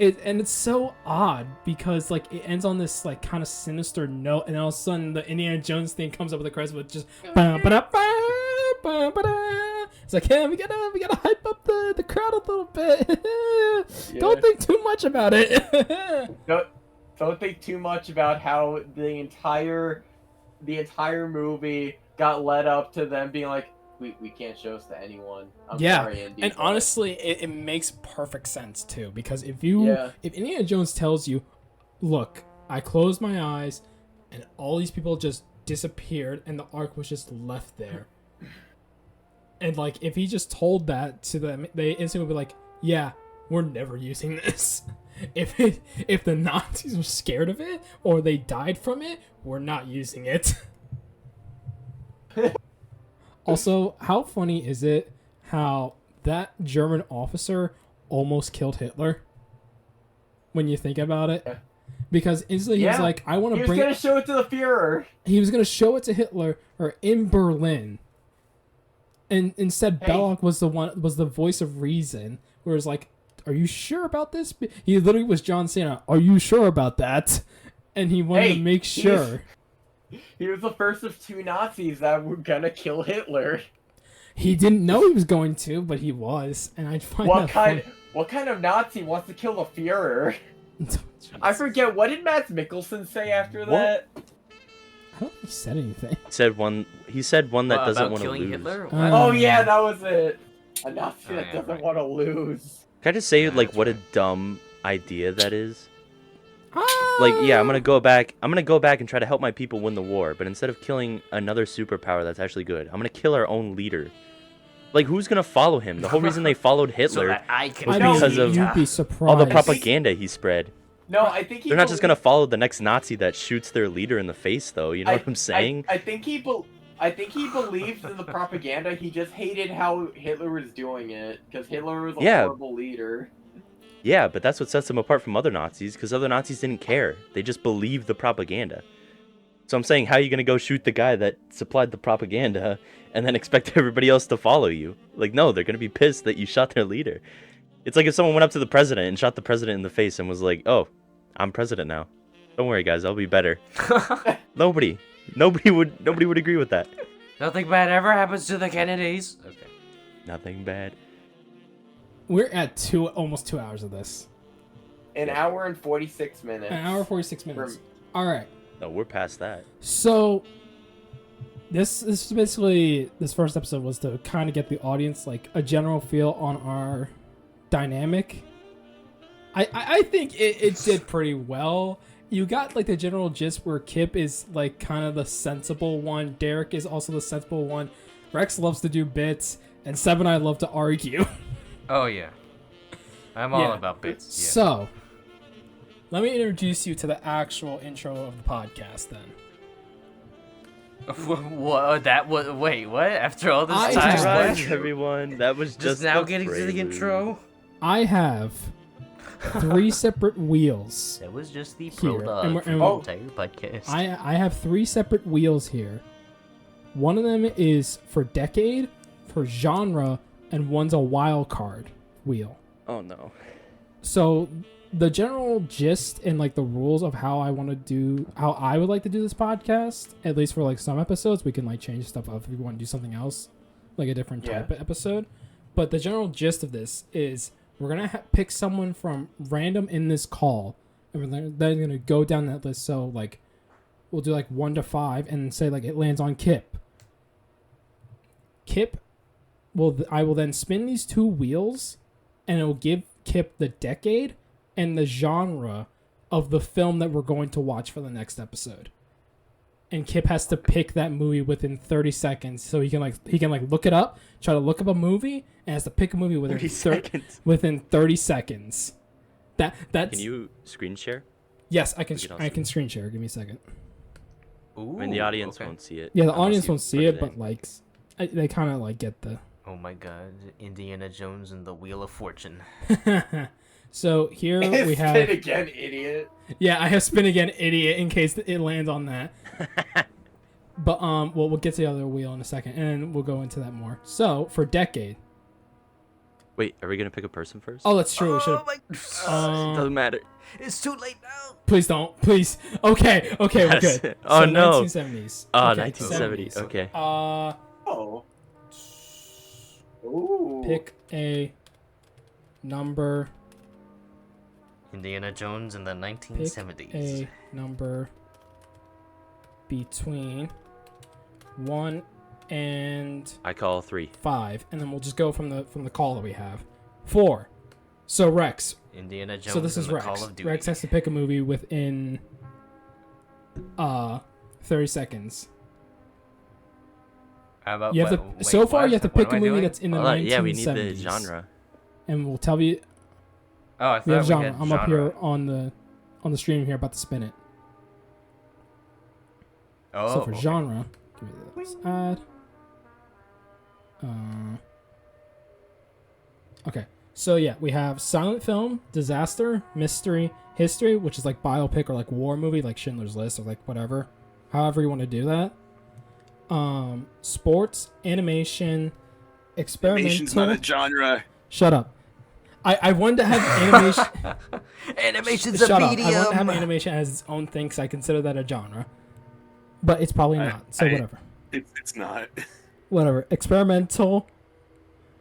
D: so odd because like it ends on this like kind of sinister note, and then all of a sudden the Indiana Jones thing comes up with the credits with just it's like, yeah, we gotta hype up the crowd a little bit. Don't think too much about it.
E: Don't think too much about how the entire the entire movie got led up to them being like, we can't show this to anyone. I'm sorry, Indy.
D: And
E: but-
D: honestly, it makes perfect sense too, because if Indiana Jones tells you, look, I closed my eyes and all these people just disappeared and the Ark was just left there. And like, if he just told that to them, they instantly would be like, yeah, we're never using this. If the Nazis were scared of it or they died from it, we're not using it. Also, how funny is it how that German officer almost killed Hitler? When you think about it, because instantly he was like, "I want to bring."
E: He was gonna show it to the Führer.
D: He was gonna show it to Hitler or in Berlin, and instead Belloc was the voice of reason. Where it's like, "Are you sure about this?" He literally was John Cena. Are you sure about that? And he wanted to make sure.
E: He was the first of 2 Nazis that were gonna kill Hitler.
D: He didn't know he was going to, but he was, and I find
E: What
D: that
E: kind?
D: funny.
E: What kind of Nazi wants to kill the Führer? I forget. What did Mads Mikkelsen say after that?
D: I don't think he said anything.
C: He said one that doesn't
A: about
C: want to
A: killing
C: lose.
A: Hitler? What?
E: Oh yeah, that was it. A Nazi that
A: yeah,
E: doesn't
A: right.
E: want to lose.
C: Can I just say,
A: Yeah,
C: like,
A: that's
C: what a
A: right.
C: dumb idea that is? Like, yeah, I'm gonna go back and try to help my people win the war, but instead of killing another superpower that's actually good, I'm gonna kill our own leader. Like, who's gonna follow him? The whole reason they followed
A: So
C: Hitler
A: that I can
C: was
D: I
E: No,
C: because
D: mean,
C: of
D: you'd be surprised.
C: all the propaganda he spread.
E: No, I think he.
C: They're not just gonna follow the next Nazi that shoots their leader in the face, though. You know what I'm saying?
E: I think he believed in the propaganda. He just hated how Hitler was doing it because Hitler was a horrible leader.
C: Yeah, but that's what sets them apart from other Nazis, because other Nazis didn't care. They just believed the propaganda. So I'm saying, how are you going to go shoot the guy that supplied the propaganda and then expect everybody else to follow you? Like, no, they're going to be pissed that you shot their leader. It's like if someone went up to the president and shot the president in the face and was like, oh, I'm president now. Don't worry, guys, I'll be better. Nobody would agree with that.
A: Nothing bad ever happens to the Kennedys. Okay.
C: Nothing bad.
D: We're at almost 2 hours of this.
E: An hour and 46 minutes.
D: An hour 46 minutes. All right.
C: No, we're past that.
D: So this is basically, this first episode was to kind of get the audience like a general feel on our dynamic. I think it did pretty well. You got like the general gist where Kipp is like kind of the sensible one. Derek is also the sensible one. Rex loves to do bits, and Seb and I love to argue.
A: Oh yeah. I'm all
D: Yeah.
A: about bits. Yeah.
D: So, let me introduce you to the actual intro of the podcast then.
A: What? That was. Wait, what? After all this
D: I
A: time,
D: have-
A: what?
C: Surprise, everyone. That was
A: Just now
C: the
A: getting to the
C: prelude.
A: intro.
D: I have 3 separate wheels.
A: That was just the
D: Here,
A: prologue
D: and we're-
A: for
D: and
A: the
D: we're-
A: entire podcast.
D: I have 3 separate wheels here. One of them is for decade, for genre, and one's a wild card wheel.
C: Oh no.
D: So the general gist and like the rules of how I want to do, how I would like to do this podcast, at least for like some episodes, we can like change stuff up if we want to do something else, like a different type of episode. But the general gist of this is we're gonna pick someone from random in this call, and we're then gonna go down that list. So like we'll do like 1 to 5, and say like it lands on Kipp. I will then spin these 2 wheels, and it will give Kipp the decade and the genre of the film that we're going to watch for the next episode. And Kipp has to pick that movie within 30 seconds, so he can look it up, try to look up a movie, and has to pick a movie within
C: 30 seconds.
D: within 30 seconds. That's
C: Can you screen share?
D: yes, I can
C: We can
D: I
C: also-
D: can screen share. Give me a second.
A: Ooh,
C: I mean, the audience
A: okay.
C: won't see it.
D: Yeah, the
C: unless
D: audience
C: you
D: won't see
C: put
D: it,
C: in.
D: but like they kind of like get the.
A: Oh my God, Indiana Jones and the Wheel of Fortune.
D: So here we
E: Spin
D: have.
E: again, idiot.
D: Yeah, I have spin again, idiot, in case it lands on that. But we'll get to the other wheel in a second, and we'll go into that more. So for decade.
C: Wait, are we gonna pick a person first?
D: Oh, that's true. We should.
A: Oh my.
C: Doesn't matter.
A: It's too late now.
D: Please don't. Please. Okay. Okay. We're
C: Yes.
D: good.
C: Oh,
D: So
C: no.
D: 1970s.
C: Oh,
D: Okay,
C: 1970.
D: 70s.
C: Okay.
E: Oh. Ooh.
D: Pick a number.
A: Indiana Jones in the
D: Pick
A: 1970s.
D: a number. between 1 and
C: I call 3.
D: 5, and then we'll just go from the call that we have. 4. So Rex.
A: Indiana Jones
D: So this
A: and
D: is
A: the
D: Rex.
A: Call of Duty.
D: Rex has to pick a movie within 30 seconds.
A: How about,
D: You have to.
A: wait,
D: So far,
A: what?
D: you have to
A: What
D: pick
A: am
D: a
A: I
D: movie
A: doing?
D: that's in the
C: Hold on,
D: 1970s.
C: yeah, we need the genre.
D: And we'll tell you.
A: Oh, I
D: We have
A: thought we
D: genre.
A: had
D: I'm
A: genre.
D: up here on the stream here, about to spin it.
A: Oh,
D: So for
A: okay.
D: genre, give me this ad. Okay. So yeah, we have silent film, disaster, mystery, history, which is like biopic or like war movie, like Schindler's List or like whatever, however you want to do that. Sports, animation, experimental.
B: Animation's not a genre.
D: Shut up. I wanted to have animation.
A: Animation's
D: Shut
A: a
D: up.
A: medium.
D: I want to have animation as its own thing because I consider that a genre, but it's probably not. So whatever.
B: It's not.
D: Whatever. Experimental.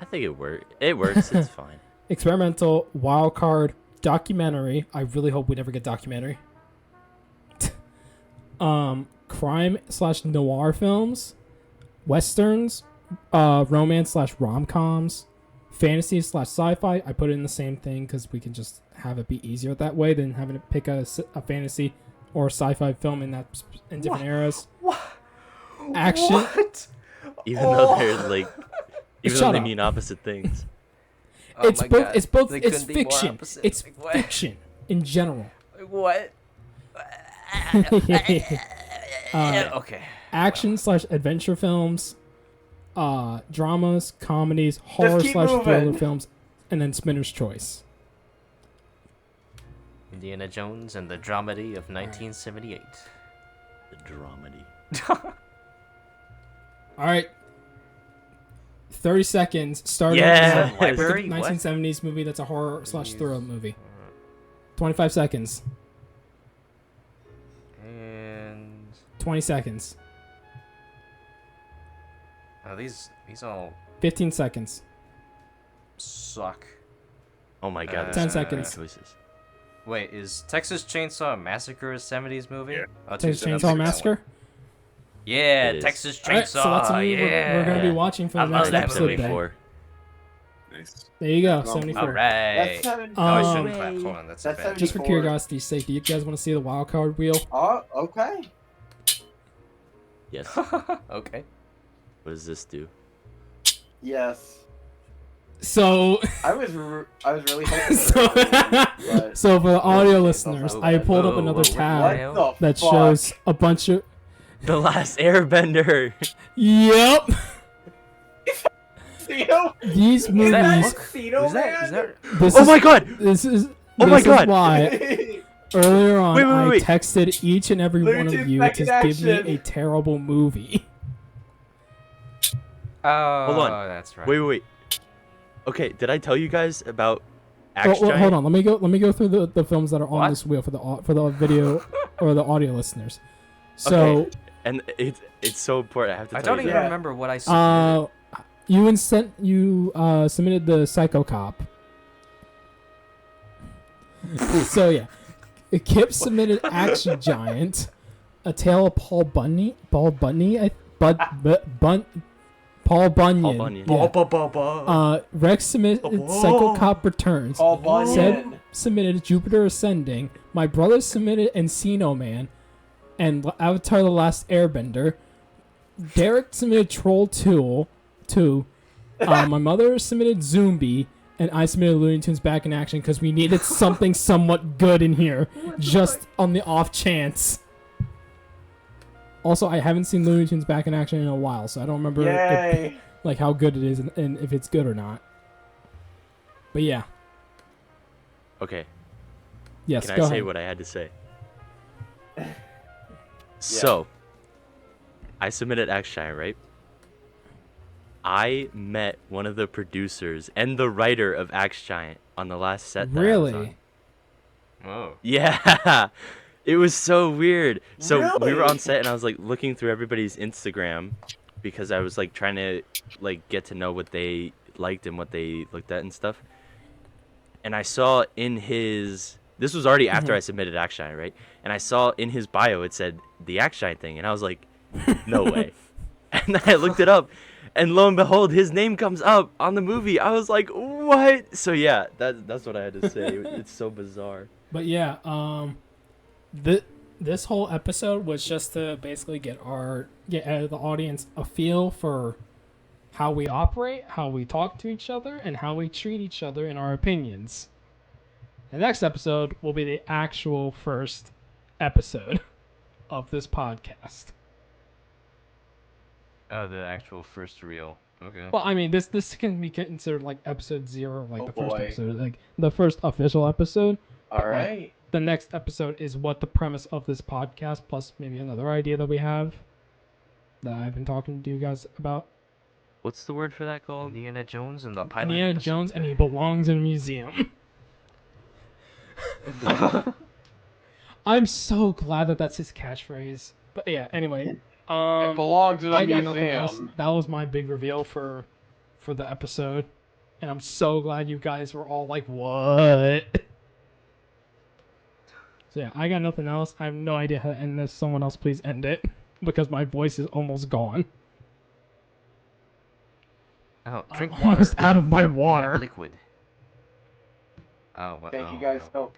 C: I think it works. It works. It's fine.
D: Experimental, wild card, documentary. I really hope we never get documentary. Crime/noir films, westerns, romance/rom-coms, fantasy/sci-fi. I put it in the same thing because we can just have it be easier that way than having to pick a fantasy or sci-fi film in different eras.
A: What?
D: Action.
A: What?
C: Even though they're like, even though
D: Shut
C: they
D: up.
C: mean opposite things.
A: Oh
D: It's
A: my
D: both.
A: God.
D: It's both.
A: They
D: It's
A: couldn't be more
D: fiction.
A: opposite.
D: It's
A: Like, what?
D: fiction in general.
A: What?
D: Uh,
A: Okay.
D: Action/adventure films, dramas, comedies,
E: keep
D: horror/thriller
E: moving.
D: films, and then Spinner's Choice.
A: Indiana Jones and the Dramedy of 1978.
C: The dramedy.
D: All right. 30 seconds starting
C: Yeah.
D: with
A: Library?
D: the
A: What?
D: 1970s movie that's a horror/thriller movie. 25 seconds.
A: And
D: 20 seconds.
A: these all
D: 15 seconds.
A: suck.
C: Oh my god.
D: 10
C: there's so many
D: seconds.
C: choices.
A: Wait, is Texas Chainsaw Massacre a 70s movie?
B: Yeah.
A: Oh,
D: Texas
A: 2006,
D: Chainsaw
A: that one.
D: Massacre.
A: Yeah,
C: It is.
A: Texas
D: All right,
A: Chainsaw.
D: so that's a movie
A: yeah.
D: we're going to be
C: Yeah.
D: watching for
A: I
D: the
A: love
D: next
A: that
D: episode.
A: movie.
D: Day.
C: 74.
B: Nice.
D: There you go.
B: All
D: 74.
A: All right.
E: That's seven.
A: Oh, I shouldn't
D: Um,
A: clap. Hold on, that's
E: That's
A: bad.
D: Just for
E: 74.
D: curiosity's sake, do you guys want to see the wild card wheel?
E: Oh, okay.
C: Yes.
A: Okay.
C: What does this do?
E: Yes.
D: So,
E: I was really hoping.
D: so,
E: but-
D: so for the audio
E: Okay,
D: listeners,
E: so-
D: I pulled up
A: Whoa,
D: another
A: whoa,
D: tab
E: What the
D: that
E: fuck?
D: shows a bunch of.
C: The Last Airbender.
D: Yep.
E: Casino?
D: These
A: Is that
D: movies.
E: Casino
A: Is that, is
E: Man?
A: that
D: This
C: Oh
D: is,
C: my god!
D: This is.
C: Oh my
D: this is
C: God.
D: why earlier on
C: Wait, wait.
D: I texted each and every
E: Looney
D: one of
E: Tunes
D: you
E: back
D: to
E: in
D: give me
E: action.
D: a terrible movie.
A: Oh,
C: Hold on.
A: that's right.
C: Wait. Okay, did I tell you guys about
D: Oh,
C: Axe
D: well,
C: Giant?
D: hold on. Let me go through the films that are on
A: What?
D: this wheel for the video or the audio listeners. So,
C: Okay, and it's so important. I have to
A: I
C: tell
A: don't
C: you
A: even
C: that.
A: remember what I submitted.
D: you submitted the Psycho Cop. So yeah, Kipp submitted Action Giant, A Tale of Paul Bunyan. Paul Bunyan.
C: Paul Bunyan.
D: Yeah. Rex submitted Psycho Cop Returns.
E: Paul Bunyan.
D: Seb submitted Jupiter Ascending. My brother submitted Encino Man, and Avatar: The Last Airbender. Derek submitted Troll 2. My mother submitted Zombie, and I submitted Looney Tunes Back in Action because we needed something somewhat good in here, just on the off chance. Also, I haven't seen Looney Tunes Back in Action in a while, so I don't remember
E: Yay.
D: like how good it is and if it's good or not. But yeah,
C: Okay,
D: yes.
C: can
D: go
C: I say
D: ahead.
C: what I had to say? So, I submitted Axe Giant, right? I met one of the producers and the writer of Axe Giant on the last set that I was on.
D: Really?
A: Whoa.
C: Yeah, it was so weird. So we were
E: Really?
C: on set, and I was like looking through everybody's Instagram because I was like trying to like get to know what they liked and what they looked at and stuff. And I saw in his This was already after I submitted Action, right? And I saw in his bio it said the Action thing, and I was like, no way. And then I looked it up, and lo and behold, his name comes up on the movie. I was like, what? So yeah, that's what I had to say. It's so bizarre.
D: But yeah, this whole episode was just to basically get the audience a feel for how we operate, how we talk to each other, and how we treat each other in our opinions. The next episode will be the actual first episode of this podcast.
A: Oh, the actual first reel. Okay.
D: Well, I mean, this can be considered like episode 0, like
E: Oh,
D: the first
E: boy.
D: episode, like the first official episode.
E: All right.
D: The next episode is what the premise of this podcast, plus maybe another idea that we have that I've been talking to you guys about.
C: What's the word for that called?
A: Indiana Jones and the pilot.
D: Indiana Jones, and he belongs in a museum. I'm so glad that that's his catchphrase. But yeah, anyway.
E: It belongs in a
D: I got nothing else.
E: museum.
D: That was my big reveal for the episode. And I'm so glad you guys were all like, what? So yeah, I got nothing else. I have no idea how to end this. Someone else please end it. Because my voice is almost gone.
A: Oh, drink
D: I'm
A: water.
D: almost out of my
A: You have
D: water.
A: liquid. Oh, well,
E: Thank you
A: oh,
E: guys
A: no.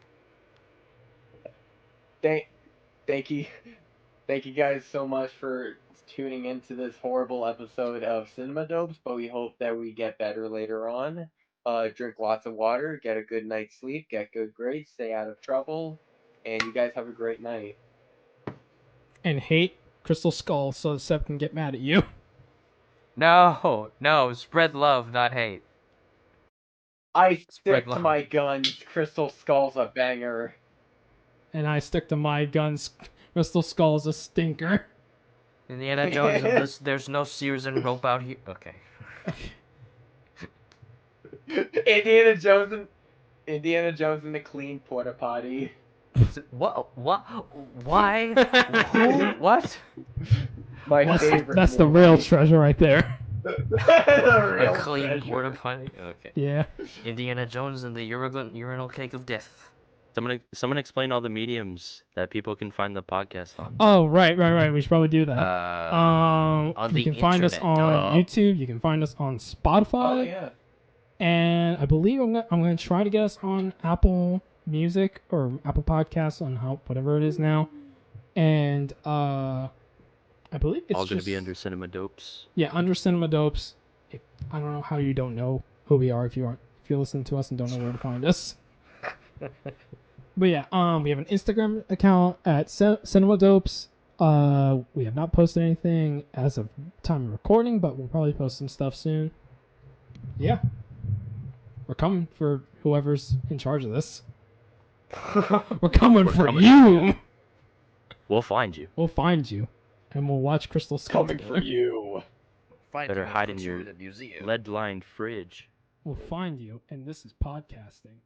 E: so. Thank you guys so much for tuning into this horrible episode of Cinema Dopes. But we hope that we get better later on. Drink lots of water, get a good night's sleep, get good grades, stay out of trouble, and you guys have a great night.
D: And hate Crystal Skull so Seb can get mad at you.
A: No, spread love, not hate.
E: I
A: Spread
E: stick to
A: love.
E: my guns. Crystal Skull's a banger.
D: And I stick to my guns. Crystal Skull's a stinker.
A: Indiana Jones, there's no Sears and rope out here. Okay.
E: Indiana Jones in the clean porta potty.
A: What? Why? Who? What?
E: My
D: That's,
E: favorite.
D: that's the real treasure right there.
E: The real
A: A clean
E: treasure.
A: porta potty? Okay.
D: Yeah.
A: Indiana Jones and the urinal cake of death.
C: Someone explain all the mediums that people can find the podcast on.
D: Oh, right. We should probably do that.
A: On
D: You
A: the
D: can find us
A: internet,
D: on YouTube. You can find us on Spotify.
E: Oh yeah.
D: And I believe I'm gonna try to get us on Apple Music or Apple Podcasts on whatever it is now. And I believe it's
C: All going
D: just
C: to be under Cinema Dopes.
D: under Cinema Dopes. I don't know how you don't know who we are if you listen to us and don't know where to find us. But yeah, we have an Instagram account at Cinema Dopes. We have not posted anything as of time of recording, but we'll probably post some stuff soon. Yeah. We're coming for whoever's in charge of this. We're coming for
C: coming.
D: you.
C: We'll find you.
D: We'll find you, and we'll watch Crystal Skull
E: Coming
D: together.
E: for you.
C: Better hide in your
A: museum.
C: lead-lined fridge.
D: We'll find you, and this is podcasting.